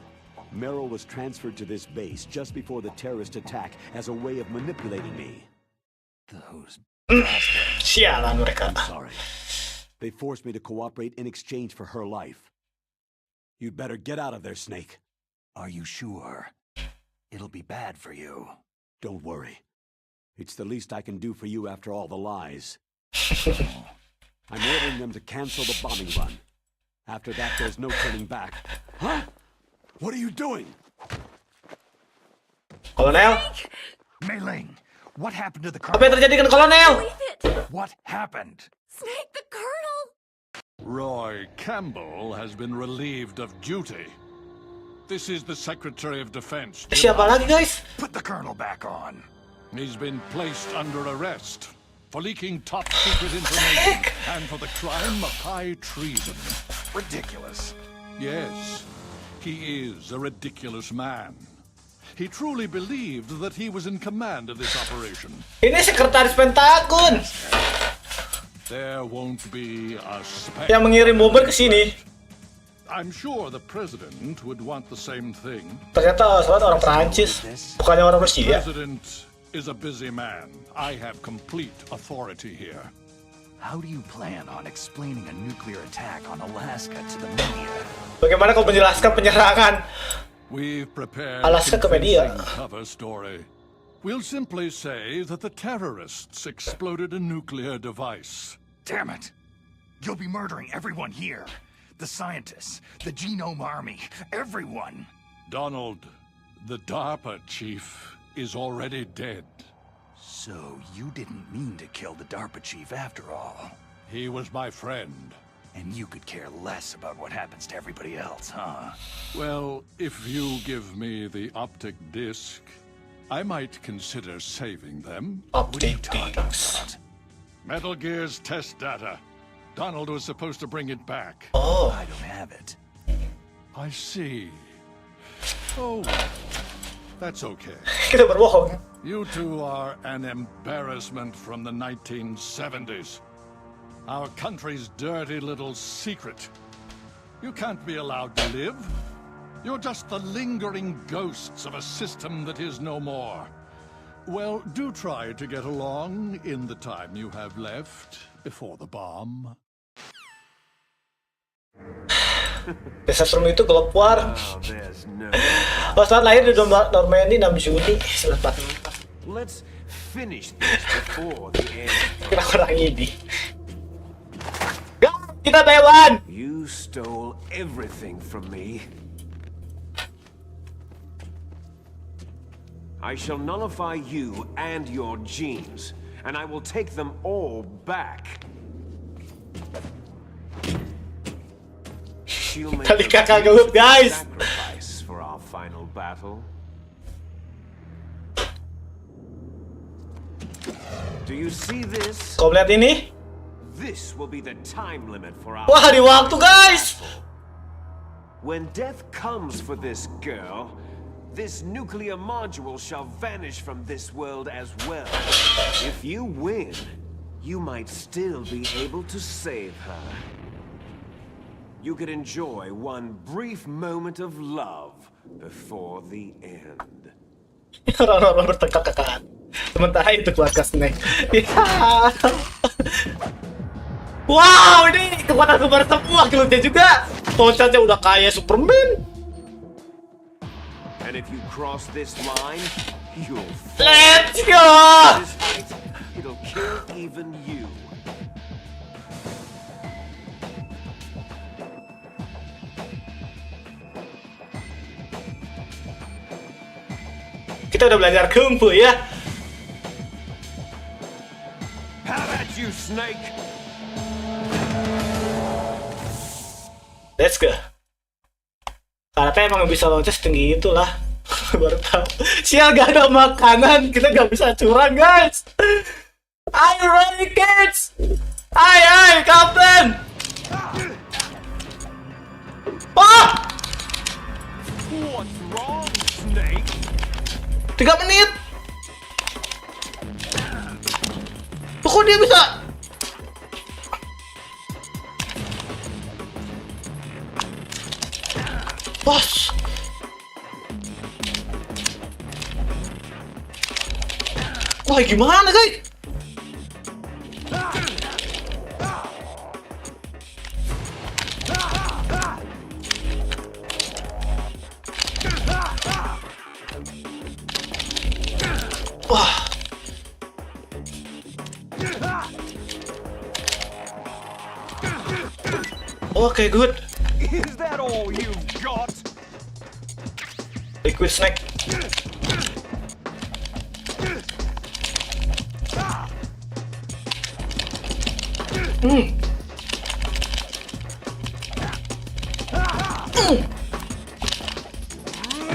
Merrill was transferred to this base just before the terrorist attack as a way of manipulating me. Those... Sialan mereka. I'm sorry. They forced me to cooperate in exchange for her life. You'd better get out of there, Snake. Are you sure? It'll be bad for you. Don't worry. It's the least I can do for you after all the lies. I'm ordering them to cancel the bombing run. After that, there's no turning back. Huh? What are you doing? Kolonel? Mei Ling, what happened to the Apa yang Colonel? terjadi dengan Kolonel? What happened? Snake, the Colonel! Roy Campbell has been relieved of duty. This is the Secretary of Defense. Siapa lagi guys? Put the Colonel back on. He's been placed under arrest for leaking top secret information and for the crime of high treason. Ridiculous. Yes, he is a ridiculous man. He truly believed that he was in command of this operation. Ini sekretaris Pentagon There won't be a speck yang mengirim bomber ke sini. I'm sure the president would want the same thing. Ternyata Solix orang Perancis, bukannya orang The Rusia. president is a busy man. I have complete authority here. How do you plan on explaining a nuclear attack on Alaska to the media? Bagaimana kau menjelaskan penyerangan We've prepared Alaska ke media? convincing cover story. We'll simply say that the terrorists exploded a nuclear device. Damn it! You'll be murdering everyone here. The scientists, the Genome Army, everyone. Donald, the DARPA chief, is already dead. So you didn't mean to kill the DARPA chief after all. He was my friend. And you could care less about what happens to everybody else, huh? Well, if you give me the optic disc, I might consider saving them. What are you talking about? Metal Gear's test data. Donald was supposed to bring it back. Oh, I don't have it. I see. Oh, that's okay. kita berbohong. You two are an embarrassment from the 1970s. Our country's dirty little secret. You can't be allowed to live. You're just the lingering ghosts of a system that is no more. Well, do try to get along in the time you have left before the bomb. Desa Serem itu keluar. Oh, there's no... Oh, saat lahir di Normandy 6 Juni 1944. Let's finish this before the end. Kenapa orang ini? Kita Taiwan. You stole everything from me. I shall nullify you and your genes, and I will take them all back. She'll make Tadi a kakak huge gelut, guys. sacrifice for our final battle. Do you see this? Kau lihat ini? This will be the time limit for our... Wah, di waktu, guys. When death comes for this girl, this nuclear module shall vanish from this world as well. If you win, you might still be able to save her. You could enjoy one brief moment of love before the end. Orang-orang bertengkar-tengkaran. Sementara itu keluarga Snake. Ya. Wow, ini kekuatan super semua kilutnya juga. Toncatnya udah kayak Superman. And if you cross this line, you'll fall. Let's go. This fight, it'll kill even you. Kita udah belajar kungfu ya. How about you, Snake? Let's go. Karate emang bisa loncat setinggi itulah. Baru tahu. Sial, gak ada makanan, kita gak bisa curang, guys. Are you ready, kids? Aye, Captain. Ah! What's wrong, Snake? 3 menit. Kok dia bisa? Bos. Wah, gimana, guys? Wah. Okay, good. Is that all you've got? Liquid snack.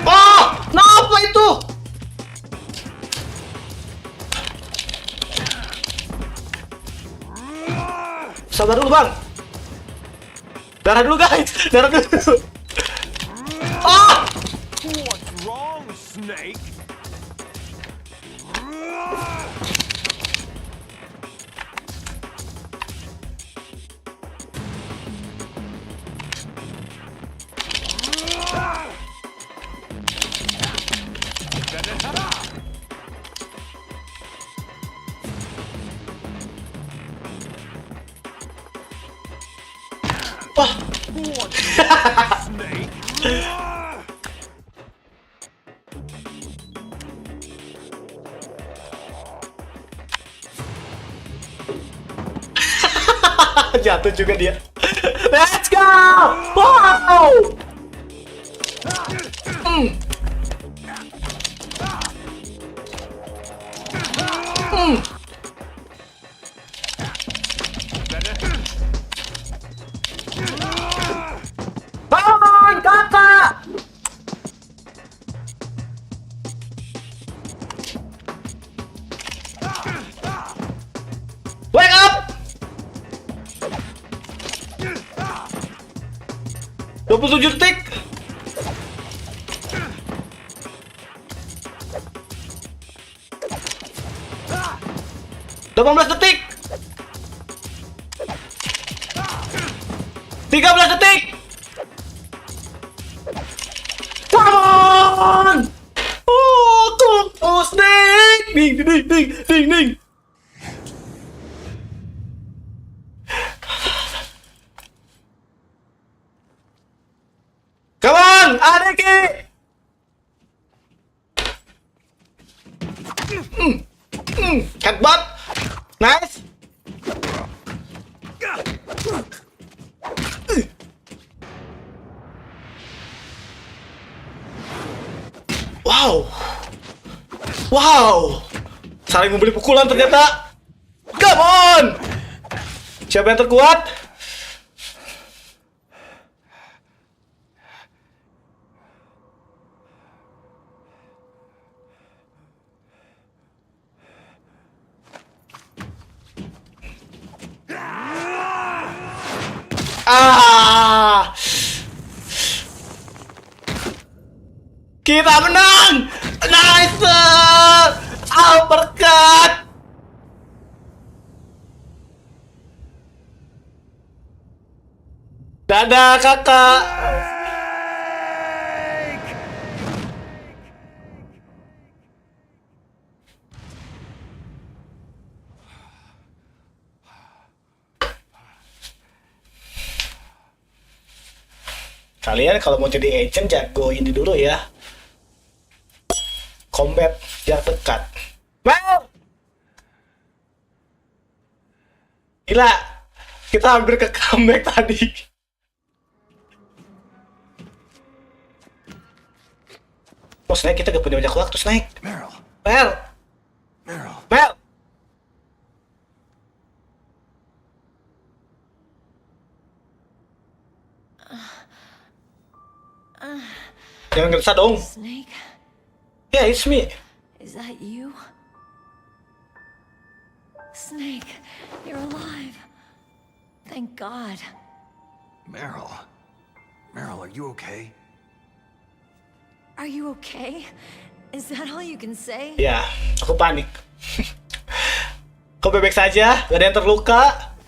Ah, kenapa itu? Sabar dulu, Bang. Darah dulu, guys. Darah dulu. Ah! What's wrong, Snake? Apa? Jatuh juga dia. Let's go! Wow! Bangun, kakak! Wake up! 27 detik. Delapan belas detik. 13 detik. Come on! Oh, Snake! Ding. Come on, Adeki! Headbutt. Nice. Wow. Saling memberi pukulan ternyata. Come on. Siapa yang terkuat? Kita menang! Nice! Uppercut! Dadah kakak! Kalian kalau mau jadi agent jago ini dulu ya. Combat jarak dekat. Well! Gila, kita hampir ke comeback tadi. Oh, Snake, kita gak punya banyak waktu, Snake. Meryl. Mel! Meryl. Mel! Jangan ngerasa dong. Snake, Yeah, it's me. is that you? Snake, you're alive. Thank God. Meryl. Meryl, are you okay? Are you okay? Is that all you can say? Ya, aku panik. Kau bebek saja, gak ada yang terluka.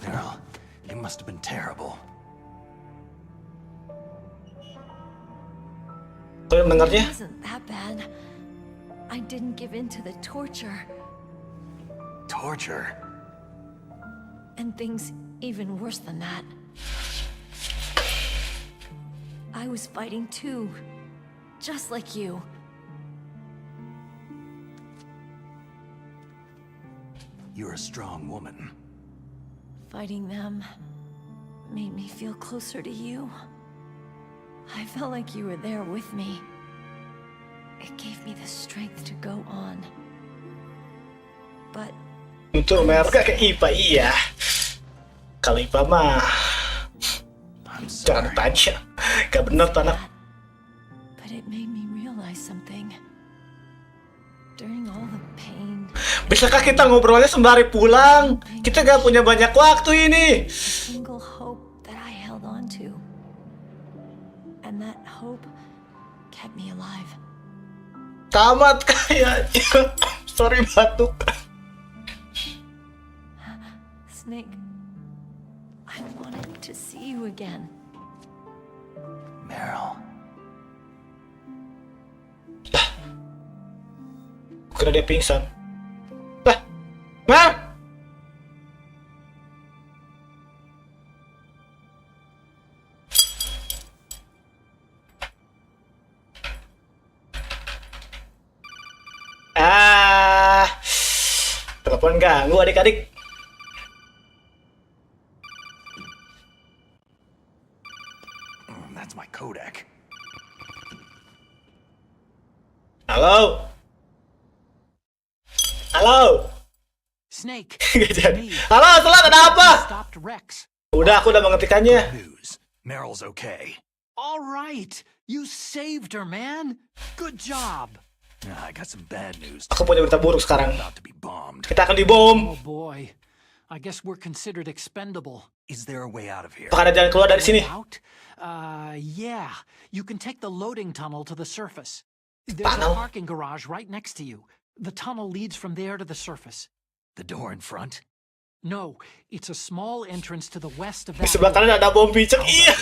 Meryl, it must have been terrible. Kau yang mendengarnya? It wasn't that bad. I didn't give in to the torture. Torture? And things even worse than that. I was fighting too. Just like you. You're a strong woman. Fighting them made me feel closer to you. I felt like you were there with me. It gave me the strength to go on. But Untuk mereka ke IPA, iya. Kalau IPA mah I'm jangan sorry. tanya. Gak bener tuh anak. but it made me realize something. During all the pain, Bisakah kita ngobrolnya sembari pulang? Kita gak punya banyak waktu ini. single hope that I held on to. And that hope kept me alive. Tamat kayaknya. Sorry batuk. Snake, I wanted to see you again. Meryl. Kira dia pingsan. Lah, Mel! Telepon ganggu adik-adik. That's my codec. Halo. Halo. Snake. Gak jadi. Halo, Selat, ada apa? Stopped Rex. Udah, aku udah mengetikkannya. News. Meryl's okay. All right. You saved her, man. Good job. I got some bad news. Aku punya berita buruk sekarang. About to be bombed. Kita akan dibom. Oh boy. I guess we're considered expendable. Is there a way out of here? Apakah ada jalan keluar dari sini? Out? Yeah. You can take the loading tunnel to the surface. There's Tunnel? a parking garage right next to you. The tunnel leads from there to the surface. The door in front? No, it's a small entrance to the west of Di that sebelah door. kanan ada bom picek. Iya.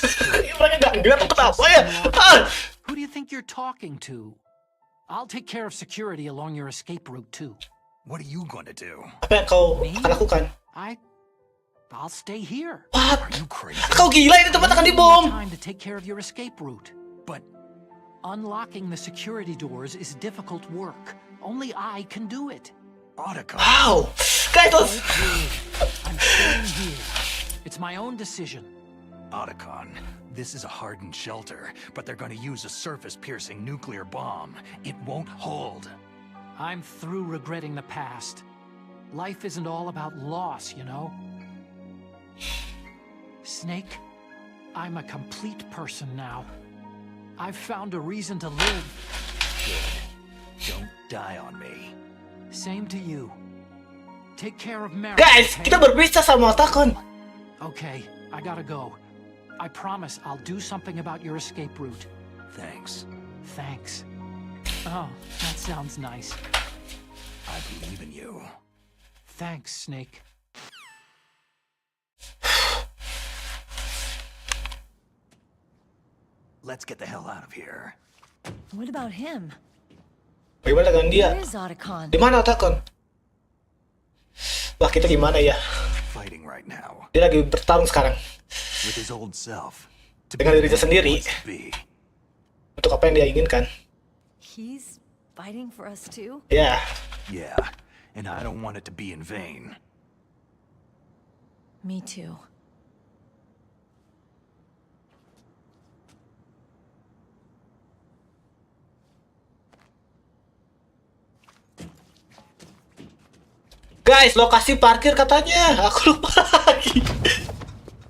Mereka nggak ngeliat atau kenapa ya? Ah! Who do you think you're talking to? I'll take care of security along your escape route too. What are you going to do? Apa yang kau akan lakukan? I'll stay here. What? Are you crazy? Kau gila, ini tempat akan dibom. Time to take care of your escape route. But Unlocking the security doors is difficult work. Only I can do it. Otacon. Wow. Guys, let's... I'm staying here. It's my own decision. Otacon, this is a hardened shelter, but they're going to use a surface-piercing nuclear bomb. It won't hold. I'm through regretting the past. Life isn't all about loss, you know? Snake, I'm a complete person now. I've found a reason to live. Good. Don't die on me. Same to you. Take care of Mary. Guys, okay? kita berpisah sama Otakon. Okay, I gotta go. I promise I'll do something about your escape route. Thanks. Thanks. Oh, that sounds nice. I believe in you. Thanks, Snake. Let's get the hell out of here. What about him? Bagaimana dengan dia? Where is Otacon? Di mana Otakon? Wah, kita gimana ya? Fighting right now. Dia lagi bertarung sekarang. With his old self. To Dengan be dirinya the man he sendiri. wants to be. Untuk apa yang dia inginkan. He's fighting for us too? Ya. Yeah, and I don't want it to be in vain. Me too. Guys, lokasi parkir katanya. Aku lupa lagi.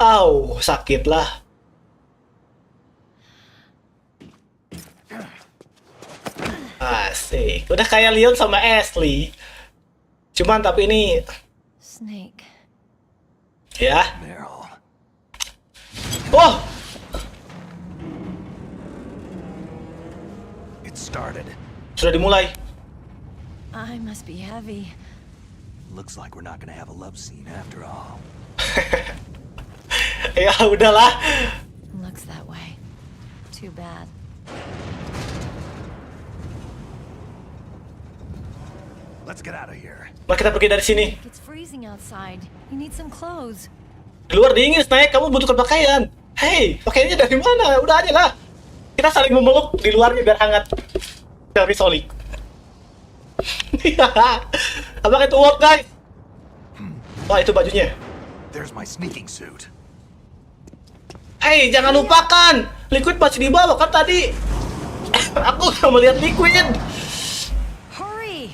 Au, sakit lah. Asik. Udah kayak Leon sama Ashley. Cuman tapi ini... Snake. Ya. Oh! It started. Sudah dimulai. I must be heavy. Looks like we're not gonna have a love scene after all. Ya udahlah. Looks that way. Too bad. Let's get out of here. Mari kita pergi dari sini. It's freezing outside. You need some clothes. Di luar dingin, Snake. Kamu butuhkan pakaian. Hei, pakaiannya dari mana? Udah aja lah. Kita saling memeluk di luarnya biar hangat. Dari Solix. Apakah itu work, guys? Wah, itu bajunya. There's my sneaking suit. Hei, jangan lupakan. Liquid masih di bawah kan tadi. Aku nggak melihat Liquid. Hurry!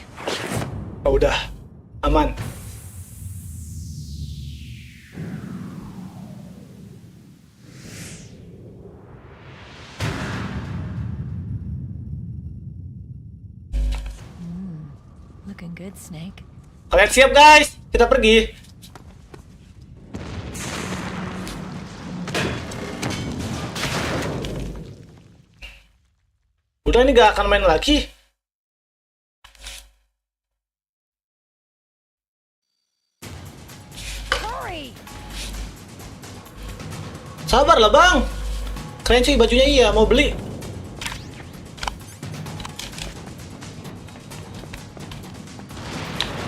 Oh, udah. Aman. Looking good, Snake. Kalian siap, guys? Kita pergi. Udah, ini gak akan main lagi. Hurry! Sabar lah, Bang. Keren sih bajunya, iya. Mau beli.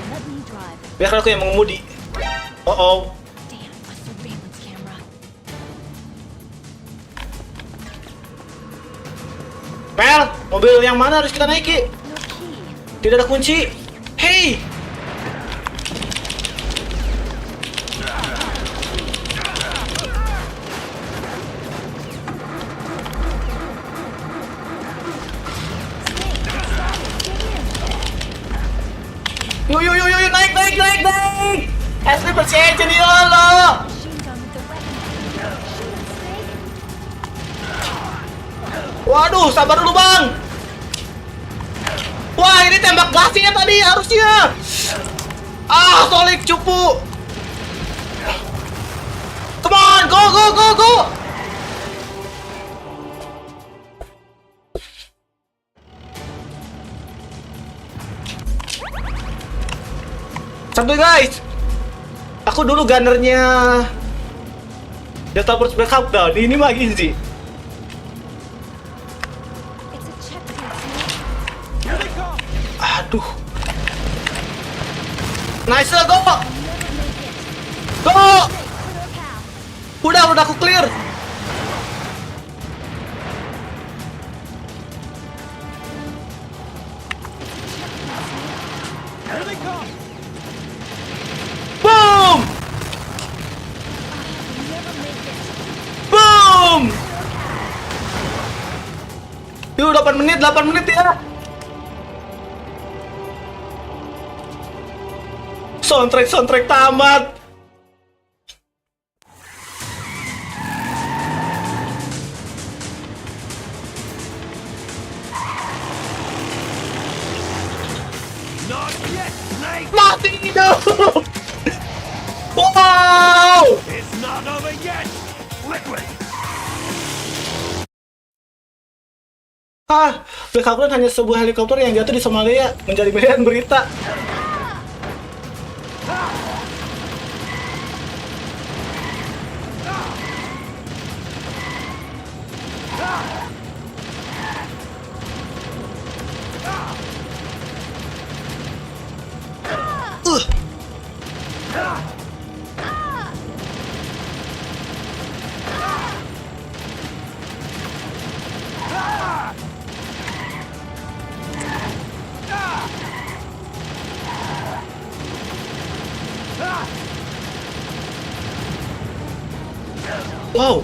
Let me drive. Biarkan aku yang mengemudi. Oh. Damn, my surveillance camera. Mel, mobil yang mana harus kita naiki? No key. Tidak ada kunci. Hei! Waduh, sabar dulu bang. Wah, ini tembak gasnya tadi harusnya. Ah, Solix cupu. Come on, go, go, go, go. Santuy guys. Aku dulu gunnernya Delta Force Backup down. Ini mah easy. Aduh. Nice, go. Go. Udah aku clear. Boom. Boom. Yuk 8 menit ya. Soundtrack tamat. Not yet, Snake! Mati hidup. Wow. It's not over yet! Liquid! Black Hawk hanya sebuah helikopter yang jatuh di Somalia menjadi medan berita. Wow.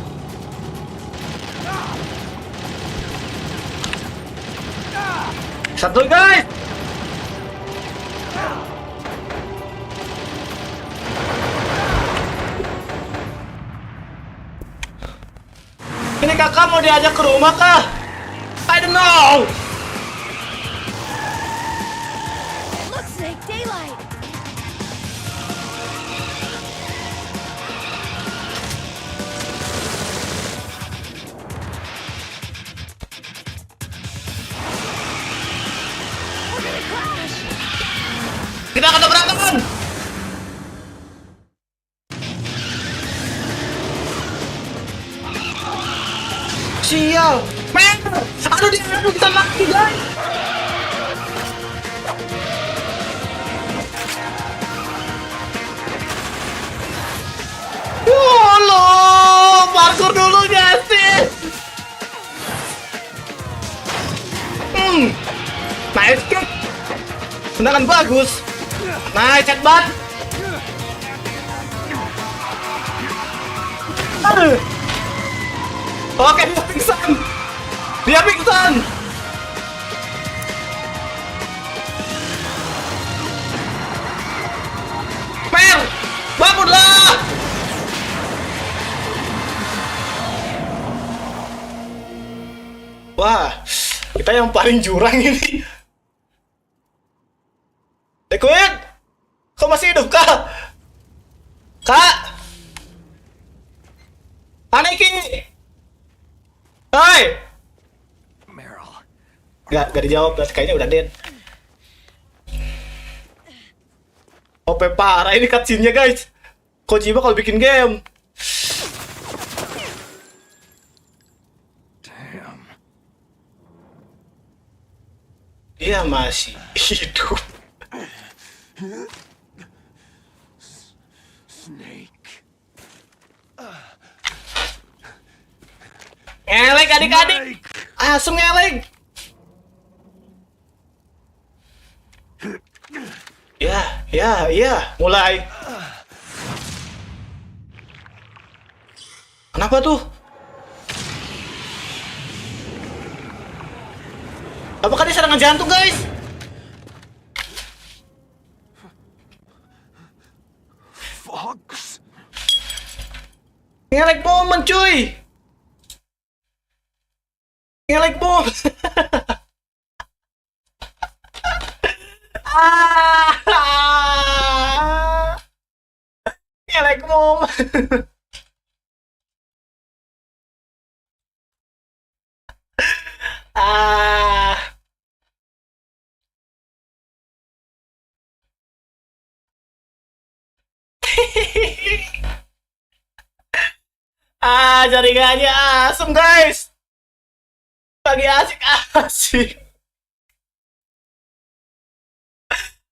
Satu guys. Ini kakak mau diajak ke rumah kah? I don't know. Look, Snake, daylight. Kita akan berantakan. Sial, men. Aduh kita mati guys. Halo, parkour dulu gak sih? Nice kick. Tendangan bagus. Nice headbutt. Aduh. Oke, dia pingsan. Mer, bangunlah. Wah, kita yang paling jurang ini. Liquid, kau masih hidup kah? Kak? Aneki. Hai. Meryl. Gak dijawab, kayaknya udah dead. OP parah ini cutscene-nya guys. Kojima kalau bikin game. Damn. Dia masih hidup. Snake. Ngelek adik-adik. Asem ngelek. Ya, mulai. Kenapa tuh? Apakah dia serangan jantung, guys? Fox. Ngelek momen, cuy. Ngelek bom. Ah, ngelek bom. Ah. Jaringannya asem guys. Lagi asik-asik.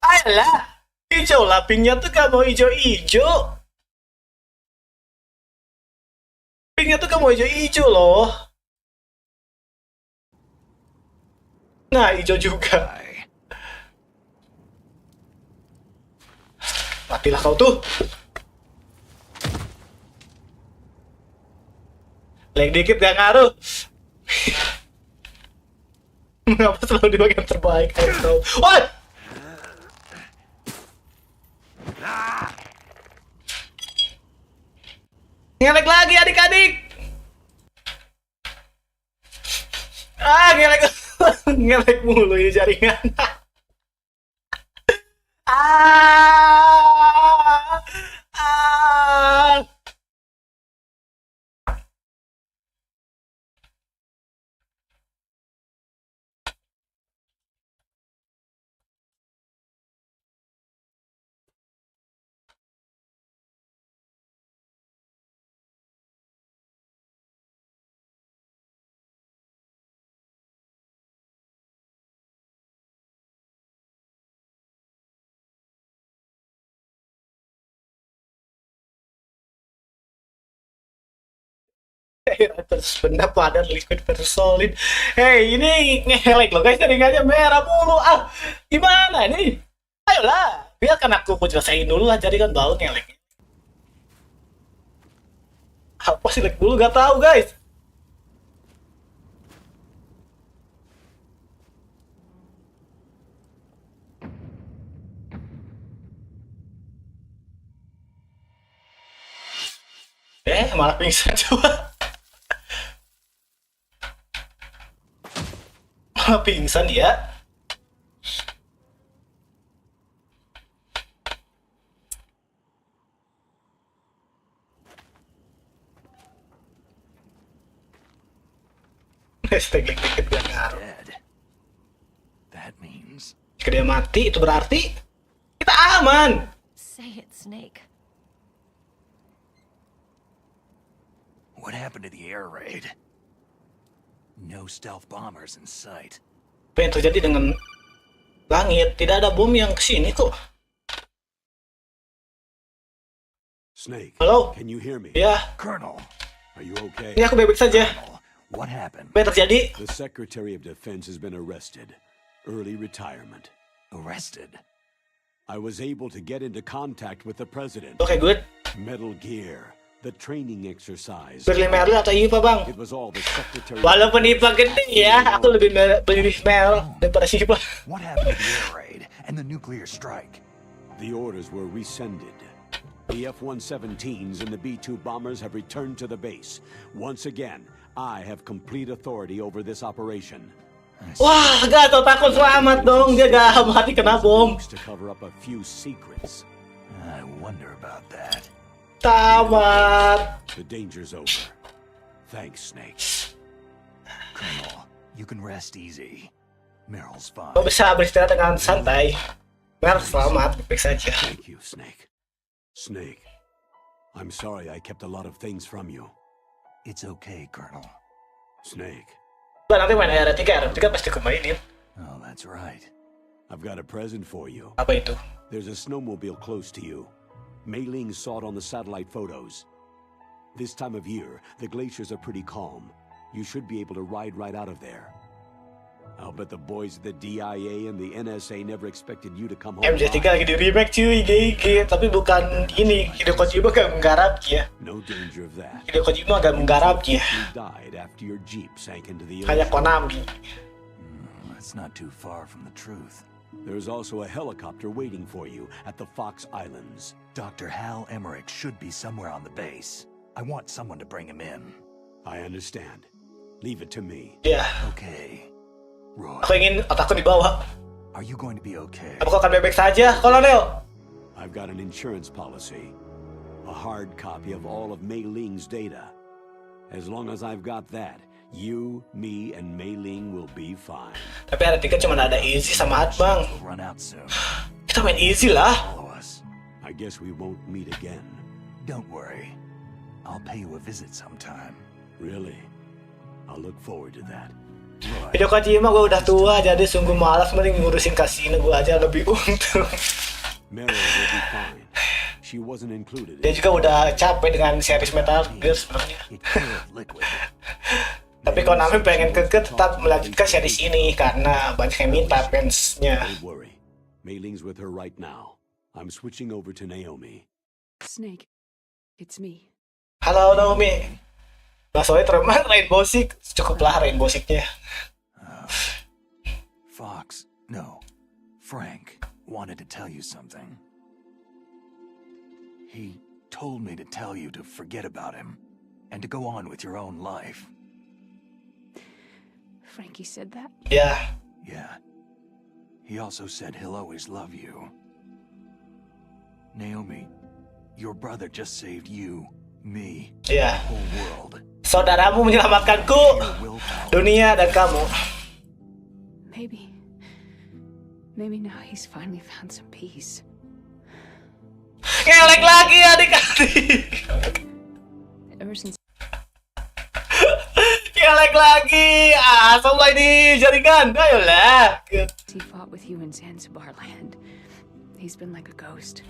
Ayolah, hijau lapingnya tuh gak mau hijau-hijau. Pingnya tuh gak mau hijau-hijau loh. Nah, hijau juga. Matilah kau tuh. Lag dikit gak ngaruh. Mengapa selalu di bagian terbaik? What? Ngelek lagi adik-adik. Ngelek. Ngelek mulu ini jaringan. Ah. Terus benda padat liquid versus solid. Hey, ini ngelek loh guys, jaringannya merah mulu. Gimana nih? Ayolah, biarkan aku jelasin dulu lah, jaringan bau ngelek. Apa sih lag dulu, gak tahu guys. Malah pingsan coba. Malah pingsan dia. Hashtag dikit gak ngaruh. That means Jika dia mati, itu berarti kita aman. Say it, Snake. what happened to the air raid? No stealth bombers in sight. Apa yang terjadi dengan langit? Tidak ada bom yang kesini kok. Snake, Halo? can you hear me? Ya, Colonel, Are you okay? ini aku baik-baik saja. what happened? Apa yang terjadi? The Secretary of Defense has been arrested. Early retirement. Arrested? I was able to get into contact with the president. Oke, good. Metal Gear, the training exercise. Berlin Merlin atau IPA, Bang? It was all the Secretary. Walaupun IPA gede ya, aku lebih Merl daripada si IPA. What happened to the air raid and the nuclear strike? The orders were rescinded. The F-117s and the B-2 bombers have returned to the base. Once again, I have complete authority over this operation. Wah, Gatot takut selamat dong. Dia gak mati kena bom. To cover up a few secrets. I wonder about that. Tamat. The danger's over. Thanks, Snake. Colonel, you can rest easy. Meryl's fine. Kau bisa beristirahat dengan santai. Merl selamat, baik saja. Thank you, Snake. Snake, I'm sorry I kept a lot of things from you. It's okay, Colonel. Snake. Nanti main R3 pasti aku mainin. Oh, that's right. I've got a present for you. Apa itu? There's a snowmobile close to you. Mei Ling saw it on the satellite photos. This time of year, the glaciers are pretty calm. You should be able to ride right out of there. I'll bet the boys at the DIA and the NSA never expected you to come home. MJ3 lagi di remake cuy, GG. Tapi bukan ini, Hideo Kojima gak menggarapnya. No danger of that. Hideo Kojima gak menggarapnya. You died after your jeep sank into the Hanya ocean. Konami. That's not too far from the truth. There's also a helicopter waiting for you at the Fox Islands. Dr. Hal Emmerich should be somewhere on the base. I want someone to bring him in. I understand. Leave it to me. Ya, Okay. Roy, aku ingin otakku dibawa. are you going to be okay? Apakah akan baik-baik saja, Kolonel? I've got an insurance policy. A hard copy of all of Mei Ling's data. As long as I've got that, you, me, and Mei Ling will be fine. Tapi ada tiket cuma ada easy sama hard, Bang. We'll run out soon. Kita main easy lah. Follow us. I guess we won't meet again. Don't worry. I'll pay you a visit sometime. Really? I'll look forward to that. Roy, Hideo Kojima gue udah tua, jadi sungguh malas, mending ngurusin kasino gue aja lebih untung. Meryl will be fine. She wasn't included. Dia juga udah capek dengan series Metal Gear sebenarnya. it killed Liquid. Tapi Konami pengen tetap melanjutkan series ini karena banyak yang minta fansnya. Don't worry. Mei Ling's with her right now. I'm switching over to Naomi. Snake, it's me. Halo Naomi. Nah soalnya terima Rainbow Six, cukuplah Rainbow Six-nya. Fox, no. Frank wanted to tell you something. He told me to tell you to forget about him and to go on with your own life. Frankie said that? Ya, Yeah. He also said he'll always love you. Naomi, your brother just saved you, me, ya. the whole world. Saudaramu menyelamatkanku, Your willpower. dunia dan kamu. Maybe now he's finally found some peace. Ngelek lagi adik-adik. Ever since Ngelek lagi. Sampai di jaringan. Ayolah. he fought with you in Zanzibar land, he's been like a ghost.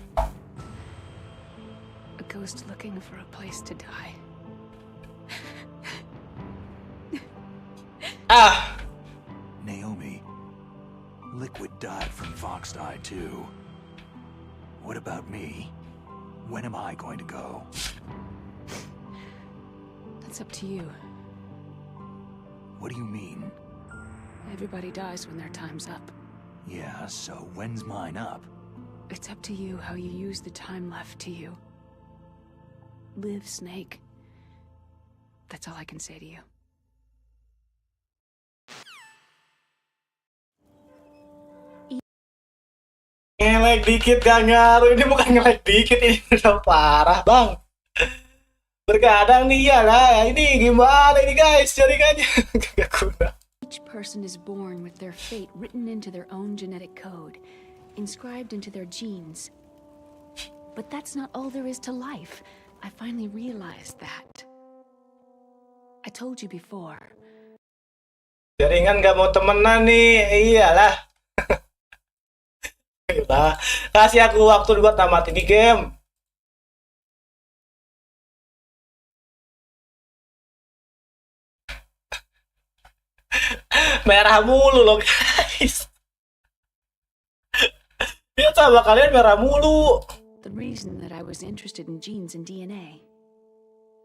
A ghost looking for a place to die. Naomi, Liquid died from Fox Eye too. What about me? When am I going to go? That's up to you. What do you mean? Everybody dies when their time's up. Yeah, so when's mine up? It's up to you how you use the time left to you. Live, Snake. That's all I can say to you. Ngelek dikit gak ngaruh. Ini bukan ngelek dikit, ini udah parah bang. Berkadang nih ya lah. Ini gimana ini guys jaringannya. Gak guna. Each person is born with their fate written into their own genetic code, inscribed into their genes. But that's not all there is to life. I finally realized that. I told you before. Jaringan gak mau temenan nih. Iyalah. Nah, kasih aku waktu buat tamat ini game. Merah mulu loh guys. Dia sama kalian merah mulu. The reason that I was interested in genes and DNA.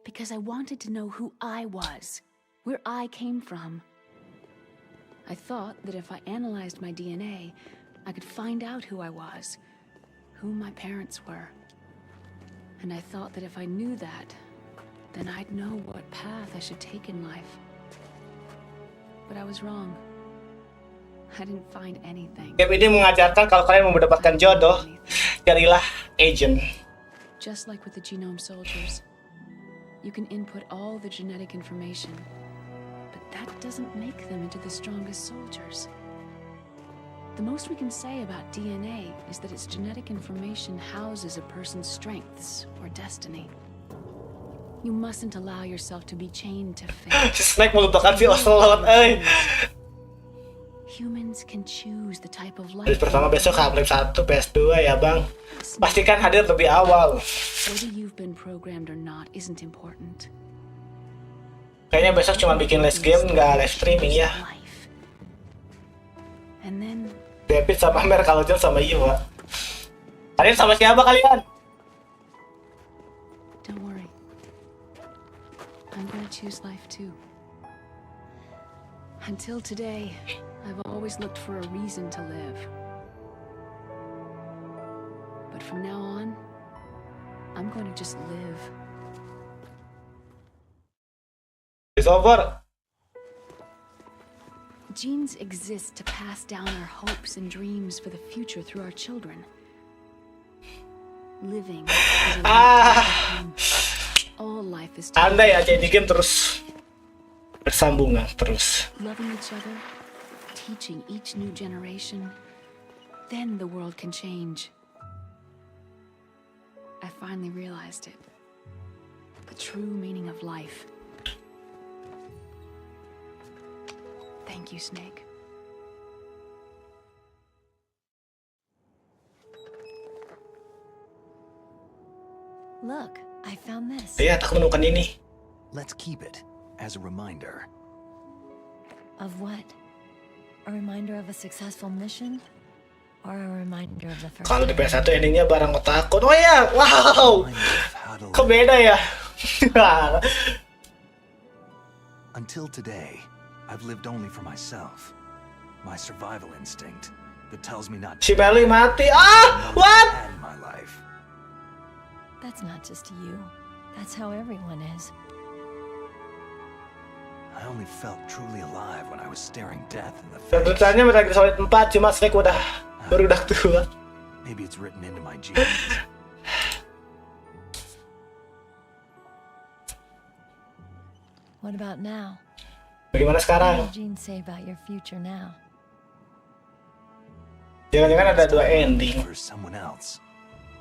Because I wanted to know who I was, where I came from. I thought that if I analyzed my DNA, I could find out who I was, who my parents were. And I thought that if I knew that, then I'd know what path I should take in life. But I was wrong. I didn't find anything. Game ini mengajarkan kalau kalian mau mendapatkan jodoh, carilah agent. Just like with the genome soldiers, you can input all the genetic information, but that doesn't make them into the strongest soldiers. The most we can say about DNA is that its genetic information houses a person's strengths or destiny. You mustn't allow yourself to be chained to fate. Si Snake melupakan si Ocelot, Humans can choose the type of life. Hari pertama besok Half-Life 1 PS2 ya bang. Pastikan hadir lebih awal. Whether you've been programmed or not isn't important. Kayaknya besok cuma bikin live game, nggak live streaming ya. And then David sama Mer, kalau John sama Iwa. Kalian sama siapa kalian? don't worry. I'm gonna choose life too. Until today, I've always looked for a reason to live. But from now on, I'm going to just live. It's over. Genes exist to pass down our hopes and dreams for the future through our children. Living is a all life is andai aja ini game terus bersambungan terus. Loving each other, teaching each new generation, then the world can change. I finally realized it. The true meaning of life. Thank you, Snake. Look, I found this. Lihat, aku menemukan ini. Let's keep it as a reminder. Of what? A reminder of a successful mission? Or a reminder of the first Kalau di time? PS1 endingnya barang otakun. Oh ya, wow. Kok beda ya? Until today, I've lived only for myself. My survival instinct that tells me not Si Meli mati. what? In my life. That's not just you. That's how everyone is. I only felt truly alive when I was staring death in the face. Tentunya Metal Gear Solid 4 cuma Snake baru udah tua. Maybe it's written into my genes. What about now? Bagaimana What sekarang? do genes say about your future now? Jangan-jangan ada dua ending. For someone else.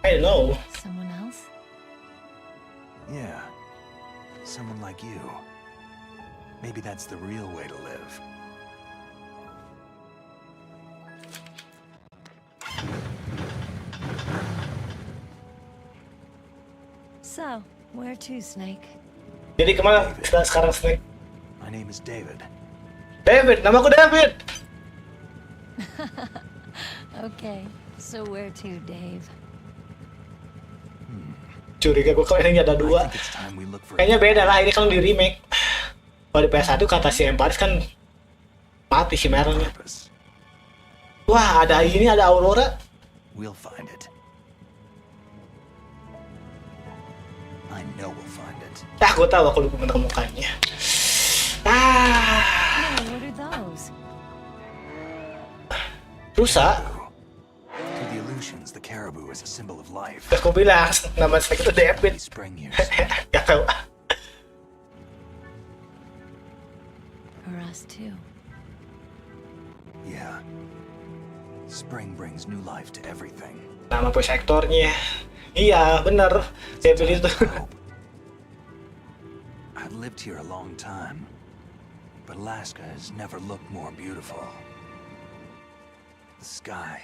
I don't know. Someone else? Yeah. Someone like you. Maybe that's the real way to live. So, where to, Snake? Jadi kemana sekarang Snake? My name is David. David, namaku David. Okay, so where to, Dave? Curiga gue kalau ini ada dua. Kayaknya beda lah, ini kalau di remake. Kalau di PS1 kata si Emparis kan mati si Merylnya. Wah, ada ini, ada Aurora. We'll find it. I know we'll find it. Gue tahu aku lupa menemukannya. Hey, what are those? Rusa. To the illusions, the caribou is a symbol of life. Aku bilang nama Snake itu David. Gak tahu. For us too. Yeah. Spring brings new life to everything. Nama voice actornya. Iya, bener. David itu. I've lived here a long time, but Alaska has never looked more beautiful. The sky,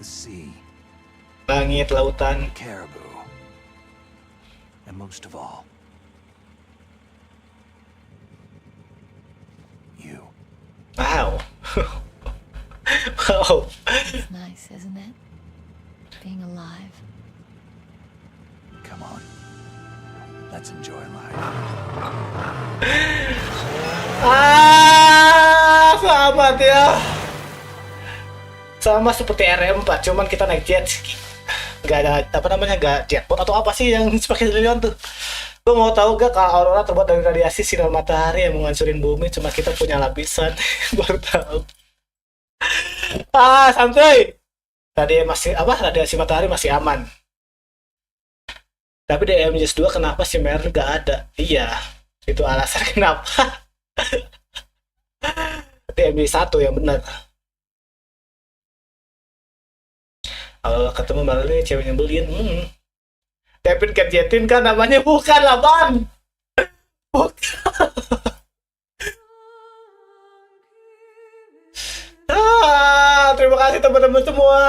the sea, Langit, lautan, caribou, and most of all, you. Wow. Wow. It's nice, isn't it? Being alive. Come on. Let's enjoy life. Selamat ya. Sama seperti RM4, cuman kita naik jet ski. Gak ada, gak jetbot atau apa sih yang pakai Lilion tuh. Gue mau tahu gak kalau Aurora terbuat dari radiasi sinar matahari yang menghancurin bumi, cuma kita punya lapisan. Baru tahu. Santai. Radiasi matahari masih aman. Tapi di MGS2 kenapa si Meryl gak ada? Iya, itu alasan kenapa. Di MGS1 yang benar. Kalau ketemu Meryl ini cewek nyebelin. David gadgetin kan namanya, bukan lah Bang. Bukan. Terima kasih teman-teman semua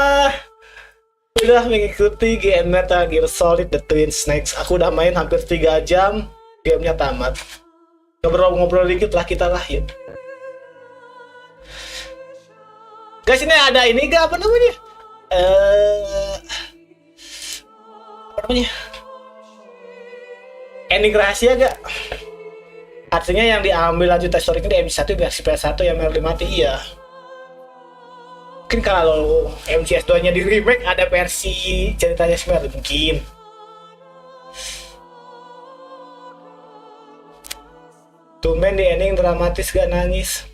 udah mengikuti game Metal Gear Solid The Twin Snakes. Aku udah main hampir 3 jam, gamenya tamat. Ngobrol-ngobrol dikit lah kita lah, yuk. Guys, ini ada ini gak, apa namanya? Ending rahasia gak? Artinya yang diambil lanjutan historiknya di MC1 versi PS1 yang Merly mati, iya. Mungkin kalau MGS2 nya di remake ada versi ceritanya Merly, mungkin. Tumben di ending dramatis gak nangis.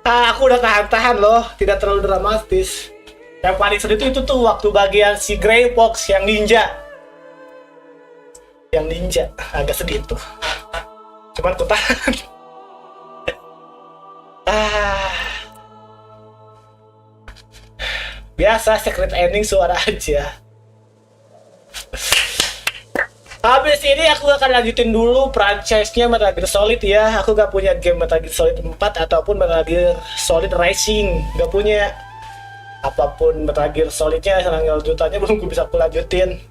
Aku udah tahan-tahan loh, tidak terlalu dramatis. Yang paling sedih itu tuh waktu bagian si Grey Fox yang ninja. Yang ninja, agak sedih tuh. Cuman ku tahan. Biasa secret ending suara aja. Habis ini aku akan lanjutin dulu franchise-nya Metal Gear Solid ya. Aku gak punya game Metal Gear Solid 4 ataupun Metal Gear Solid Rising. Gak punya. Apapun Metal Gear Solid-nya, lanjutannya belum bisa aku lanjutin.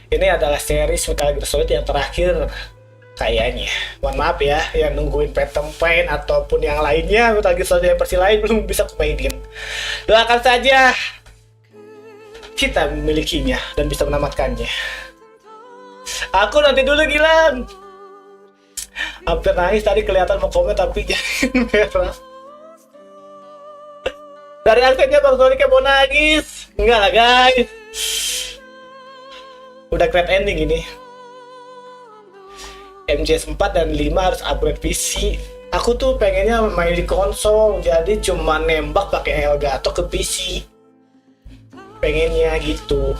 Ini adalah series Metal Gear Solid yang terakhir kayaknya. Mohon maaf ya, yang nungguin Phantom Pain ataupun yang lainnya, Metal Gear Solid yang versi lain belum bisa aku mainin. Doakan saja kita memilikinya dan bisa menamatkannya. Aku nanti dulu Gilang. Hampir nangis tadi, kelihatan mau komen tapi jangan merah. Dari aksennya Bang Solix mau nangis. Enggak lah guys. Udah great ending ini. MGS 4 dan 5 harus upgrade PC. Aku tuh pengennya main di konsol, jadi cuma nembak pakai Elgato ke PC. Pengennya gitu.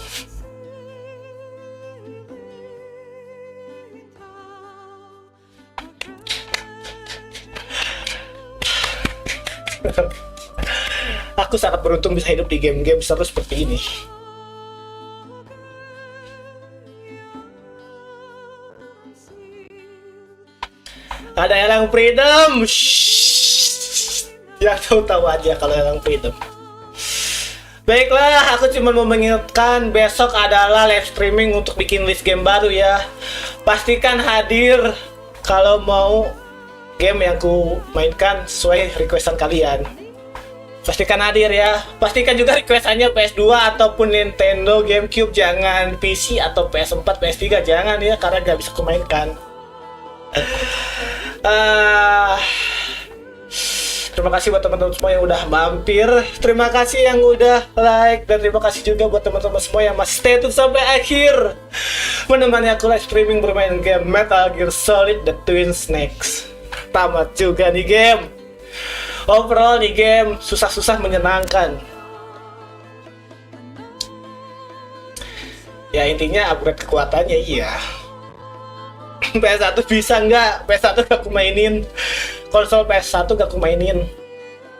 Aku sangat beruntung bisa hidup di game-game seru seperti ini. Ada Elang Freedom. Ya tahu-tahu aja kalau Elang Freedom. Baiklah, aku cuma mau mengingatkan besok adalah live streaming untuk bikin list game baru ya. Pastikan hadir kalau mau game yang ku mainkan sesuai requestan kalian. Pastikan hadir ya. Pastikan juga requestannya PS2 ataupun Nintendo GameCube, jangan PC atau PS4, PS3 jangan ya, karena gak bisa kumainkan. Terima kasih buat teman-teman semua yang udah mampir. Terima kasih yang udah like, dan terima kasih juga buat teman-teman semua yang masih stay tune sampai akhir menemani aku live streaming bermain game Metal Gear Solid The Twin Snakes. Tamat juga nih game. Overall nih game susah-susah menyenangkan. Ya intinya upgrade kekuatannya iya. PS1 bisa nggak? PS1 gak aku mainin. Konsol PS1 gak aku mainin.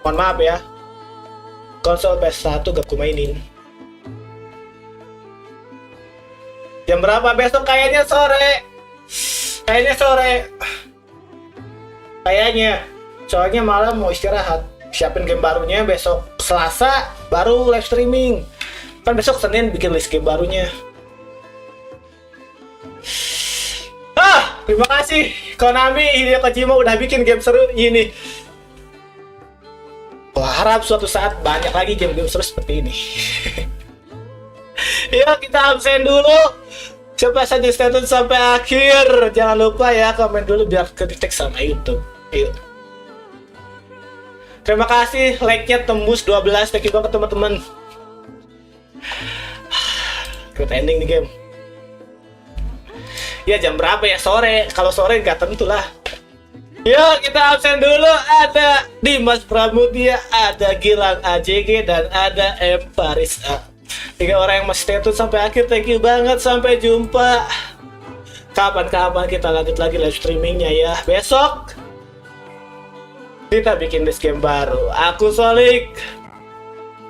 Mohon maaf ya. Konsol PS1 gak aku mainin. Jam berapa besok? Kayaknya sore. Kayaknya. Soalnya malam mau istirahat. Siapin game barunya besok Selasa baru live streaming. Kan besok Senin bikin list game barunya. Terima kasih Konami, Hideo Kojima udah bikin game seru ini. Harap suatu saat banyak lagi game-game seru seperti ini. Ya kita absen dulu. Coba saja stay tune sampai akhir. Jangan lupa ya komen dulu biar kedetek sama YouTube. Yuk. Terima kasih, like-nya tembus 12. Thank you banget teman-teman. Good ending nih game. Ya jam berapa ya? Sore. Kalau sore nggak tentu lah. Yuk kita absen dulu. Ada Dimas Pramudia, ada Gilang AJG, dan ada M Paris A. 3 orang yang masih stay tune sampai akhir. Thank you banget. Sampai jumpa. Kapan-kapan kita lanjut lagi live streamingnya ya. Besok kita bikin list game baru. Aku Solix.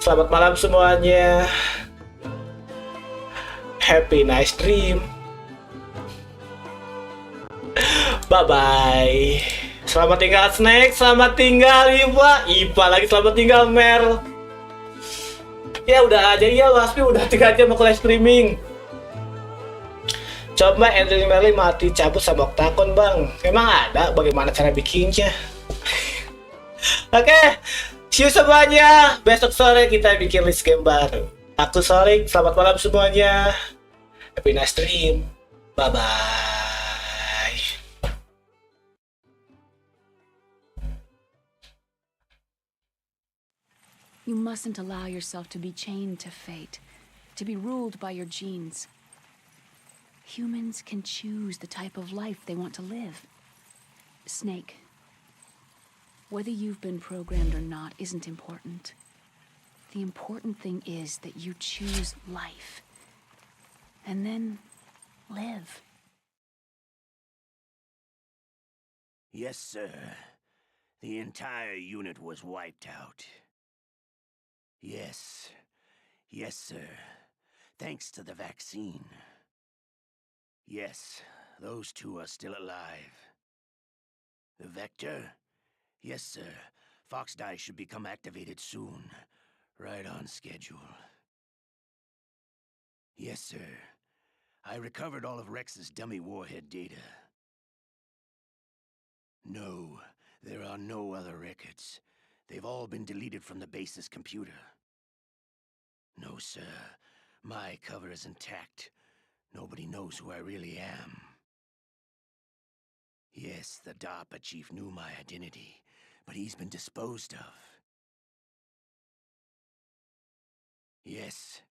Selamat malam semuanya. Happy nice dream. Bye-bye. Selamat tinggal Snake, selamat tinggal Ipa lagi selamat tinggal Mel. Ya udah aja ya Waspi, udah 3 jam mau live streaming. Coba Andrew Merlin mati cabut sama Octagon bang. Emang ada bagaimana cara bikinnya? Oke, see you semuanya. Besok sore kita bikin list game baru. Aku Solix, selamat malam semuanya. Happy nice dream. Bye-bye. You mustn't allow yourself to be chained to fate, to be ruled by your genes. Humans can choose the type of life they want to live. Snake, whether you've been programmed or not isn't important. The important thing is that you choose life. And then live. Yes, sir. The entire unit was wiped out. Yes. Yes, sir. Thanks to the vaccine. Yes, those two are still alive. The Vector? Yes, sir. Fox Die should become activated soon. Right on schedule. Yes, sir. I recovered all of Rex's dummy warhead data. No, there are no other records. They've all been deleted from the base's computer. No, sir. My cover is intact. Nobody knows who I really am. Yes, the DARPA chief knew my identity, but he's been disposed of. Yes.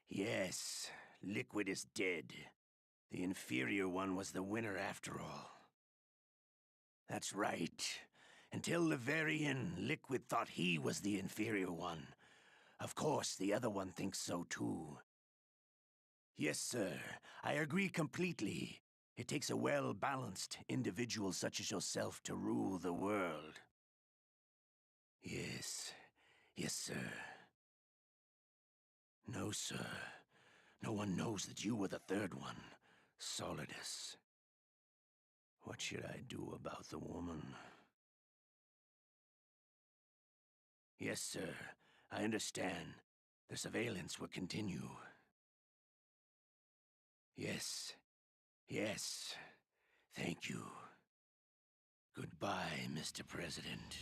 Yes. Liquid is dead. The inferior one was the winner after all. That's right. Until the very end, Liquid thought he was the inferior one. Of course, the other one thinks so too. Yes, sir. I agree completely. It takes a well-balanced individual such as yourself to rule the world. Yes. Yes, sir. No, sir. No one knows that you were the third one, Solidus. What should I do about the woman? Yes, sir. I understand. The surveillance will continue. Yes. Yes. Thank you. Goodbye, Mr. President.